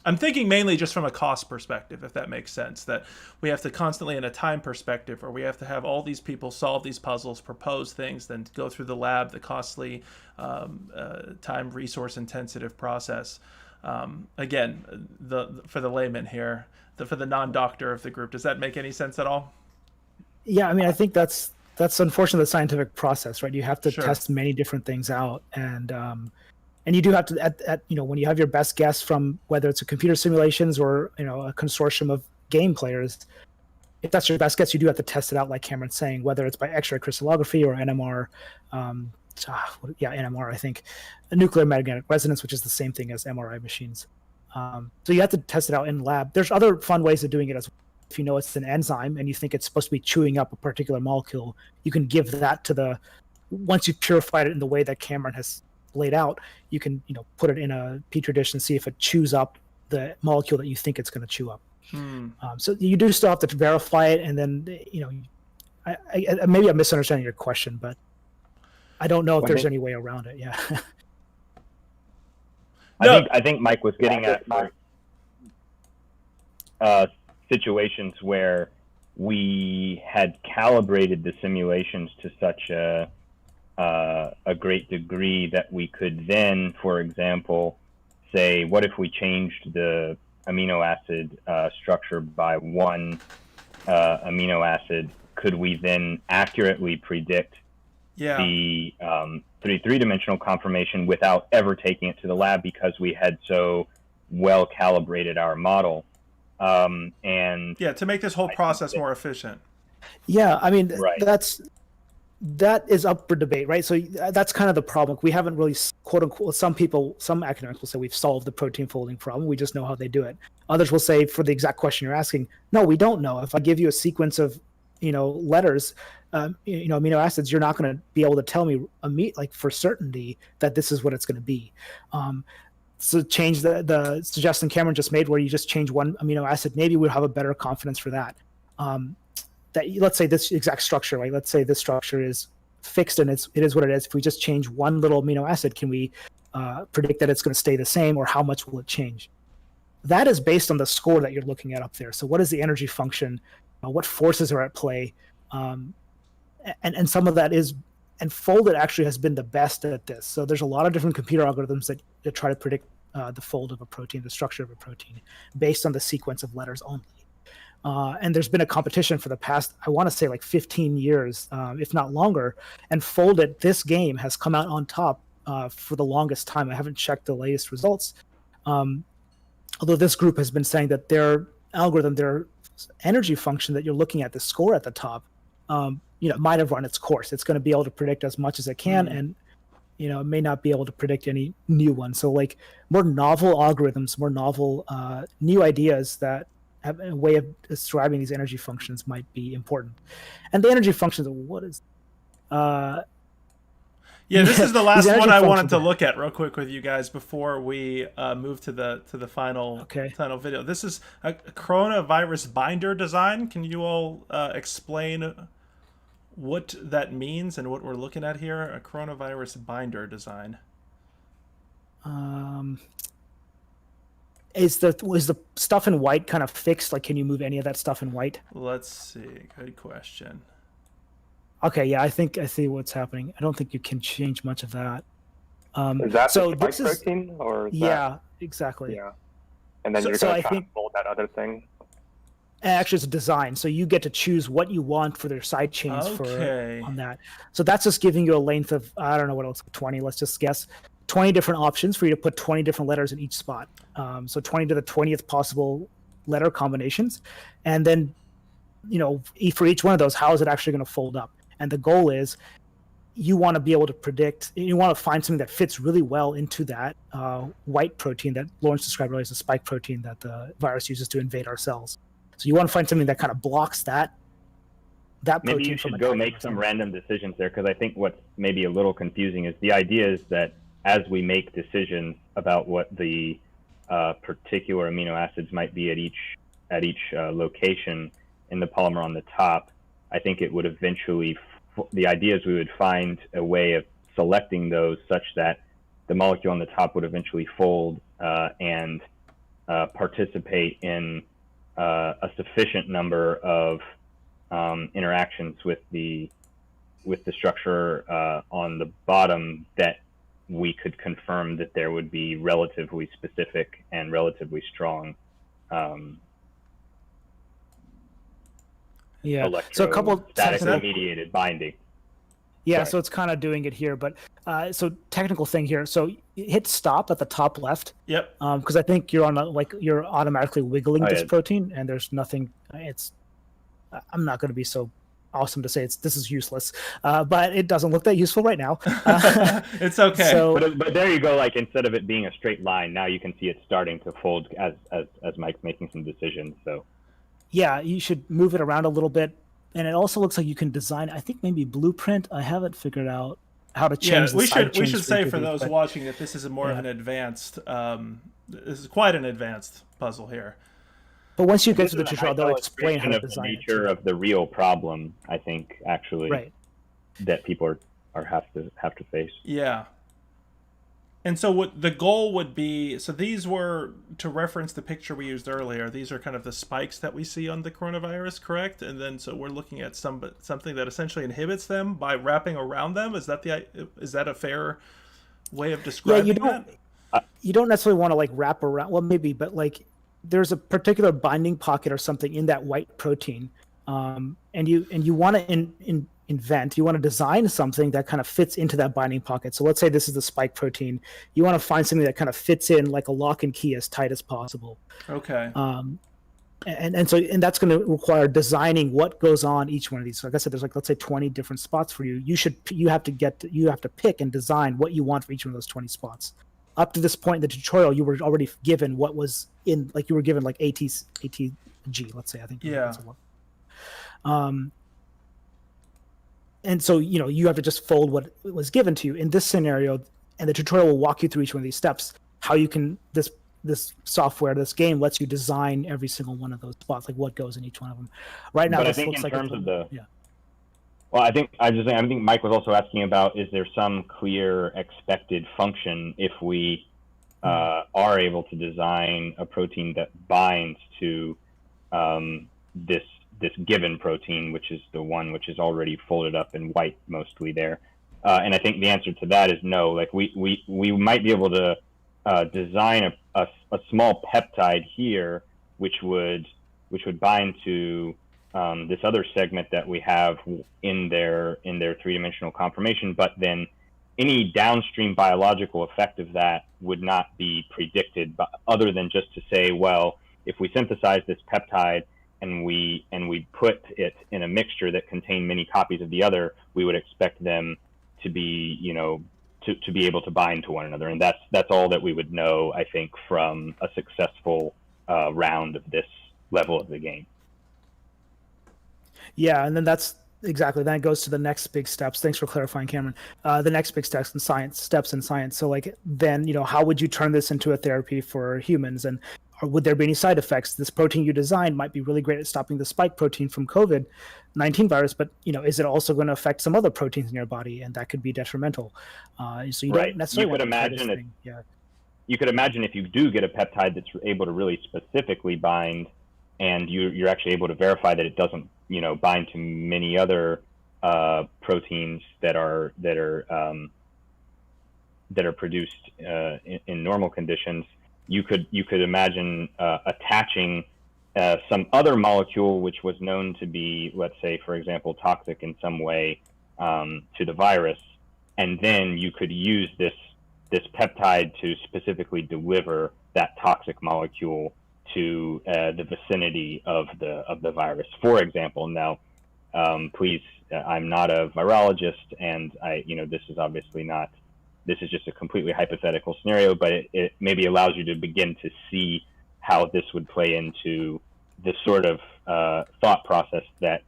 I'm thinking mainly just from a cost perspective, if that makes sense, that we have to constantly, in a time perspective, or we have to have all these people solve these puzzles, propose things, then go through the lab, the costly, time, resource intensive process. Again, for the layman here, for the non-doctor of the group, does that make any sense at all? Yeah, I mean, I think that's unfortunately the scientific process, right? You have to test many different things out, and you do have to, when you have your best guess from whether it's a computer simulations or a consortium of game players, if that's your best guess, you do have to test it out, like Cameron's saying, whether it's by X-ray crystallography or NMR. NMR, I think, a nuclear magnetic resonance, which is the same thing as MRI machines. So you have to test it out in lab. There's other fun ways of doing it as well. If you know it's an enzyme and you think it's supposed to be chewing up a particular molecule, you can give that once you've purified it in the way that Cameron has laid out, you can put it in a petri dish and see if it chews up the molecule that you think it's going to chew up. So you do still have to verify it, and then maybe I'm misunderstanding your question, but I don't know if there's any way around it. Yeah. I think Mike was getting at situations where we had calibrated the simulations to such a great degree that we could then, for example, say, what if we changed the amino acid structure by one amino acid? Could we then accurately predict the three-dimensional conformation without ever taking it to the lab, because we had so well calibrated our model? And to make this whole process more efficient. Yeah, I mean, that is up for debate, right? So that's kind of the problem. We haven't really, quote unquote, some academics will say we've solved the protein folding problem. We just know how they do it. Others will say, for the exact question you're asking, no, we don't know. If I give you a sequence of, letters, amino acids, you're not going to be able to tell me for certainty that this is what it's going to be. So change the suggestion Cameron just made, where you just change one amino acid, maybe we'll have a better confidence for that. Let's say this exact structure, right? Let's say this structure is fixed and it is what it is. If we just change one little amino acid, can we predict that it's going to stay the same, or how much will it change? That is based on the score that you're looking at up there. So what is the energy function? What forces are at play? And some of that is, and Folded actually has been the best at this. So there's a lot of different computer algorithms that try to predict the fold of a protein, the structure of a protein, based on the sequence of letters only. And there's been a competition for the past, I want to say 15 years, if not longer. And Folded, this game, has come out on top for the longest time. I haven't checked the latest results. Although this group has been saying that their algorithm, their energy function that you're looking at, the score at the top, might have run its course. It's going to be able to predict as much as it can. And, it may not be able to predict any new ones. So like more novel algorithms, more novel new ideas that have a way of describing these energy functions might be important. And the energy functions, what is Yeah, this is the last energy one I wanted functions to look at real quick with you guys before we move to the final Okay. final video. This is a coronavirus binder design. Can you all explain what that means and what we're looking at here? A coronavirus binder design. Is the stuff in white kind of fixed? Like, can you move any of that stuff in white? Let's see. Good question. Okay, yeah, I think I see what's happening. I don't think you can change much of that. Is that so the spike this is protein, or is yeah, exactly. yeah? And then So- you're so going I to try think- to fold that other thing. Actually, it's a design, so you get to choose what you want for their side chains Okay. on that. So that's just giving you a length of, I don't know what else, 20. Let's just guess 20 different options for you to put 20 different letters in each spot. So 20 to the 20th possible letter combinations, and then for each one of those, how is it actually going to fold up? And the goal is you want to be able to predict, you want to find something that fits really well into that white protein that Lawrence described earlier as a spike protein that the virus uses to invade our cells. So you want to find something that kind of blocks that protein. Maybe you from should go attacking make our some cells. random decisions there, because I think what's maybe a little confusing is the idea is that as we make decisions about what the particular amino acids might be at each location in the polymer on the top, I think it would eventually, the idea is we would find a way of selecting those such that the molecule on the top would eventually fold and participate in a sufficient number of interactions with the structure on the bottom that we could confirm that there would be relatively specific and relatively strong Yeah. So a couple electrostatically mediated binding. Yeah, Sorry. so it's kind of doing it here, but so technical thing here. So hit stop at the top left. Yep. Because I think you're on you're automatically wiggling Oh, this yeah. protein, and there's nothing. I'm not going to be so awesome to say this is useless, but it doesn't look that useful right now. It's okay. So But there you go. Like, instead of it being a straight line, now you can see it starting to fold as Mike's making some decisions. So yeah, you should move it around a little bit, and it also looks like you can design. I think maybe blueprint. I haven't figured out how to Yeah, change. we the side should chains say each for of these, those but- watching that this is more of Yeah. an advanced. This is quite an advanced puzzle here. But once you get this to the is a tutorial, nice they'll explain how to illustration of the design nature of the real problem. I think actually Right. that people have to face. Yeah. And so what the goal would be, so these were, to reference the picture we used earlier, these are kind of the spikes that we see on the coronavirus, correct? And then so we're looking at something that essentially inhibits them by wrapping around them. Is that a fair way of describing that? You don't necessarily want to wrap around. Well, maybe, but there's a particular binding pocket or something in that white protein, and you want to invent. You want to design something that kind of fits into that binding pocket. So let's say this is the spike protein. You want to find something that kind of fits in like a lock and key as tight as possible. Okay. And that's going to require designing what goes on each one of these. So like I said, there's let's say 20 different spots for you. You have to pick and design what you want for each one of those 20 spots. Up to this point in the tutorial, you were already given what was in, you were given ATG, let's say, I think. Yeah. And so, you have to just fold what was given to you in this scenario, and the tutorial will walk you through each one of these steps, how you can, this software, this game lets you design every single one of those spots, like what goes in each one of them. Right now, But I this think looks in like terms of the yeah. Well, I think Mike was also asking about, is there some clear expected function if we are able to design a protein that binds to this given protein, which is the one which is already folded up in white mostly there. And I think the answer to that is no. We might be able to design a small peptide here, which would bind to this other segment that we have in their three-dimensional conformation, but then any downstream biological effect of that would not be predicted, other than just to say, well, if we synthesize this peptide and we put it in a mixture that contained many copies of the other, we would expect them to be, to be able to bind to one another. And that's all that we would know, I think, from a successful round of this level of the game. Yeah, and then that's exactly, then it goes to the next big steps. Thanks for clarifying, Cameron. The next big steps in science. So like, then, how would you turn this into a therapy for humans? And or would there be any side effects? This protein you designed might be really great at stopping the spike protein from COVID-19 virus, but is it also going to affect some other proteins in your body, and that could be detrimental? So you don't necessarily want to try this thing. Yeah. You could imagine if you do get a peptide that's able to really specifically bind, and you're actually able to verify that it doesn't, bind to many other proteins that are produced in normal conditions. You could imagine attaching some other molecule which was known to be, let's say, for example, toxic in some way to the virus, and then you could use this peptide to specifically deliver that toxic molecule to the vicinity of the virus, for example. Now, please, I'm not a virologist, and this is obviously not. This is just a completely hypothetical scenario, but it maybe allows you to begin to see how this would play into the sort of thought process that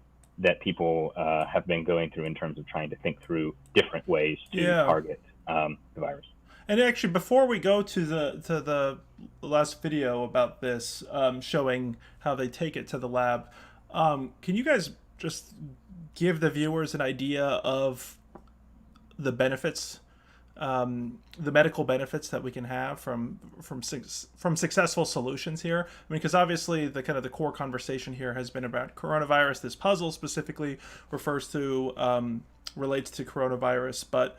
people have been going through in terms of trying to think through different ways to target the virus. And actually, before we go to the last video about this, showing how they take it to the lab, can you guys just give the viewers an idea of the benefits, the medical benefits that we can have from successful solutions here? I mean, because obviously the kind of the core conversation here has been about coronavirus. This puzzle specifically relates to coronavirus, but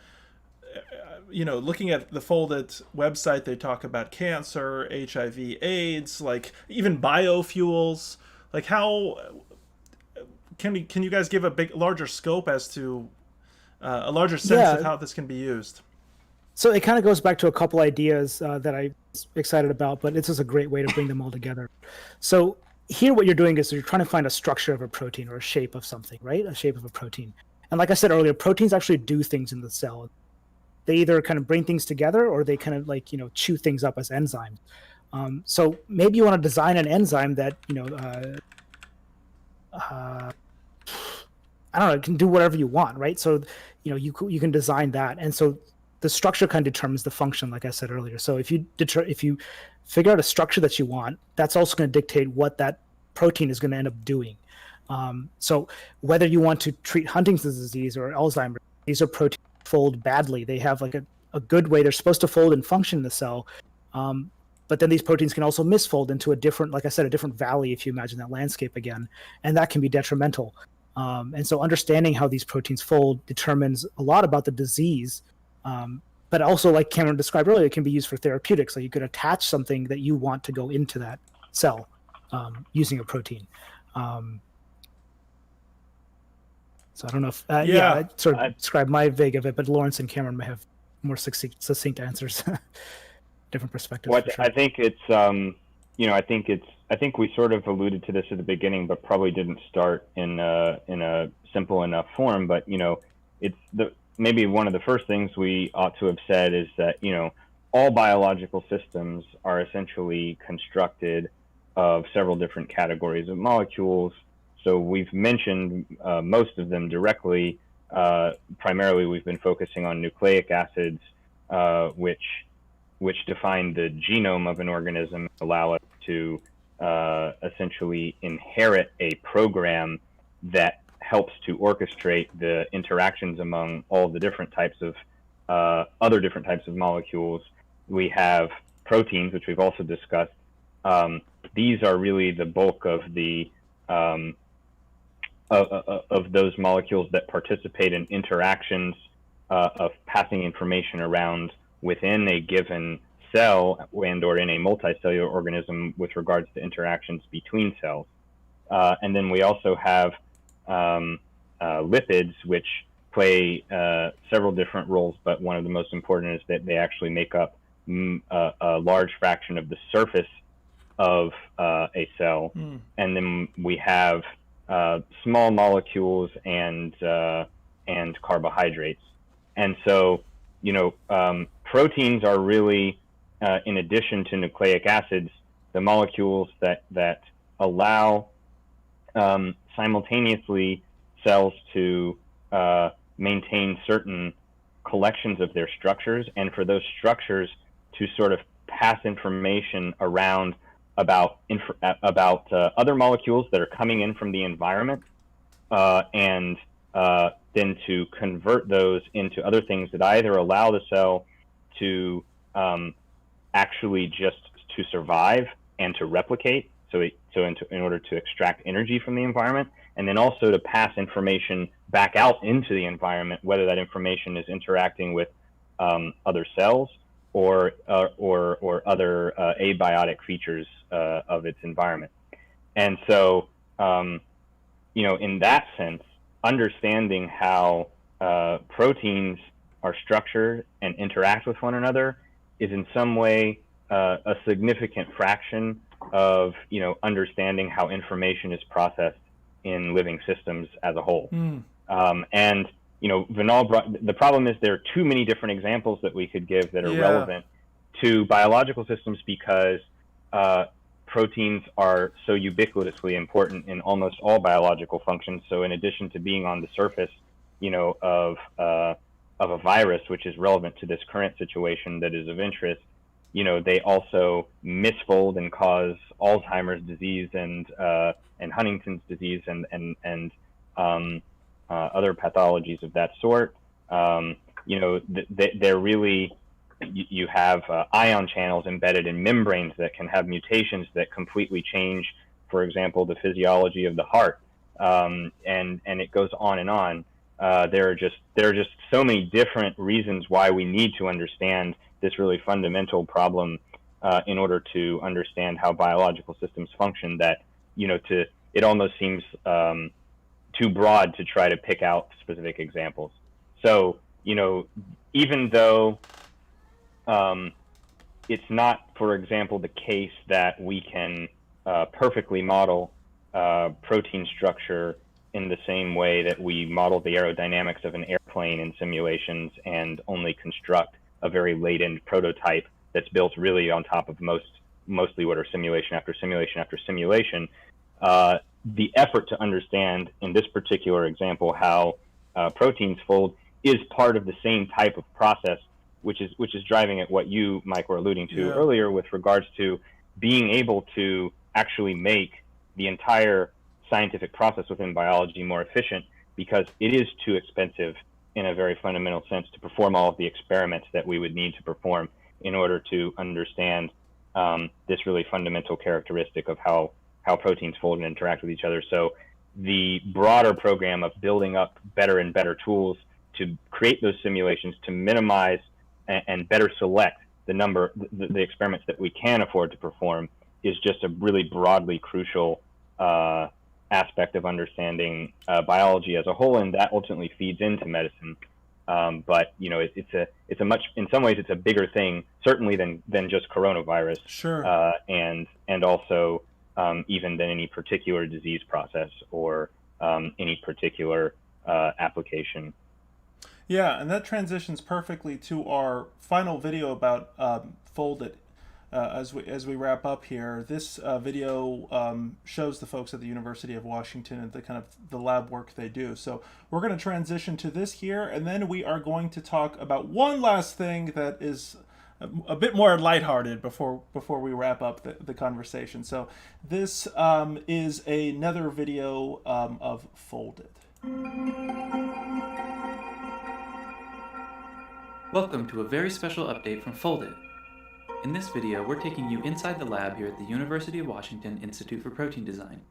looking at the Folded website, they talk about cancer, HIV, AIDS, like even biofuels. Like, how can you guys give a larger scope as to a larger sense of how this can be used? So it kind of goes back to a couple ideas that I'm excited about, but this is a great way to bring them all together. So here what you're doing is you're trying to find a structure of a protein or a shape of something, right? A shape of a protein. And like I said earlier, proteins actually do things in the cell. They either kind of bring things together, or they kind of chew things up as enzymes. So maybe you want to design an enzyme that I don't know, it can do whatever you want, right? So you can design that, and so the structure kind of determines the function, like I said earlier. So if you figure out a structure that you want, that's also going to dictate what that protein is going to end up doing. So whether you want to treat Huntington's disease or Alzheimer's, these are proteins that fold badly. They have like a good way they're supposed to fold and function in the cell. But then these proteins can also misfold into a different, like I said, a different valley, if you imagine that landscape again, and that can be detrimental. And so understanding how these proteins fold determines a lot about the disease. But also, like Cameron described earlier, it can be used for therapeutics. Like you could attach something that you want to go into that cell using a protein. So I don't know if, I sort of described my vague of it, but Lawrence and Cameron may have more succinct answers, different perspectives. Well, sure. I think it's, I think we sort of alluded to this at the beginning, but probably didn't start in a simple enough form. But it's maybe one of the first things we ought to have said is that all biological systems are essentially constructed of several different categories of molecules. So we've mentioned most of them directly. Primarily, we've been focusing on nucleic acids, which define the genome of an organism, allow us to essentially inherit a program that helps to orchestrate the interactions among all the different types of other different types of molecules. We have proteins, which we've also discussed. These are really the bulk of the of those molecules that participate in interactions of passing information around within a given cell and or in a multicellular organism with regards to interactions between cells. And then we also have lipids, which play several different roles, but one of the most important is that they actually make up a large fraction of the surface of a cell. And then we have small molecules and carbohydrates. And so proteins are really, in addition to nucleic acids, the molecules that allow simultaneously cells to maintain certain collections of their structures, and for those structures to sort of pass information around about other molecules that are coming in from the environment, and then to convert those into other things that either allow the cell to actually just to survive and to replicate, in order to extract energy from the environment, and then also to pass information back out into the environment, whether that information is interacting with other cells or other abiotic features of its environment. And so, in that sense, understanding how proteins are structured and interact with one another is in some way a significant fraction of understanding how information is processed in living systems as a whole. And Vinal brought, the problem is there are too many different examples that we could give that are relevant to biological systems, because proteins are so ubiquitously important in almost all biological functions. So in addition to being on the surface, of a virus, which is relevant to this current situation that is of interest, they also misfold and cause Alzheimer's disease and Huntington's disease and other pathologies of that sort. They're really, you have ion channels embedded in membranes that can have mutations that completely change, for example, the physiology of the heart, and it goes on and on. There are just so many different reasons why we need to understand this really fundamental problem in order to understand how biological systems function, that it almost seems too broad to try to pick out specific examples. So even though it's not, for example, the case that we can perfectly model protein structure in the same way that we model the aerodynamics of an airplane in simulations and only construct a very latent prototype that's built really on top of mostly what are simulation after simulation after simulation. The effort to understand in this particular example how proteins fold is part of the same type of process, which is driving at what you, Mike, were alluding to earlier with regards to being able to actually make the entire scientific process within biology more efficient, because it is too expensive in a very fundamental sense to perform all of the experiments that we would need to perform in order to understand this really fundamental characteristic of how proteins fold and interact with each other. So the broader program of building up better and better tools to create those simulations, to minimize and better select the experiments that we can afford to perform, is just a really broadly crucial aspect of understanding biology as a whole, and that ultimately feeds into medicine. But it's a much, in some ways, it's a bigger thing, certainly than just coronavirus. Sure. And also even than any particular disease process or any particular application. Yeah, and that transitions perfectly to our final video about folded. As we wrap up here, this video shows the folks at the University of Washington and the lab work they do. So we're going to transition to this here, and then we are going to talk about one last thing that is a bit more lighthearted before we wrap up the conversation. So this is another video of folded. Welcome to a very special update from Folded. In this video, we're taking you inside the lab here at the University of Washington Institute for Protein Design.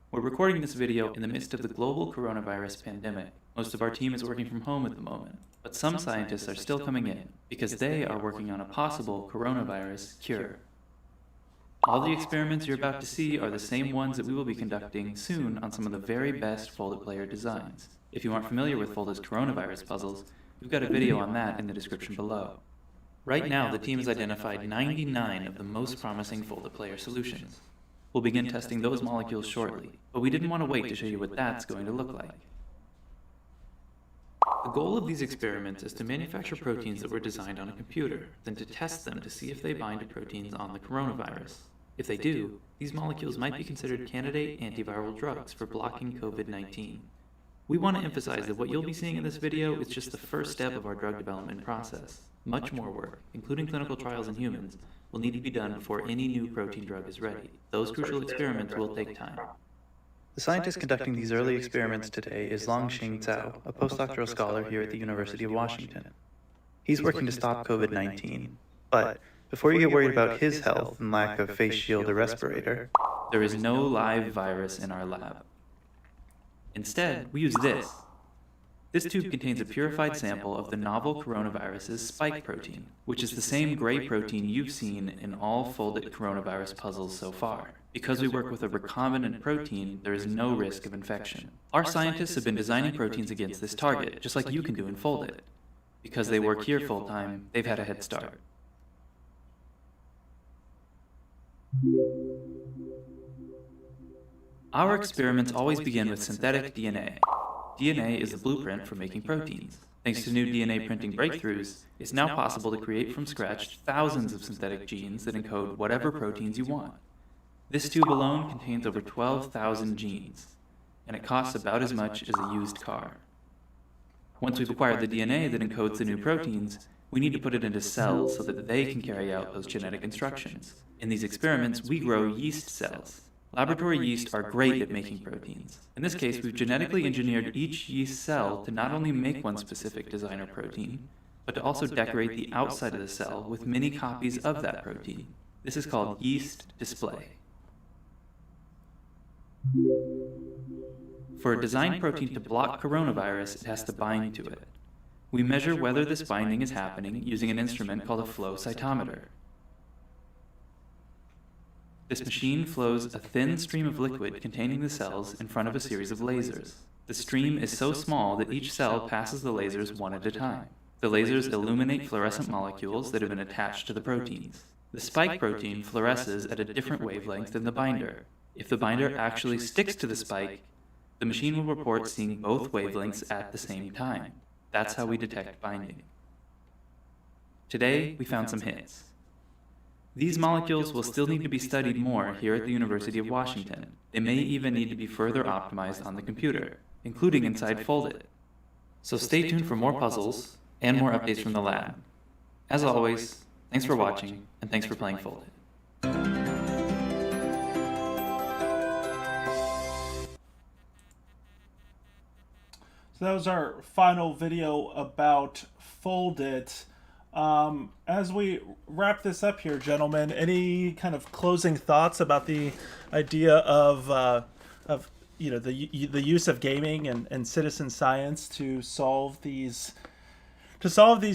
We're recording this video in the midst of the global coronavirus pandemic. Most of our team is working from home at the moment, but some scientists are still coming in because they are working on a possible coronavirus cure. All the experiments you're about to see are the same ones that we will be conducting soon on some of the very best Folded player designs. If you aren't familiar with Folded's coronavirus puzzles, we've got a video on that in the description below. Right now, the team has identified 99 of the most promising Folded player solutions. We'll begin testing those molecules shortly, but we didn't want to wait to show you what that's going to look like. The goal of these experiments is to manufacture proteins that were designed on a computer, then to test them to see if they bind to proteins on the coronavirus. If they do, these molecules might be considered candidate antiviral drugs for blocking COVID-19. We want to emphasize that what you'll be seeing in this video is just the first step of our drug development process. Much more work, including clinical trials in humans, will need to be done before any new protein drug is ready. Those crucial experiments will take time. The scientist conducting these early experiments today is Longxing Zhao, a postdoctoral scholar here at the University of Washington. He's working to stop COVID-19, but before you get worried about his health and lack of face shield or respirator, there is no live virus in our lab. Instead, we use this. This tube contains a purified sample of the novel coronavirus's spike protein, which is the same gray protein you've seen in all folded coronavirus puzzles so far. Because we work with a recombinant protein, there is no risk of infection. Our scientists have been designing proteins against this target, just like you can do in Foldit. Because they work here full-time, they've had a head start. Our experiments always begin with synthetic DNA. DNA is the blueprint for making proteins. Thanks to new DNA printing breakthroughs, it's now possible to create from scratch thousands of synthetic genes that encode whatever proteins you want. This tube alone contains over 12,000 genes, and it costs about as much as a used car. Once we've acquired the DNA that encodes the new proteins, we need to put it into cells so that they can carry out those genetic instructions. In these experiments, we grow yeast cells. Laboratory yeast are great at making proteins. In this case, we've genetically engineered each yeast cell to not only make one specific designer protein, but to also decorate the outside of the cell with many copies of that protein. This is called yeast display. For a designed protein to block coronavirus, it has to bind to it. We measure whether this binding is happening using an instrument called a flow cytometer. This machine flows a thin stream of liquid containing the cells in front of a series of lasers. The stream is so small that each cell passes the lasers one at a time. The lasers illuminate fluorescent molecules that have been attached to the proteins. The spike protein fluoresces at a different wavelength than the binder. If the binder actually sticks to the spike, the machine will report seeing both wavelengths at the same time. That's how we detect binding. Today, we found some hits. These molecules will still need to be studied more here at the University of Washington. They may even need to be further optimized on the computer, including inside Foldit. So stay tuned for more puzzles and more updates from the lab. As always, thanks for watching, and thanks for playing Foldit. So that was our final video about Foldit. As we wrap this up here, gentlemen, any kind of closing thoughts about the idea of the use of gaming and citizen science to solve these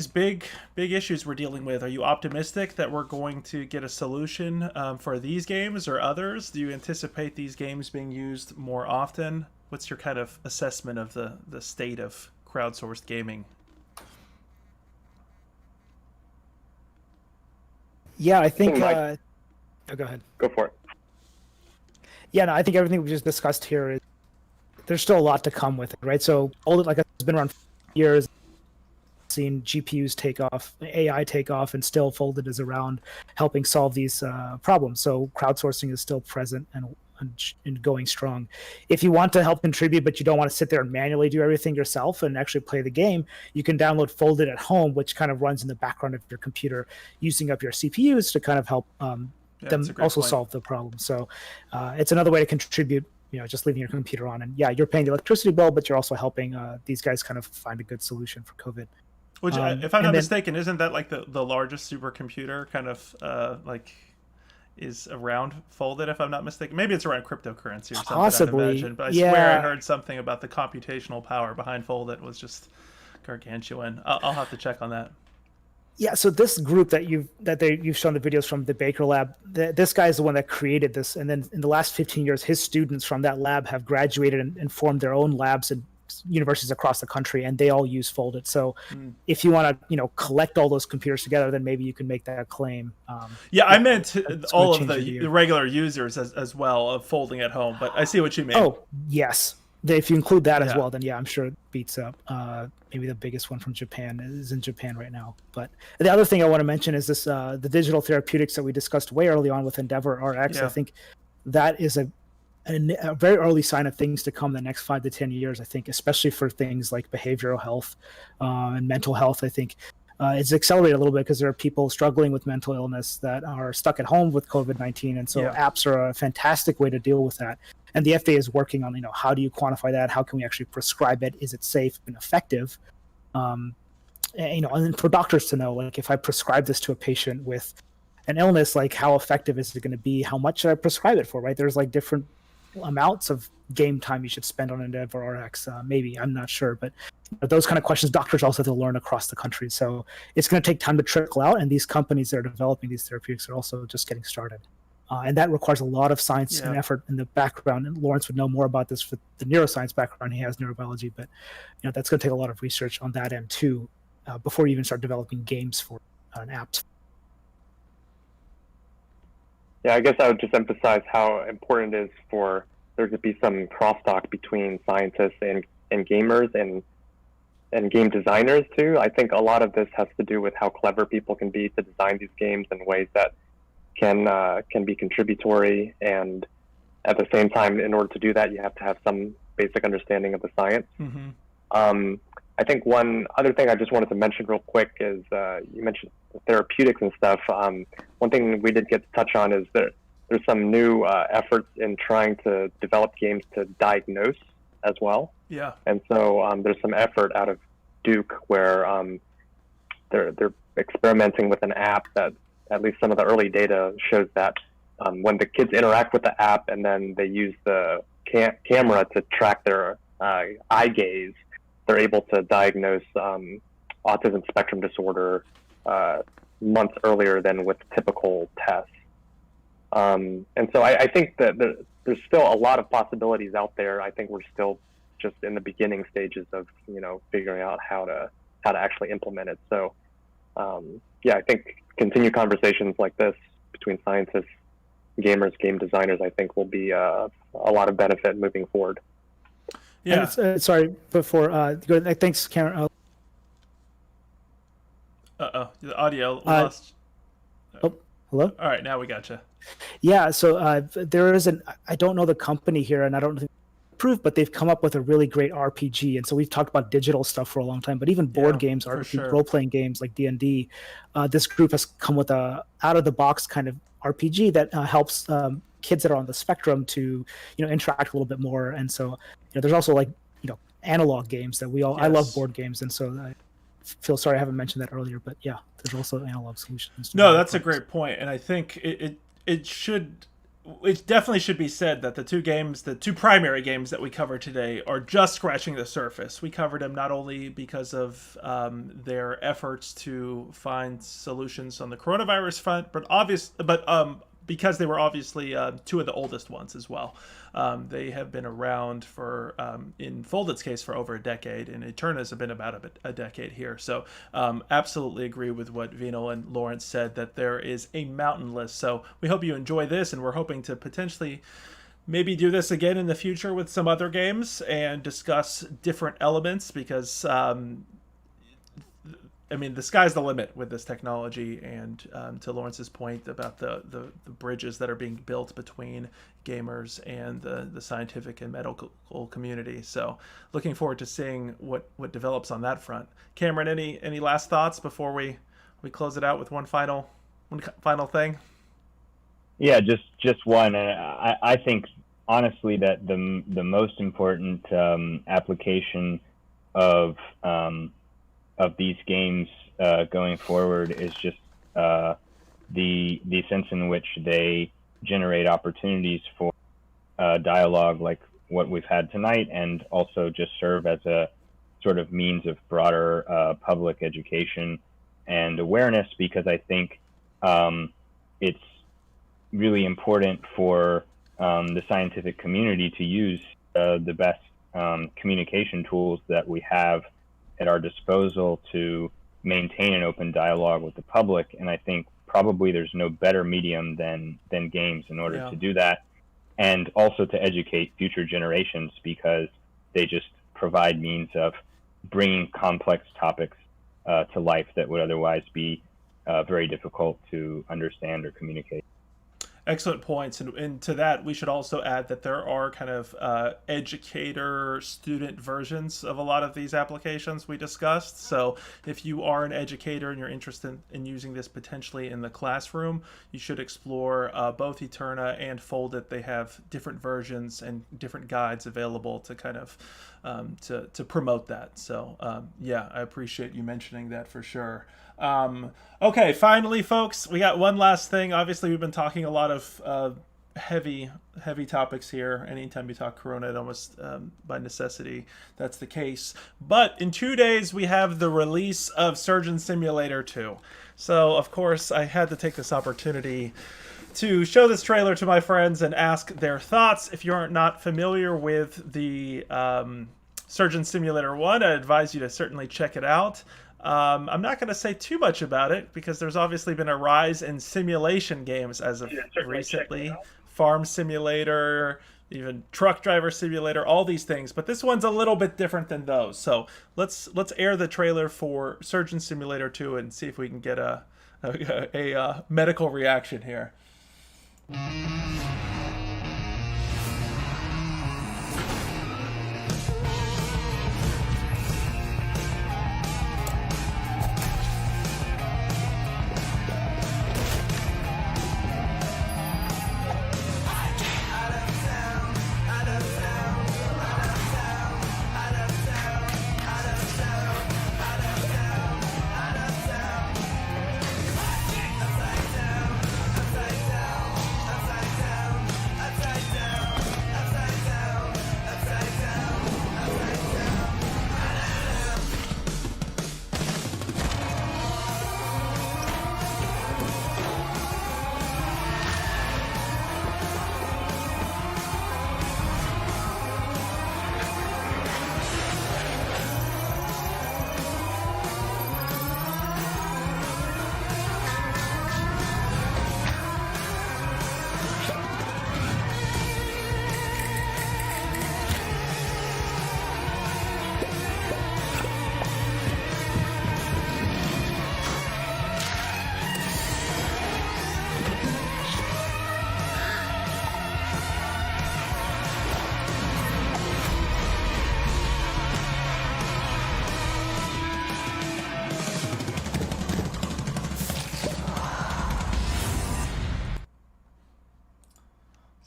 big issues we're dealing with? Are you optimistic that we're going to get a solution for these games or others? Do you anticipate these games being used more often? What's your kind of assessment of the state of crowdsourced gaming? Yeah, I think. Mike. Oh, go ahead. Go for it. Yeah, no, I think everything we just discussed here is there's still a lot to come with it, right? So Foldit, like, it's been around for years, seen GPUs take off, AI take off, and still Foldit is around helping solve these problems. So crowdsourcing is still present and going strong. If you want to help contribute, but you don't want to sit there and manually do everything yourself and actually play the game, you can download Foldit at home, which kind of runs in the background of your computer, using up your CPUs to kind of help them also solve the problem. So it's another way to contribute, just leaving your computer on. And yeah, you're paying the electricity bill, but you're also helping these guys kind of find a good solution for COVID. Which, if I'm not mistaken, isn't that like the largest supercomputer kind of is around Foldit, if I'm not mistaken? Maybe it's around cryptocurrency or something, possibly. I'd imagine. But I swear I heard something about the computational power behind Foldit was just gargantuan. I'll have to check on that. Yeah, so this group that you've shown the videos from the Baker Lab, this guy is the one that created this, and then in the last 15 years, his students from that lab have graduated and formed their own labs and universities across the country, and they all use Foldit. So if you want to collect all those computers together, then maybe you can make that claim. I meant all of the regular users as well of folding at home, but I see what you mean. Oh yes, if you include that as Yeah. well, then yeah, I'm sure it beats up. Maybe the biggest one from Japan is in Japan right now. But the other thing I want to mention is this: the digital therapeutics that we discussed way early on with Endeavor RX. Yeah. I think that is a very early sign of things to come in the next 5 to 10 years. I think, especially for things like behavioral health and mental health. I think it's accelerated a little bit because there are people struggling with mental illness that are stuck at home with COVID-19, and so Yeah. apps are a fantastic way to deal with that. And the FDA is working on, how do you quantify that? How can we actually prescribe it? Is it safe and effective? And for doctors to know, like, if I prescribe this to a patient with an illness, like, how effective is it going to be? How much should I prescribe it for? Right? There's like different amounts of game time you should spend on Endeavor RX. Maybe, I'm not sure, but those kind of questions doctors also have to learn across the country. So it's going to take time to trickle out, and these companies that are developing these therapeutics are also just getting started. And that requires a lot of science and effort in the background. And Lawrence would know more about this for the neuroscience background. He has neurobiology, but that's going to take a lot of research on that end too, before you even start developing games for an app. Yeah, I guess I would just emphasize how important it is for there to be some crosstalk between scientists and gamers and game designers too. I think a lot of this has to do with how clever people can be to design these games in ways that can be contributory, and at the same time, in order to do that, you have to have some basic understanding of the science. Mm-hmm. I think one other thing I just wanted to mention real quick is you mentioned therapeutics and stuff. One thing we did get to touch on is that there's some new efforts in trying to develop games to diagnose as well. Yeah. And so there's some effort out of Duke where they're experimenting with an app that, at least some of the early data shows that when the kids interact with the app and then they use the camera to track their eye gaze, they're able to diagnose autism spectrum disorder months earlier than with typical tests. And so I think that there's still a lot of possibilities out there. I think we're still just in the beginning stages of figuring out how to actually implement it. So I think continued conversations like this between scientists, gamers, game designers, I think will be a lot of benefit moving forward. Yeah. Sorry, before thanks, Cameron. The audio lost. Hello? All right, now we gotcha. Yeah, so there is I don't know the company here, and I don't think approved, but they've come up with a really great RPG. And so we've talked about digital stuff for a long time, but even board games, RPG, role-playing games like D&D, this group has come with a out-of-the-box kind of RPG that helps kids that are on the spectrum to interact a little bit more. And so there's also analog games that I love board games, and so I feel sorry I haven't mentioned that earlier, but yeah, there's also analog solutions. No, that's a great point, and I think it definitely should be said that the two primary games that we cover today are just scratching the surface. We covered them not only because of their efforts to find solutions on the coronavirus front, but because they were obviously two of the oldest ones as well. They have been around for, in Foldit's case, for over a decade, and Eterna's have been about a decade here. So absolutely agree with what Vinal and Lawrence said, that there is a mountain list. So we hope you enjoy this, and we're hoping to potentially maybe do this again in the future with some other games and discuss different elements, because the sky's the limit with this technology, and to Lawrence's point about the bridges that are being built between gamers and the scientific and medical community. So looking forward to seeing what develops on that front. Cameron, any last thoughts before we close it out with one final thing? Yeah, just one. I think honestly that the most important application of these games going forward is just the sense in which they generate opportunities for dialogue like what we've had tonight, and also just serve as a sort of means of broader public education and awareness, because I think it's really important for the scientific community to use the best communication tools that we have at our disposal to maintain an open dialogue with the public. And I think probably there's no better medium than games in order to do that, and also to educate future generations, because They just provide means of bringing complex topics to life that would otherwise be very difficult to understand or communicate. Excellent points. And to that, we should also add that there are kind of educator student versions of a lot of these applications we discussed. So if you are an educator and you're interested in using this potentially in the classroom, you should explore both Eterna and Foldit. They have different versions and different guides available to kind of to promote that. So yeah, I appreciate you mentioning that for sure. Okay, finally, folks, we got one last thing. Obviously, we've been talking a lot of heavy topics here. Anytime you talk corona, it almost by necessity that's the case. But in 2 days, we have the release of Surgeon Simulator 2. So, of course, I had to take this opportunity to show this trailer to my friends and ask their thoughts. If you're not familiar with the Surgeon Simulator 1, I advise you to certainly check it out. I'm not going to say too much about it because there's obviously been a rise in simulation games as of recently. Farm Simulator, even Truck Driver Simulator, all these things. But this one's a little bit different than those. So let's air the trailer for Surgeon Simulator 2 and see if we can get a medical reaction here.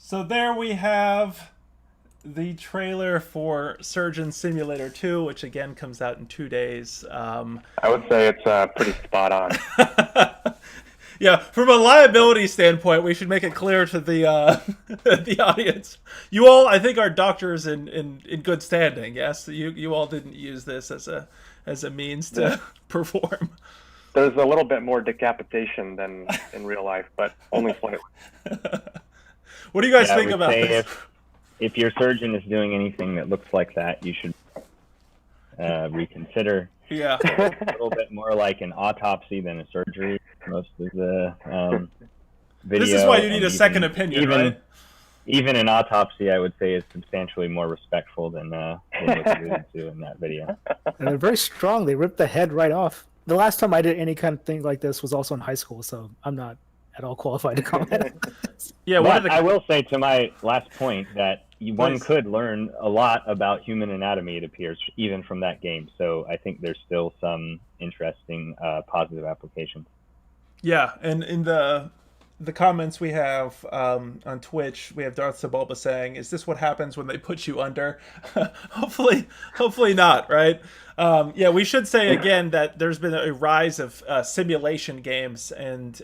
So there we have the trailer for Surgeon Simulator 2, which again comes out in 2 days. I would say it's pretty spot on. Yeah, from a liability standpoint, we should make it clear to the the audience. You all, I think, are doctors in good standing. Yes, you all didn't use this as a means to perform. There's a little bit more decapitation than in real life, but only slightly. What do you guys think about this? If your surgeon is doing anything that looks like that, you should reconsider. Yeah. It's a little bit more like an autopsy than a surgery. Most of the video. This is why you need a second opinion, right? Even an autopsy, I would say, is substantially more respectful than what's alluded to in that video. And they're very strong. They ripped the head right off. The last time I did any kind of thing like this was also in high school, so I'm not at all qualified to comment on this. Yeah, I will say to my last point that one could learn a lot about human anatomy, it appears, even from that game. So I think there's still some interesting positive applications. Yeah, and in the comments we have on Twitch, we have Darth Sebulba saying, "Is this what happens when they put you under?" hopefully not, right? Yeah, we should say again that there's been a rise of simulation games, and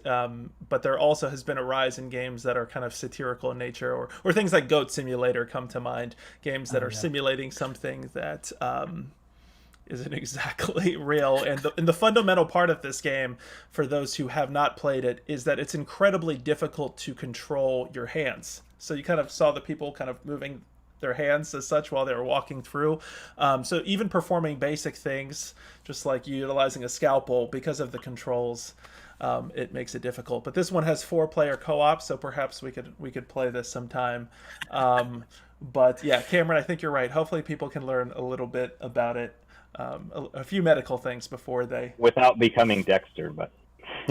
but there also has been a rise in games that are kind of satirical in nature, or things like Goat Simulator come to mind, games that are simulating something that isn't exactly real. And the fundamental part of this game, for those who have not played it, is that it's incredibly difficult to control your hands. So you kind of saw the people kind of moving their hands as such while they were walking through. So even performing basic things, just like utilizing a scalpel, because of the controls, it makes it difficult. But this one has 4-player co-op, so perhaps we could play this sometime. But yeah, Cameron, I think you're right. Hopefully people can learn a little bit about it, a few medical things before they... Without becoming Dexter, but...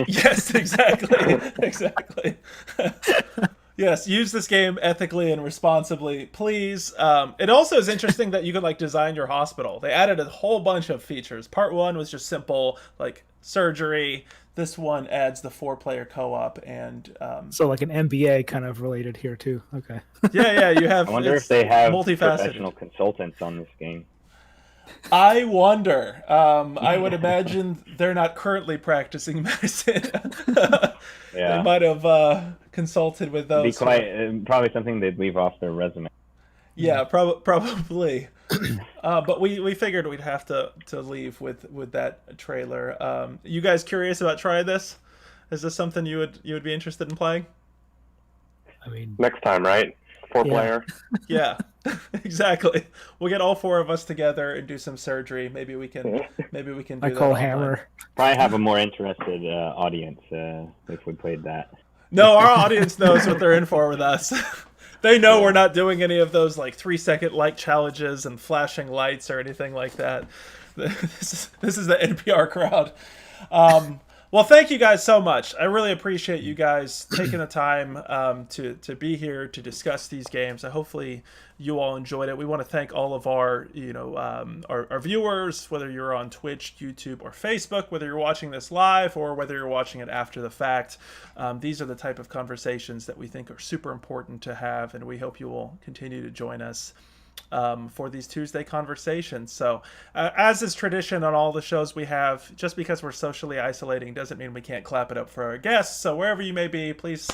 Yes, exactly. Exactly. Yes, use this game ethically and responsibly, please. It also is interesting that you could like design your hospital. They added a whole bunch of features. Part 1 was just simple, like surgery. This one adds the 4-player co-op and so like an MBA kind of related here too. Okay. Yeah, you have. I wonder if they have multifaceted professional consultants on this game. I wonder. I would imagine they're not currently practicing medicine. Yeah. They might have consulted with those. It'd be quite probably something they'd leave off their resume. Yeah, probably. But we figured we'd have to leave with that trailer. You guys curious about trying this? Is this something you would be interested in playing? I mean, Next time, right? 4-player. Yeah, exactly. We'll get all 4 of us together and do some surgery. Maybe we can do I that call online. Hammer. Probably have a more interested audience if we played that. No, our audience knows what they're in for with us. They know we're not doing any of those like 3-second light challenges and flashing lights or anything like that. This is the NPR crowd. Well, thank you guys so much. I really appreciate you guys taking the time to be here to discuss these games. Hopefully you all enjoyed it. We want to thank all of our our viewers, whether you're on Twitch, YouTube, or Facebook, whether you're watching this live or whether you're watching it after the fact. These are the type of conversations that we think are super important to have, and we hope you will continue to join us for these Tuesday conversations. So as is tradition on all the shows we have, just because we're socially isolating doesn't mean we can't clap it up for our guests. So wherever you may be, please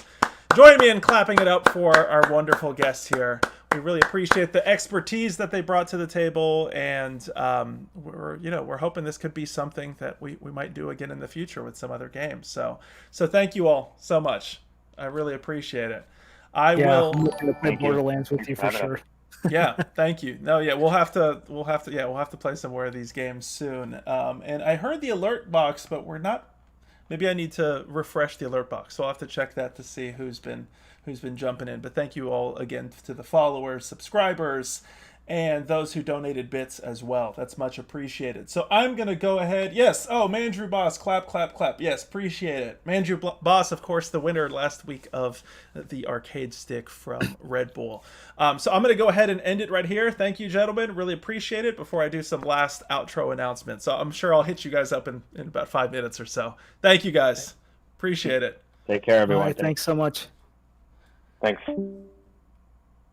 join me in clapping it up for our wonderful guests here. We really appreciate the expertise that they brought to the table, and we're hoping this could be something that we might do again in the future with some other games. So thank you all so much. I really appreciate it. I will play Borderlands with you for sure. Yeah, thank you. No, yeah, we'll have to play some more of these games soon. And I heard the alert box, but we're not. Maybe I need to refresh the alert box, so I'll have to check that to see who's been jumping in. But thank you all again to the followers, subscribers, and those who donated bits as well. That's much appreciated. So I'm going to go ahead. Yes. Oh, Mandrew Boss. Clap, clap, clap. Yes, appreciate it. Mandrew Boss, of course, the winner last week of the arcade stick from Red Bull. So I'm going to go ahead and end it right here. Thank you, gentlemen. Really appreciate it before I do some last outro announcements. So I'm sure I'll hit you guys up in about 5 minutes or so. Thank you, guys. Appreciate it. Take care, everyone. All right, thanks so much. Thanks.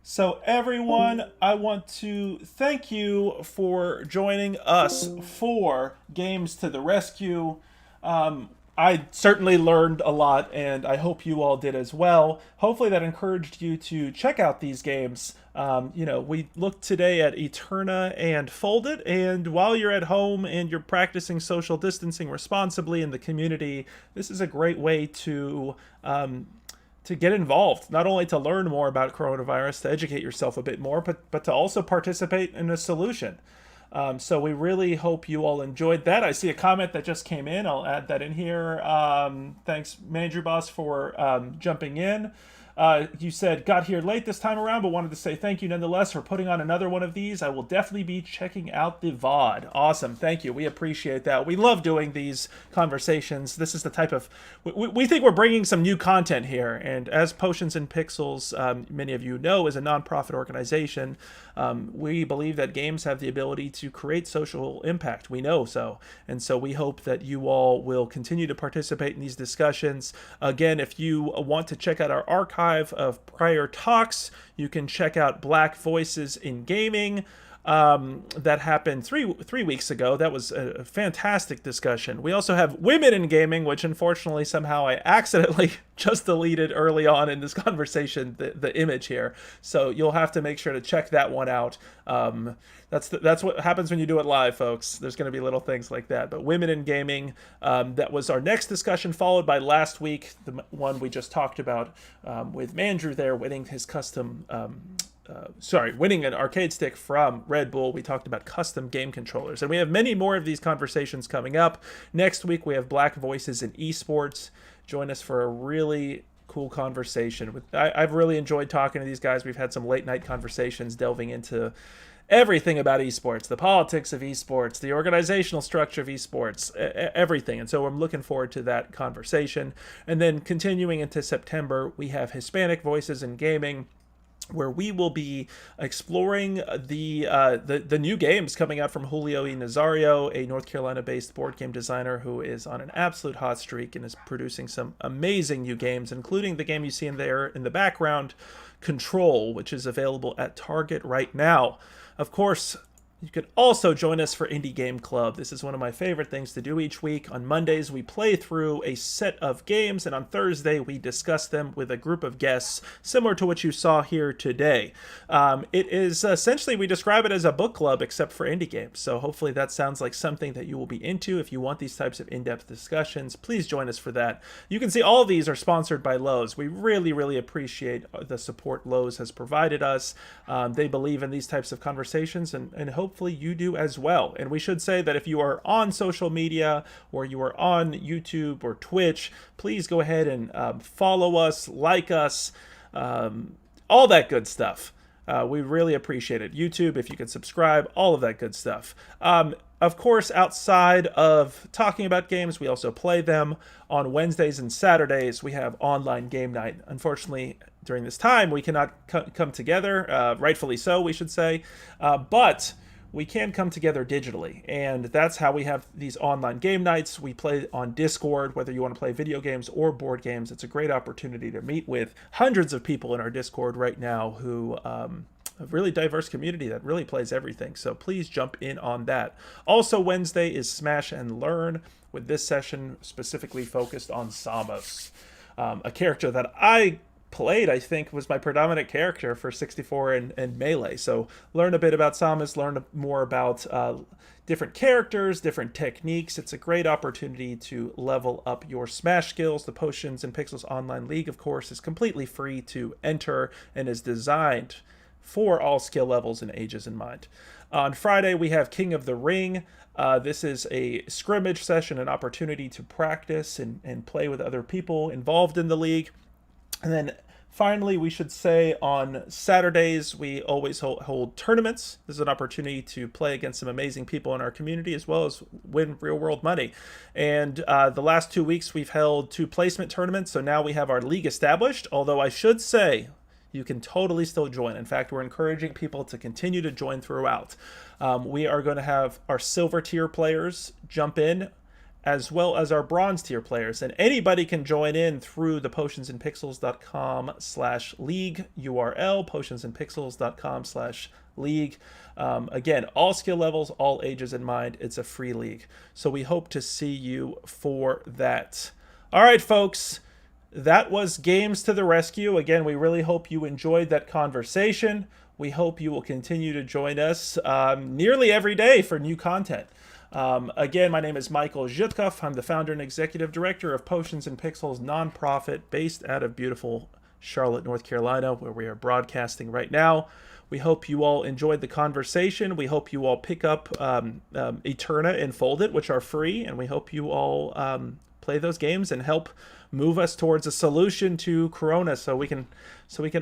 So everyone, I want to thank you for joining us for Games to the Rescue. I certainly learned a lot, and I hope you all did as well. Hopefully that encouraged you to check out these games. We looked today at Eterna and Folded, and while you're at home and you're practicing social distancing responsibly in the community, this is a great way to get involved, not only to learn more about coronavirus, to educate yourself a bit more, but to also participate in a solution. So we really hope you all enjoyed that. I see a comment that just came in. I'll add that in here. Thanks, Manager Boss, for jumping in. You said, got here late this time around, but wanted to say thank you nonetheless for putting on another one of these. I will definitely be checking out the VOD. Awesome. Thank you. We appreciate that. We love doing these conversations. This is the type of... We think we're bringing some new content here. And as Potions and Pixels, many of you know, is a nonprofit organization, we believe that games have the ability to create social impact. We know so. And so we hope that you all will continue to participate in these discussions. Again, if you want to check out our archive of prior talks, you can check out Black Voices in Gaming. That happened three weeks ago. That was a fantastic discussion. We also have Women in Gaming, which unfortunately somehow I accidentally just deleted early on in this conversation, the image here. So you'll have to make sure to check that one out. That's what happens when you do it live, folks. There's going to be little things like that. But Women in Gaming, that was our next discussion, followed by last week, the one we just talked about with Mandrew there winning his custom winning an arcade stick from Red Bull. We talked about custom game controllers, and we have many more of these conversations coming up. Next week we have Black Voices in Esports. Join us for a really cool conversation. I've really enjoyed talking to these guys. We've had some late night conversations delving into everything about esports, the politics of esports, the organizational structure of esports, everything. And so I'm looking forward to that conversation. And then continuing into September, we have Hispanic Voices in Gaming, where we will be exploring the new games coming out from Julio E. Nazario, a North Carolina-based board game designer who is on an absolute hot streak and is producing some amazing new games, including the game you see in there in the background, Control, which is available at Target right now. Of course, you can also join us for Indie Game Club. This is one of my favorite things to do each week. On Mondays, we play through a set of games, and on Thursday, we discuss them with a group of guests, similar to what you saw here today. It is essentially, we describe it as a book club, except for indie games. So hopefully that sounds like something that you will be into. If you want these types of in-depth discussions, please join us for that. You can see all of these are sponsored by Lowe's. We really, really appreciate the support Lowe's has provided us. They believe in these types of conversations, and hopefully you do as well. And we should say that if you are on social media or you are on YouTube or Twitch, please go ahead and follow us, like us, all that good stuff. We really appreciate it. YouTube, if you could subscribe, all of that good stuff. Of course, outside of talking about games, we also play them. On Wednesdays and Saturdays, we have online game night. Unfortunately, during this time, we cannot come together, rightfully so, we should say, but we can come together digitally, and that's how we have these online game nights. We play on Discord, whether you want to play video games or board games. It's a great opportunity to meet with hundreds of people in our Discord right now who a really diverse community that really plays everything. So please jump in on that. Also, Wednesday is Smash and Learn, with this session specifically focused on Samos, a character that I played, I think, was my predominant character for 64 and Melee. So learn a bit about Samus, learn more about different characters, different techniques. It's a great opportunity to level up your Smash skills. The Potions and Pixels Online League, of course, is completely free to enter and is designed for all skill levels and ages in mind. On Friday, we have King of the Ring. This is a scrimmage session, an opportunity to practice and play with other people involved in the league. And then finally, we should say on Saturdays, we always hold tournaments. This is an opportunity to play against some amazing people in our community, as well as win real-world money. And the last 2 weeks, we've held 2 placement tournaments, so now we have our league established, although I should say you can totally still join. In fact, we're encouraging people to continue to join throughout. We are going to have our silver tier players jump in, as well as our bronze tier players. And anybody can join in through the potionsandpixels.com/league URL, potionsandpixels.com/league. Again, all skill levels, all ages in mind. It's a free league. So we hope to see you for that. All right, folks, that was Games to the Rescue. Again, we really hope you enjoyed that conversation. We hope you will continue to join us nearly every day for new content. Again, my name is Michael Zytkow. I'm the founder and executive director of Potions and Pixels nonprofit based out of beautiful Charlotte, North Carolina, where we are broadcasting right now. We hope you all enjoyed the conversation. We hope you all pick up Eterna and Fold It, which are free, and we hope you all play those games and help move us towards a solution to Corona, so we can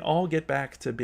all get back to being